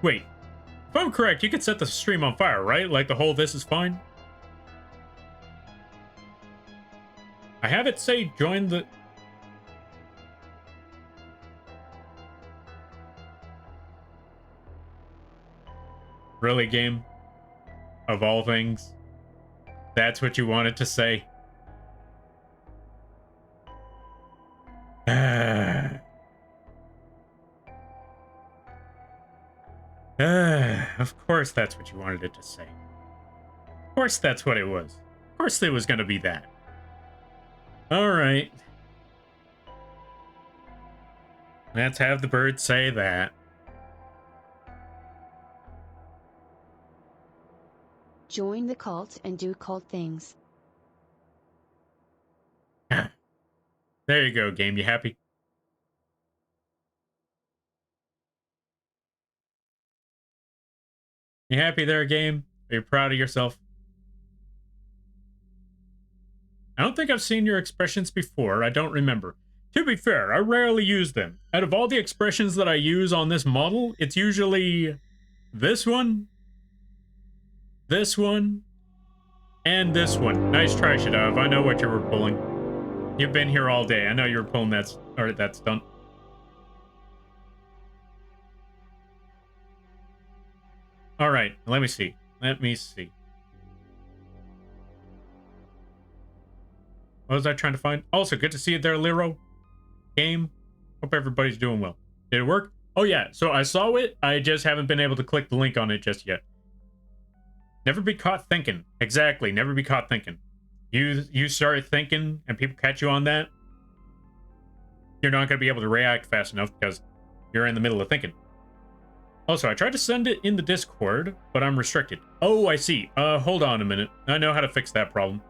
Wait, if I'm correct, you could set the stream on fire, right? Like the whole "this is fine." I have it say join the... Really, game? Of all things? That's what you wanted to say? Of course that's what you wanted it to say. Of course that's what it was. Of course it was going to be that. Alright. Let's have the bird say that. Join the cult and do cult things. There you go, game. You happy? You happy there, game? Are you proud of yourself? I don't think I've seen your expressions before. I don't remember. To be fair, I rarely use them. Out of all the expressions that I use on this model, it's usually this one, and this one. Nice try, Shadav. I know what you were pulling. You've been here all day. I know you were pulling that stunt. All right, let me see. What was I trying to find? Also, good to see you there, Lero. Game. Hope everybody's doing well. Did it work? Oh, yeah. So I saw it. I just haven't been able to click the link on it just yet. Never be caught thinking. Exactly. Never be caught thinking. You start thinking and people catch you on that, you're not going to be able to react fast enough because you're in the middle of thinking. Also, I tried to send it in the Discord, but I'm restricted. Oh, I see. Hold on a minute. I know how to fix that problem.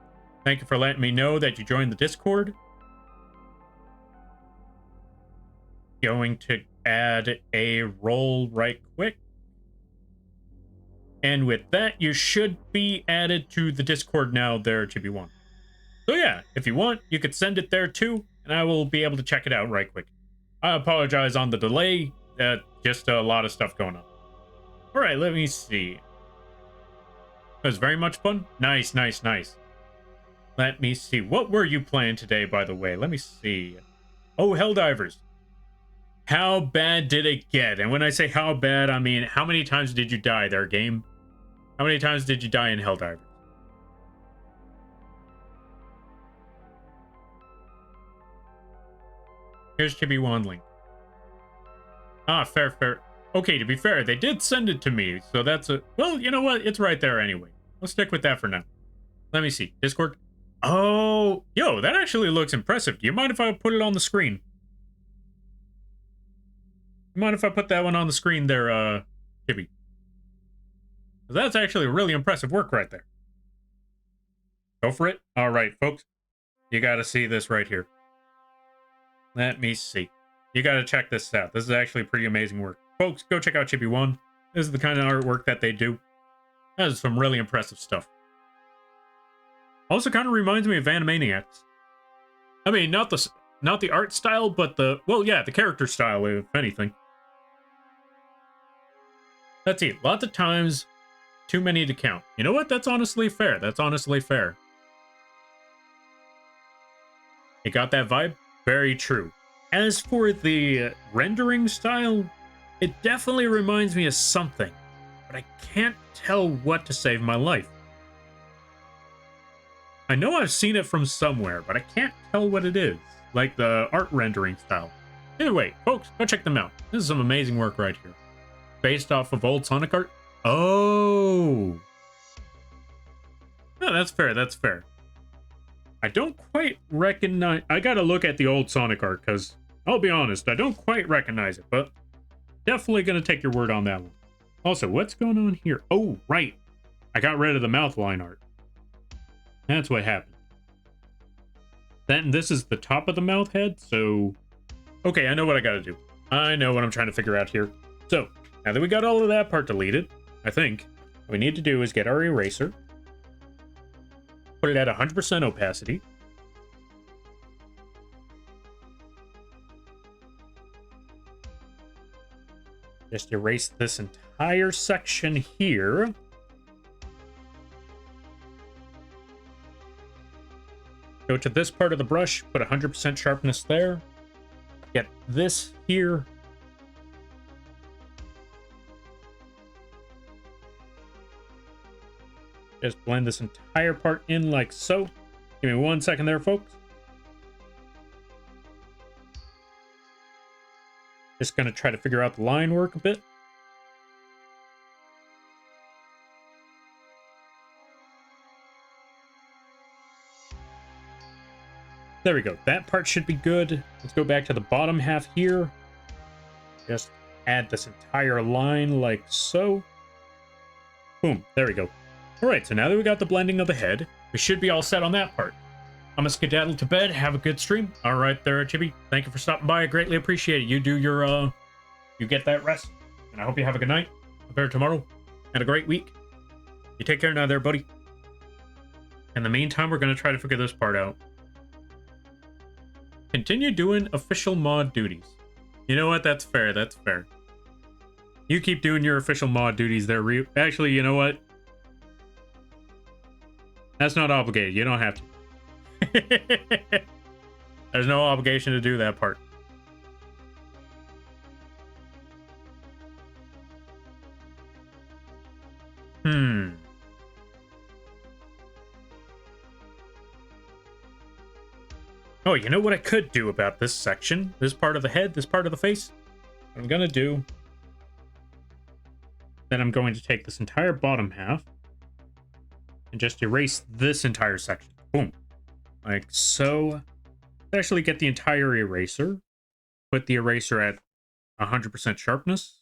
Thank you for letting me know that you joined the Discord. Going to add a role right quick. And with that, you should be added to the Discord now there, Chibi1. So yeah, if you want, you could send it there too, and I will be able to check it out right quick. I apologize on the delay. Just a lot of stuff going on. All right, let me see. It was very much fun. Nice. Let me see. What were you playing today, by the way? Let me see. Oh, Helldivers. How bad did it get? And when I say how bad, I mean, how many times did you die there, game? How many times did you die in Helldivers? Here's Chibi1 link. Ah, fair. Okay, to be fair, they did send it to me, so that's a... Well, you know what? It's right there anyway. Let's stick with that for now. Let me see. Discord. Oh, yo, that actually looks impressive. Do you mind if I put it on the screen? You mind if I put that one on the screen there, Chibi? That's actually really impressive work right there. Go for it. All right, folks. You got to see this right here. Let me see. You got to check this out. This is actually pretty amazing work. Folks, go check out Chibi1. This is the kind of artwork that they do. That is some really impressive stuff. Also kind of reminds me of Animaniacs. I mean, not the art style, but the character style, if anything. Let's see. Lots of times, too many to count. You know what? That's honestly fair. You got that vibe? Very true. As for the rendering style, it definitely reminds me of something, but I can't tell what to save my life. I know I've seen it from somewhere, but I can't tell what it is, like the art rendering style. Either way, folks, go check them out. This is some amazing work right here. Based off of old Sonic art. Oh! No, that's fair. I don't quite recognize... I gotta look at the old Sonic art, because, I'll be honest, I don't quite recognize it, but definitely gonna take your word on that one. Also, what's going on here? Oh, right. I got rid of the mouth line art. That's what happened. This is the top of the mouth head, so... Okay, I know what I gotta do. I know what I'm trying to figure out here. So, now that we got all of that part deleted, I think what we need to do is get our eraser, put it at 100% opacity, just erase this entire section here. Go to this part of the brush, put 100% sharpness there. Get this here. Just blend this entire part in like so. Give me 1 second there, folks. Just gonna try to figure out the line work a bit. There we go. That part should be good. Let's go back to the bottom half here. Just add this entire line like so. Boom. There we go. All right, so now that we got the blending of the head, we should be all set on that part. I'm gonna skedaddle to bed. Have a good stream. All right there, Chibi. Thank you for stopping by. I greatly appreciate it. You do your, you get that rest. And I hope you have a good night. Better tomorrow. Had a great week. You take care now there, buddy. In the meantime, we're going to try to figure this part out. Continue doing official mod duties. You know what? That's fair. That's fair. You keep doing your official mod duties there, Ryu. Actually, you know what? That's not obligated. You don't have to. There's no obligation to do that part. Oh, you know what I could do about this section? This part of the head, this part of the face? What I'm gonna do... Then I'm going to take this entire bottom half and just erase this entire section. Boom. Like so. Actually get the entire eraser. Put the eraser at 100% sharpness.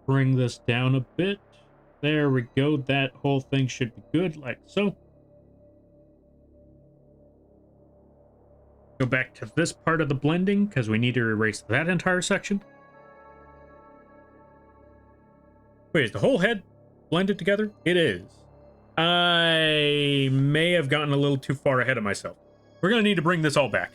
Bring this down a bit. There we go. That whole thing should be good, like so. Go back to this part of the blending, because we need to erase that entire section. Wait, is the whole head blended together? It is. I may have gotten a little too far ahead of myself. We're going to need to bring this all back.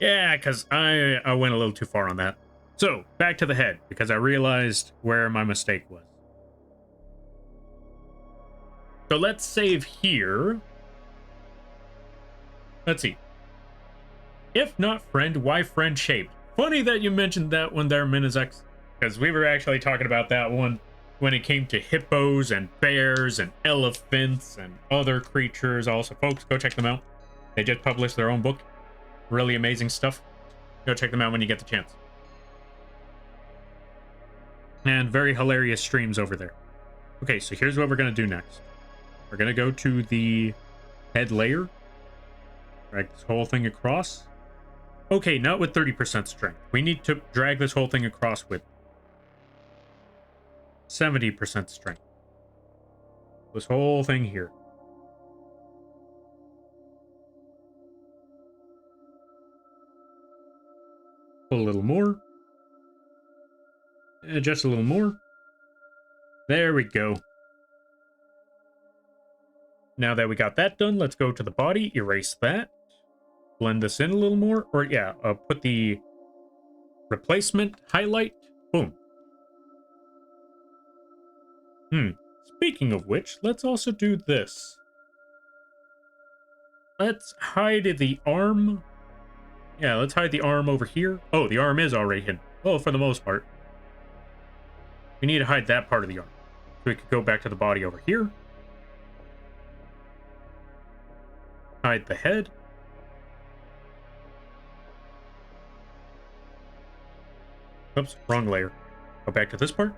Yeah, because I went a little too far on that. So, back to the head, because I realized where my mistake was. So let's save here. Let's see. If not friend, why friend shaped? Funny that you mentioned that one there, Minizex, because we were actually talking about that one when it came to hippos and bears and elephants and other creatures. Also, folks, go check them out. They just published their own book. Really amazing stuff. Go check them out when you get the chance. And very hilarious streams over there. Okay, so here's what we're going to do next. We're going to go to the head layer. Drag this whole thing across. Okay, not with 30% strength. We need to drag this whole thing across with 70% strength. This whole thing here. Pull a little more. Just a little more. There we go. Now that we got that done, let's go to the body, erase that. Blend this in a little more. Or yeah, put the replacement highlight. Boom. Speaking of which, let's also do this. Let's hide the arm. Yeah, let's hide the arm over here. Oh, the arm is already hidden. Well, for the most part. We need to hide that part of the arm. So we could go back to the body over here. Hide the head. Oops, wrong layer. Go back to this part.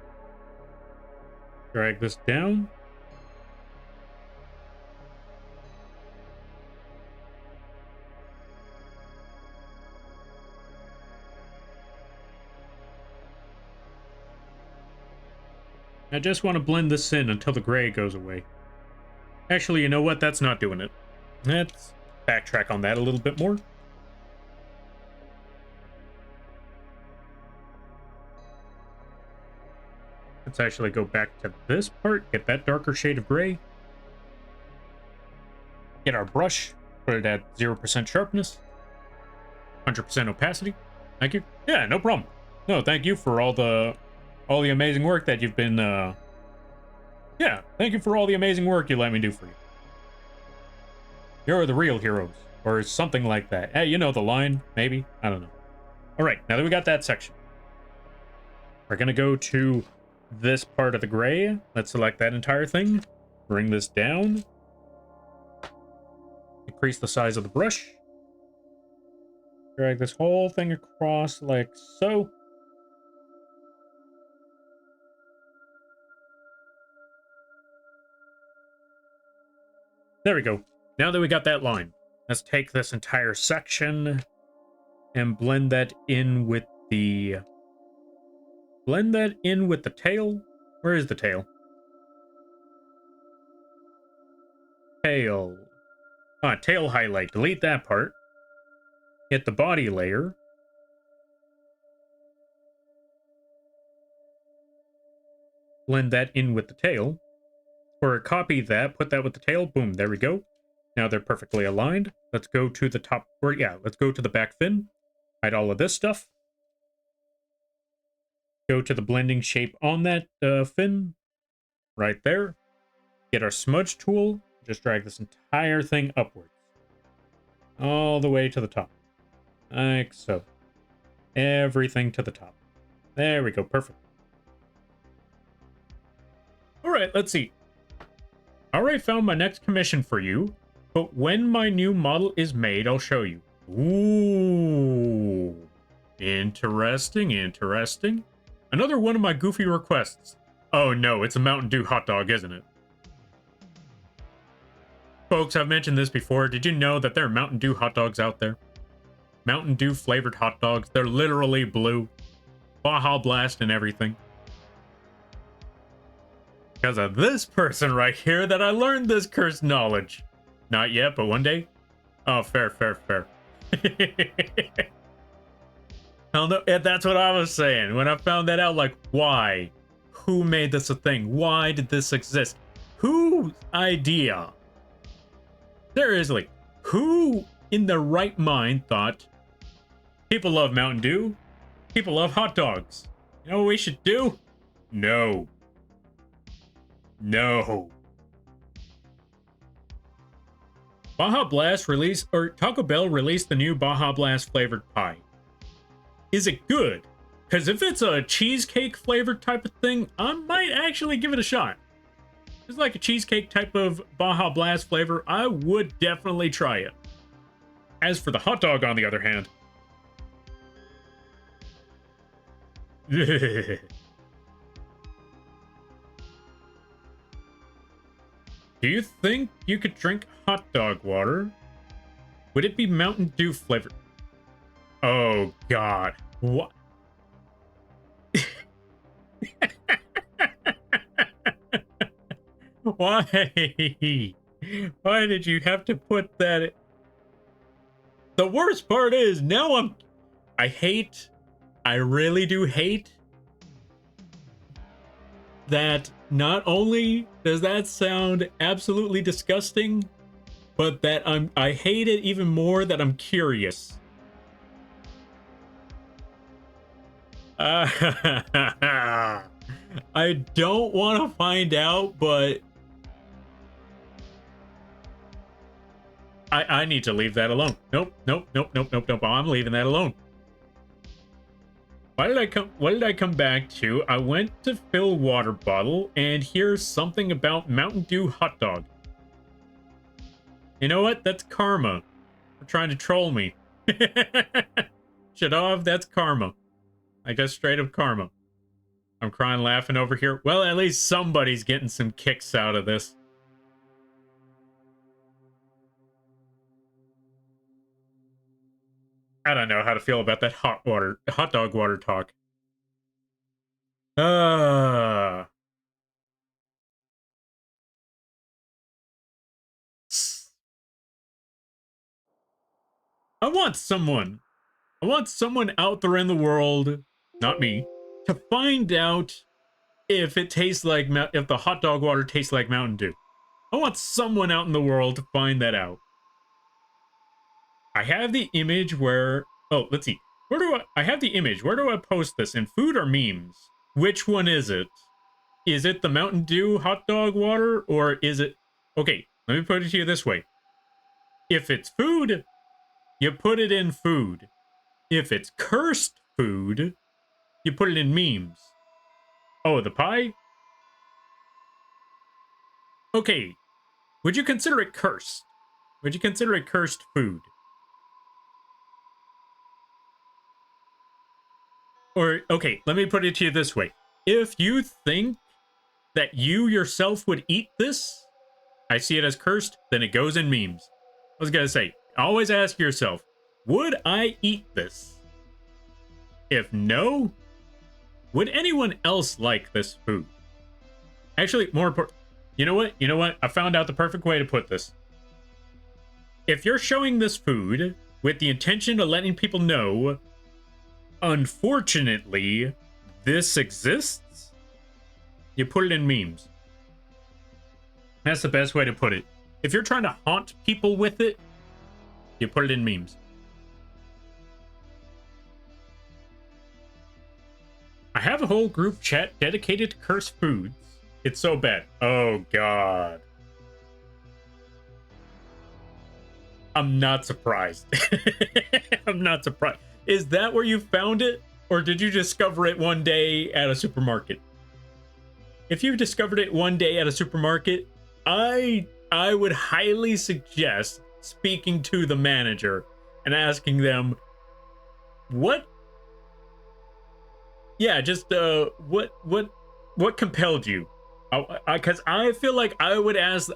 Drag this down. I just want to blend this in until the gray goes away. Actually, you know what? That's not doing it. Let's backtrack on that a little bit more. Let's actually go back to this part, get that darker shade of gray. Get our brush, put it at 0% sharpness, 100% opacity. Thank you. Yeah, no problem. No, thank you for all the amazing work that you've been, yeah, thank you for all the amazing work you let me do for you. You're the real heroes, or something like that. Hey, you know the line, maybe? I don't know. All right, now that we got that section, we're gonna go to this part of the gray. Let's select that entire thing. Bring this down. Increase the size of the brush. Drag this whole thing across like so. There we go. Now that we got that line, let's take this entire section and blend that in with the... Blend that in with the tail. Where is the tail? Tail. Tail highlight. Delete that part. Hit the body layer. Blend that in with the tail. Or copy that, put that with the tail. Boom, there we go. Now they're perfectly aligned. Let's go to the top, or yeah, let's go to the back fin. Hide all of this stuff. Go to the blending shape on that fin. Right there. Get our smudge tool. Just drag this entire thing upwards. All the way to the top. Like so. Everything to the top. There we go, perfect. Alright, let's see. I already found my next commission for you, but when my new model is made, I'll show you. Ooh. Interesting, interesting. Another one of my goofy requests. Oh no, it's a Mountain Dew hot dog, isn't it? Folks, I've mentioned this before. Did you know that there are Mountain Dew hot dogs out there? Mountain Dew flavored hot dogs. They're literally blue. Baja Blast and everything. Because of this person right here that I learned this cursed knowledge. Not yet, but one day. Oh, fair, fair, fair. Hell no, that's what I was saying. When I found that out, like, why? Who made this a thing? Why did this exist? Whose idea? Seriously, who in their right mind thought, people love Mountain Dew, people love hot dogs. You know what we should do? No. No. Baja Blast released, or Taco Bell released the new Baja Blast flavored pie. Is it good? Because if it's a cheesecake flavored type of thing, I might actually give it a shot. If it's like a cheesecake type of Baja Blast flavor, I would definitely try it. As for the hot dog, on the other hand, do you think you could drink hot dog water? Would it be Mountain Dew flavored? Oh God, what? Why? Why did you have to put that? The worst part is now I really do hate that not only does that sound absolutely disgusting, but that I hate it even more that I'm curious. I don't want to find out, but I need to leave that alone. Nope, nope, nope, nope, nope, nope. I'm leaving that alone. What did I come back to? I went to fill water bottle, and here's something about Mountain Dew hot dog. You know what? That's karma. They're trying to troll me. Shadov, that's karma. I guess straight up karma. I'm crying laughing over here. Well, at least somebody's getting some kicks out of this. I don't know how to feel about that hot dog water talk. I want someone out there in the world, not me, to find out if it tastes like, if the hot dog water tastes like Mountain Dew. I want someone out in the world to find that out. I have the image where, oh, let's see. I have the image. Where do I post this? In food or memes? Which one is it? Is it the Mountain Dew hot dog water, or is it, okay, let me put it to you this way. If it's food, you put it in food. If it's cursed food, you put it in memes. Oh, the pie? Okay. Would you consider it cursed? Would you consider it cursed food? Or, okay, let me put it to you this way. If you think that you yourself would eat this, I see it as cursed, then it goes in memes. I was gonna say, always ask yourself, would I eat this? If no, would anyone else like this food? Actually, more important, you know what? I found out the perfect way to put this. if you're showing this food with the intention of letting people know, unfortunately, this exists, you put it in memes. That's the best way to put it. If you're trying to haunt people with it, you put it in memes. I have a whole group chat dedicated to cursed foods. It's so bad. Oh, God. I'm not surprised. I'm not surprised. Is that where you found it? Or did you discover it one day at a supermarket? If you discovered it one day at a supermarket, I would highly suggest speaking to the manager and asking them, what? Yeah, just what compelled you? Because I feel like I would ask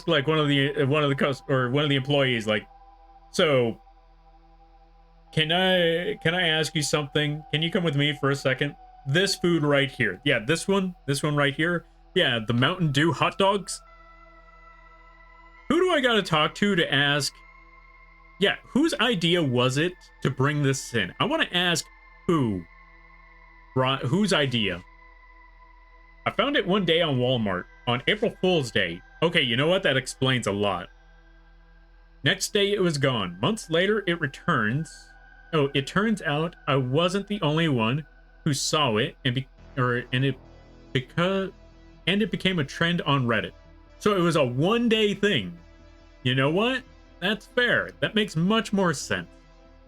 like one of the employees, like, so can I ask you something? Can you come with me for a second? This food right here, yeah, this one right here, yeah, the Mountain Dew hot dogs. Who do I gotta talk to ask? Yeah, whose idea was it to bring this in? I want to ask whose idea. I found it one day on Walmart on April Fool's Day. Okay, you know what? That explains a lot. Next day it was gone. Months later it returns. Oh, it turns out I wasn't the only one who saw it, and it became a trend on Reddit. So it was a one-day thing. You know what? That's fair. That makes much more sense.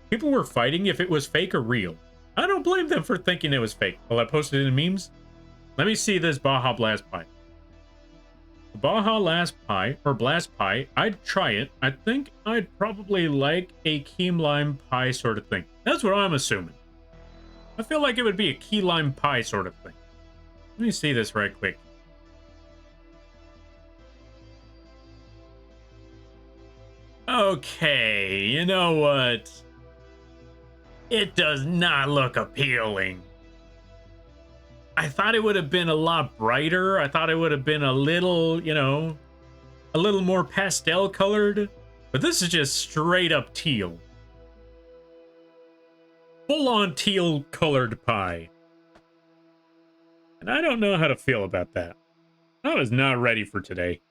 People were fighting if it was fake or real. I don't blame them for thinking it was fake. Well, I posted it in memes. Let me see this Baja Blast Pie. The Baja Blast Pie, I'd try it. I think I'd probably like a key lime pie sort of thing. That's what I'm assuming. I feel like it would be a key lime pie sort of thing. Let me see this right quick. Okay, you know what? It does not look appealing. I thought it would have been a lot brighter. I thought it would have been a little, you know, a little more pastel colored. But this is just straight up teal. Full on teal colored pie. And I don't know how to feel about that. I was not ready for today.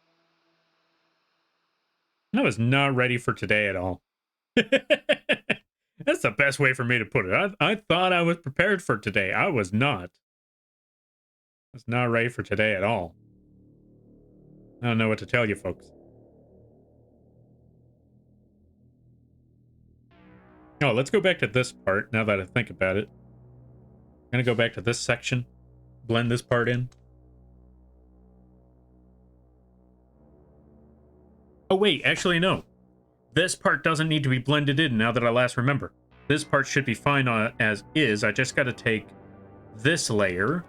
I was not ready for today at all. That's the best way for me to put it. I thought I was prepared for today. I was not. I was not ready for today at all. I don't know what to tell you, folks. Oh, let's go back to this part now that I think about it. I'm gonna go back to this section, blend this part in. Oh, wait, actually, no. This part doesn't need to be blended in now that I last remember. This part should be fine as is. I just gotta take this layer,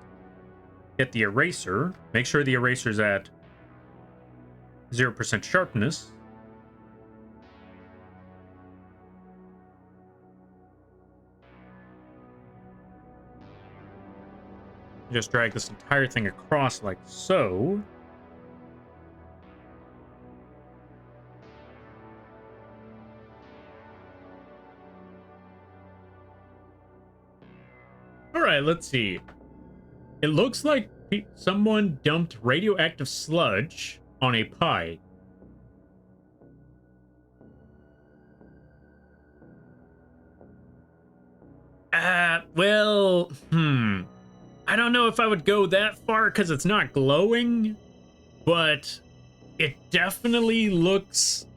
get the eraser, make sure the eraser's at 0% sharpness. Just drag this entire thing across like so. All right, let's see. It looks like someone dumped radioactive sludge on a pie. Well, I don't know if I would go that far because it's not glowing, but it definitely looks...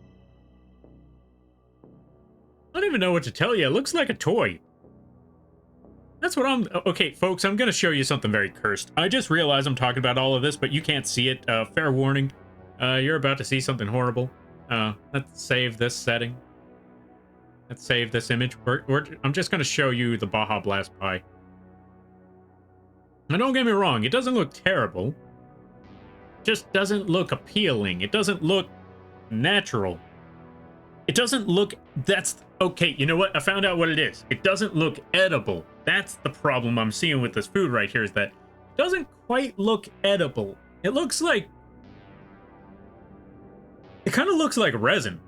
I don't even know what to tell you. It looks like a toy. That's what I'm... Okay, folks, I'm going to show you something very cursed. I just realized I'm talking about all of this, but you can't see it. Fair warning. You're about to see something horrible. Let's save this setting. Let's save this image. I'm just going to show you the Baja Blast Pie. Now, don't get me wrong. It doesn't look terrible. It just doesn't look appealing. It doesn't look natural. It doesn't look... That's... Okay, you know what? I found out what it is. It doesn't look edible. That's the problem I'm seeing with this food right here, is that it doesn't quite look edible. It looks like... It kind of looks like resin.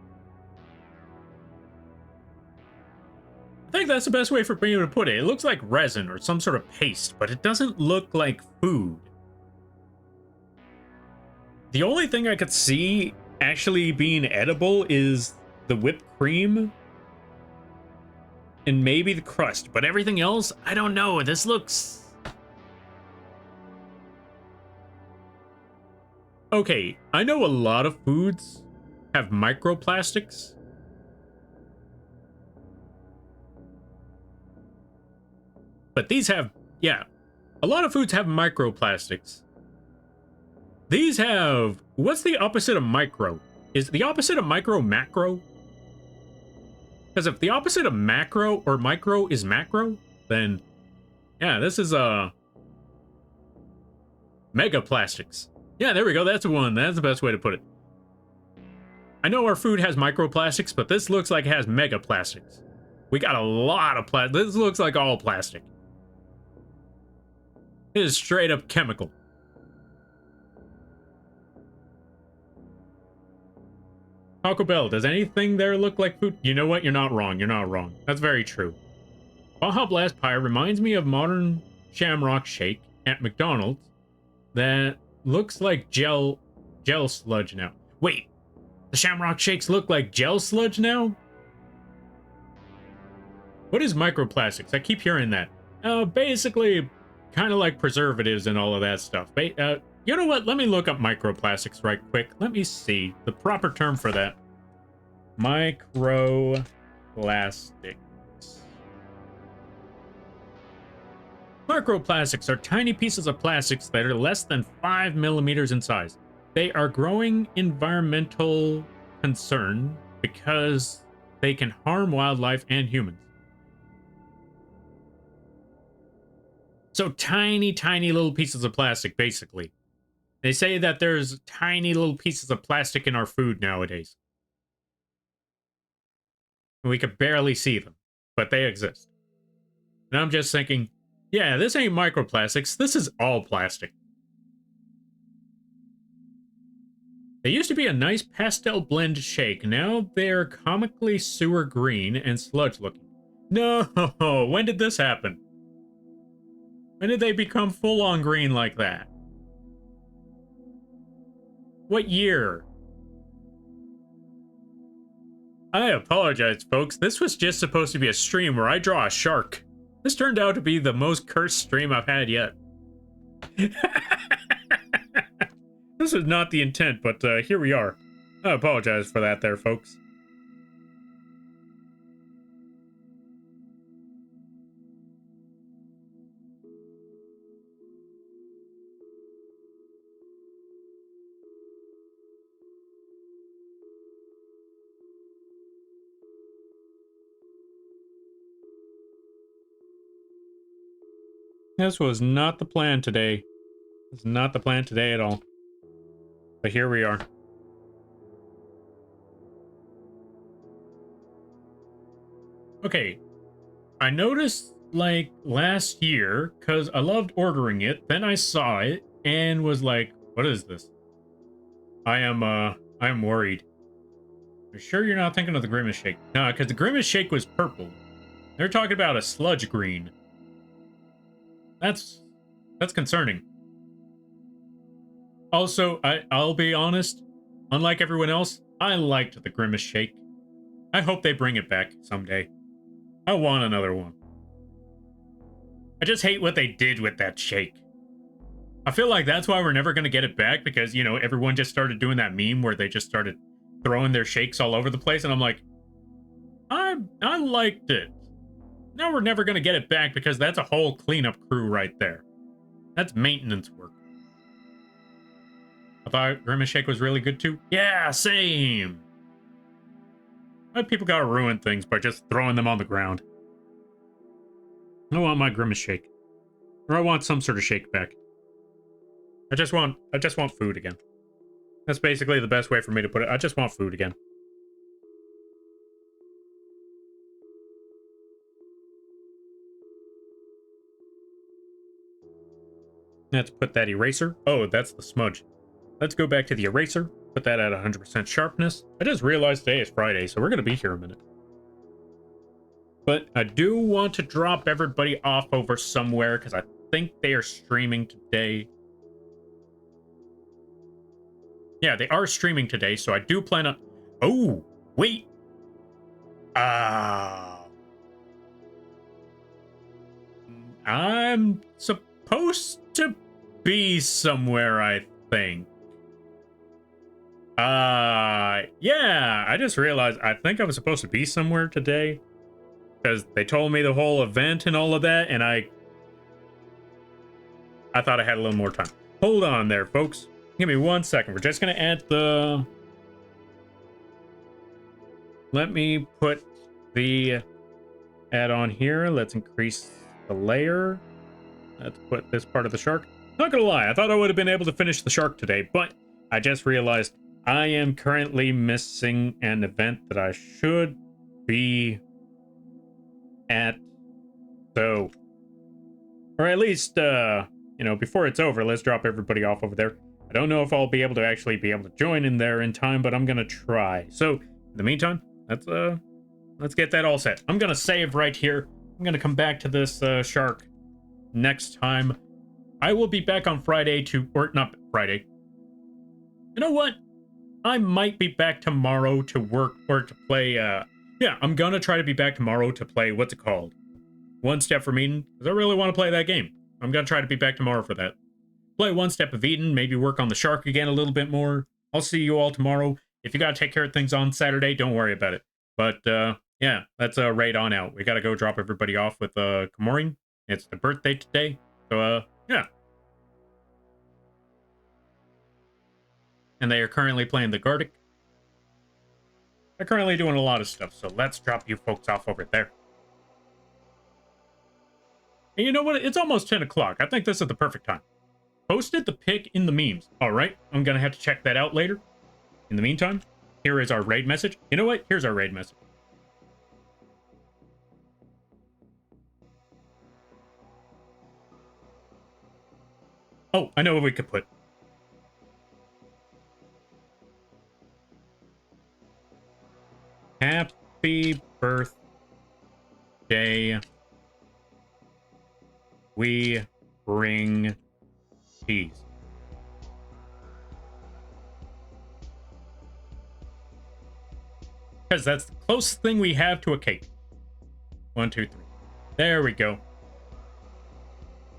think that's the best way for me to put it. It looks like resin or some sort of paste, but it doesn't look like food. The only thing I could see actually being edible is the whipped cream and maybe the crust, but everything else, I don't know. This looks... Okay, I know a lot of foods have microplastics. But these have, yeah, a lot of foods have microplastics. These have, what's the opposite of micro? Is the opposite of micro macro? Because if the opposite of macro or micro is macro, then yeah, this is megaplastics. Yeah, there we go. That's one. That's the best way to put it. I know our food has microplastics, but this looks like it has megaplastics. We got a lot of plastic. This looks like all plastic. It is straight up chemical. Taco Bell, does anything there look like food? You know what? You're not wrong. You're not wrong. That's very true. Baja Blast Pie reminds me of modern Shamrock Shake at McDonald's that looks like gel sludge now. Wait, the Shamrock Shakes look like gel sludge now? What is microplastics? I keep hearing that. Basically, kind of like preservatives and all of that stuff. You know what? Let me look up microplastics right quick. Let me see the proper term for that. Microplastics. Microplastics are tiny pieces of plastics that are less than 5 millimeters in size. They are growing environmental concern because they can harm wildlife and humans. So tiny, tiny little pieces of plastic, basically. They say that there's tiny little pieces of plastic in our food nowadays. And we could barely see them, but they exist. And I'm just thinking, yeah, this ain't microplastics. This is all plastic. They used to be a nice pastel blend shake. Now they're comically sewer green and sludge looking. No, when did this happen? When did they become full-on green like that? What year? I apologize, folks. This was just supposed to be a stream where I draw a shark. This turned out to be the most cursed stream I've had yet. This was not the intent, but here we are. I apologize for that there, folks. This was not the plan today. It's not the plan today at all. But here we are. Okay. I noticed, like, last year, because I loved ordering it, then I saw it, and was like, what is this? I am worried. You're sure you're not thinking of the Grimace Shake? No, because the Grimace Shake was purple. They're talking about a sludge green. That's concerning. Also, I'll be honest, unlike everyone else, I liked the Grimace Shake. I hope they bring it back someday. I want another one. I just hate what they did with that shake. I feel like that's why we're never going to get it back, because, you know, everyone just started doing that meme where they just started throwing their shakes all over the place, and I'm like, I liked it. Now we're never going to get it back because that's a whole cleanup crew right there. That's maintenance work. I thought Grimace Shake was really good too. Yeah, same. Why people gotta ruin things by just throwing them on the ground? I want my Grimace Shake. Or I want some sort of shake back. I just want food again. That's basically the best way for me to put it. I just want food again. Let's put that eraser. Oh, that's the smudge. Let's go back to the eraser. Put that at 100% sharpness. I just realized today is Friday, so we're going to be here a minute. But I do want to drop everybody off over somewhere because I think they are streaming today. Yeah, they are streaming today, so I do plan on... Oh, wait. I'm supposed to be somewhere, I think. Yeah, I just realized I think I was supposed to be somewhere today. Because they told me the whole event and all of that, and I thought I had a little more time. Hold on there, folks. Give me 1 second. We're just going to add the... Let me put the add-on here. Let's increase the layer. Let's put this part of the shark. Not going to lie, I thought I would have been able to finish the shark today, but I just realized I am currently missing an event that I should be at. So, or at least, you know, before it's over, let's drop everybody off over there. I don't know if I'll be able to join in there in time, but I'm gonna try. So, in the meantime, let's get that all set. I'm gonna save right here. I'm gonna come back to this shark next time. I will be back on Friday or not Friday. You know what? I might be back tomorrow to work or to play, yeah, I'm gonna try to be back tomorrow to play, what's it called? One Step from Eden, because I really want to play that game. I'm gonna try to be back tomorrow for that. Play One Step of Eden, maybe work on the shark again a little bit more. I'll see you all tomorrow. If you gotta take care of things on Saturday, don't worry about it. But, yeah, that's right on out. We gotta go drop everybody off with, Kamori. It's the birthday today. So, yeah. And they are currently playing the Gardic. They're currently doing a lot of stuff, so let's drop you folks off over there. And you know what? It's almost 10 o'clock. I think this is the perfect time. Posted the pic in the memes. All right, I'm going to have to check that out later. In the meantime, here is our raid message. You know what? Here's our raid message. Oh, I know what we could put. Happy birthday. We bring peace. Because that's the closest thing we have to a cake. 1, 2, 3. There we go.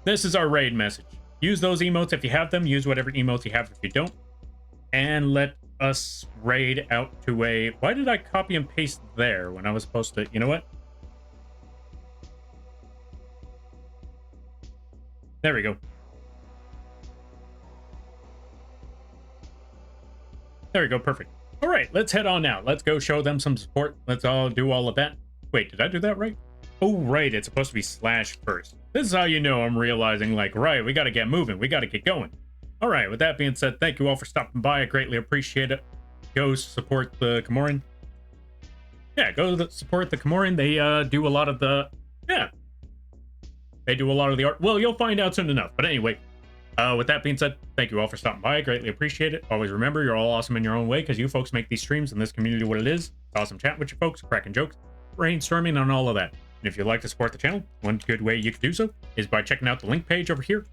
This is our raid message. Use those emotes if you have them. Use whatever emotes you have if you don't. And let us raid out to a... Why did I copy and paste there when I was supposed to... You know what? There we go. There we go, perfect. All right, let's head on out. Let's go show them some support. Let's all do all of that. Wait, did I do that right? Oh, right, it's supposed to be slash first. This is how you know I'm realizing, like, right, we got to get moving. We got to get going. All right, with that being said, thank you all for stopping by. I greatly appreciate it. Go support the Camoran. Yeah, go support the Camoran. They do a lot of the... Yeah. They do a lot of the art. Well, you'll find out soon enough. But anyway, with that being said, thank you all for stopping by. I greatly appreciate it. Always remember, you're all awesome in your own way because you folks make these streams and this community what it is. It's awesome chatting with you folks, cracking jokes, brainstorming on all of that. And if you'd like to support the channel, one good way you could do so is by checking out the link page over here.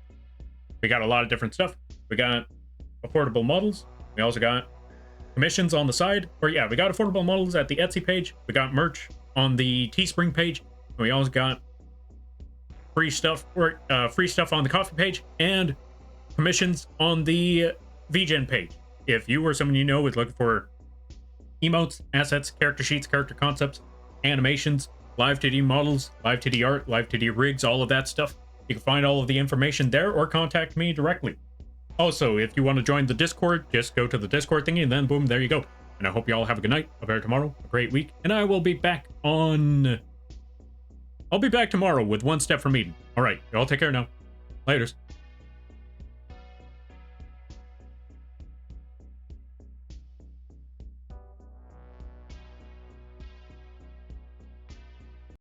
We got a lot of different stuff. We got affordable models. We also got commissions on the side. Or yeah, we got affordable models at the Etsy page. We got merch on the Teespring page. And we also got free stuff or free stuff on the coffee page and commissions on the vgen page. If you or someone you know is looking for emotes, assets, character sheets, character concepts, animations, live 2D models, live 2D art, live 2D rigs, all of that stuff, you can find all of the information there or contact me directly. Also, if you want to join the Discord, just go to the Discord thingy and then boom, there you go. And I hope you all have a good night, a better tomorrow, a great week, and I will be back on... I'll be back tomorrow with One Step from Eden. All right, you all take care now. Laters.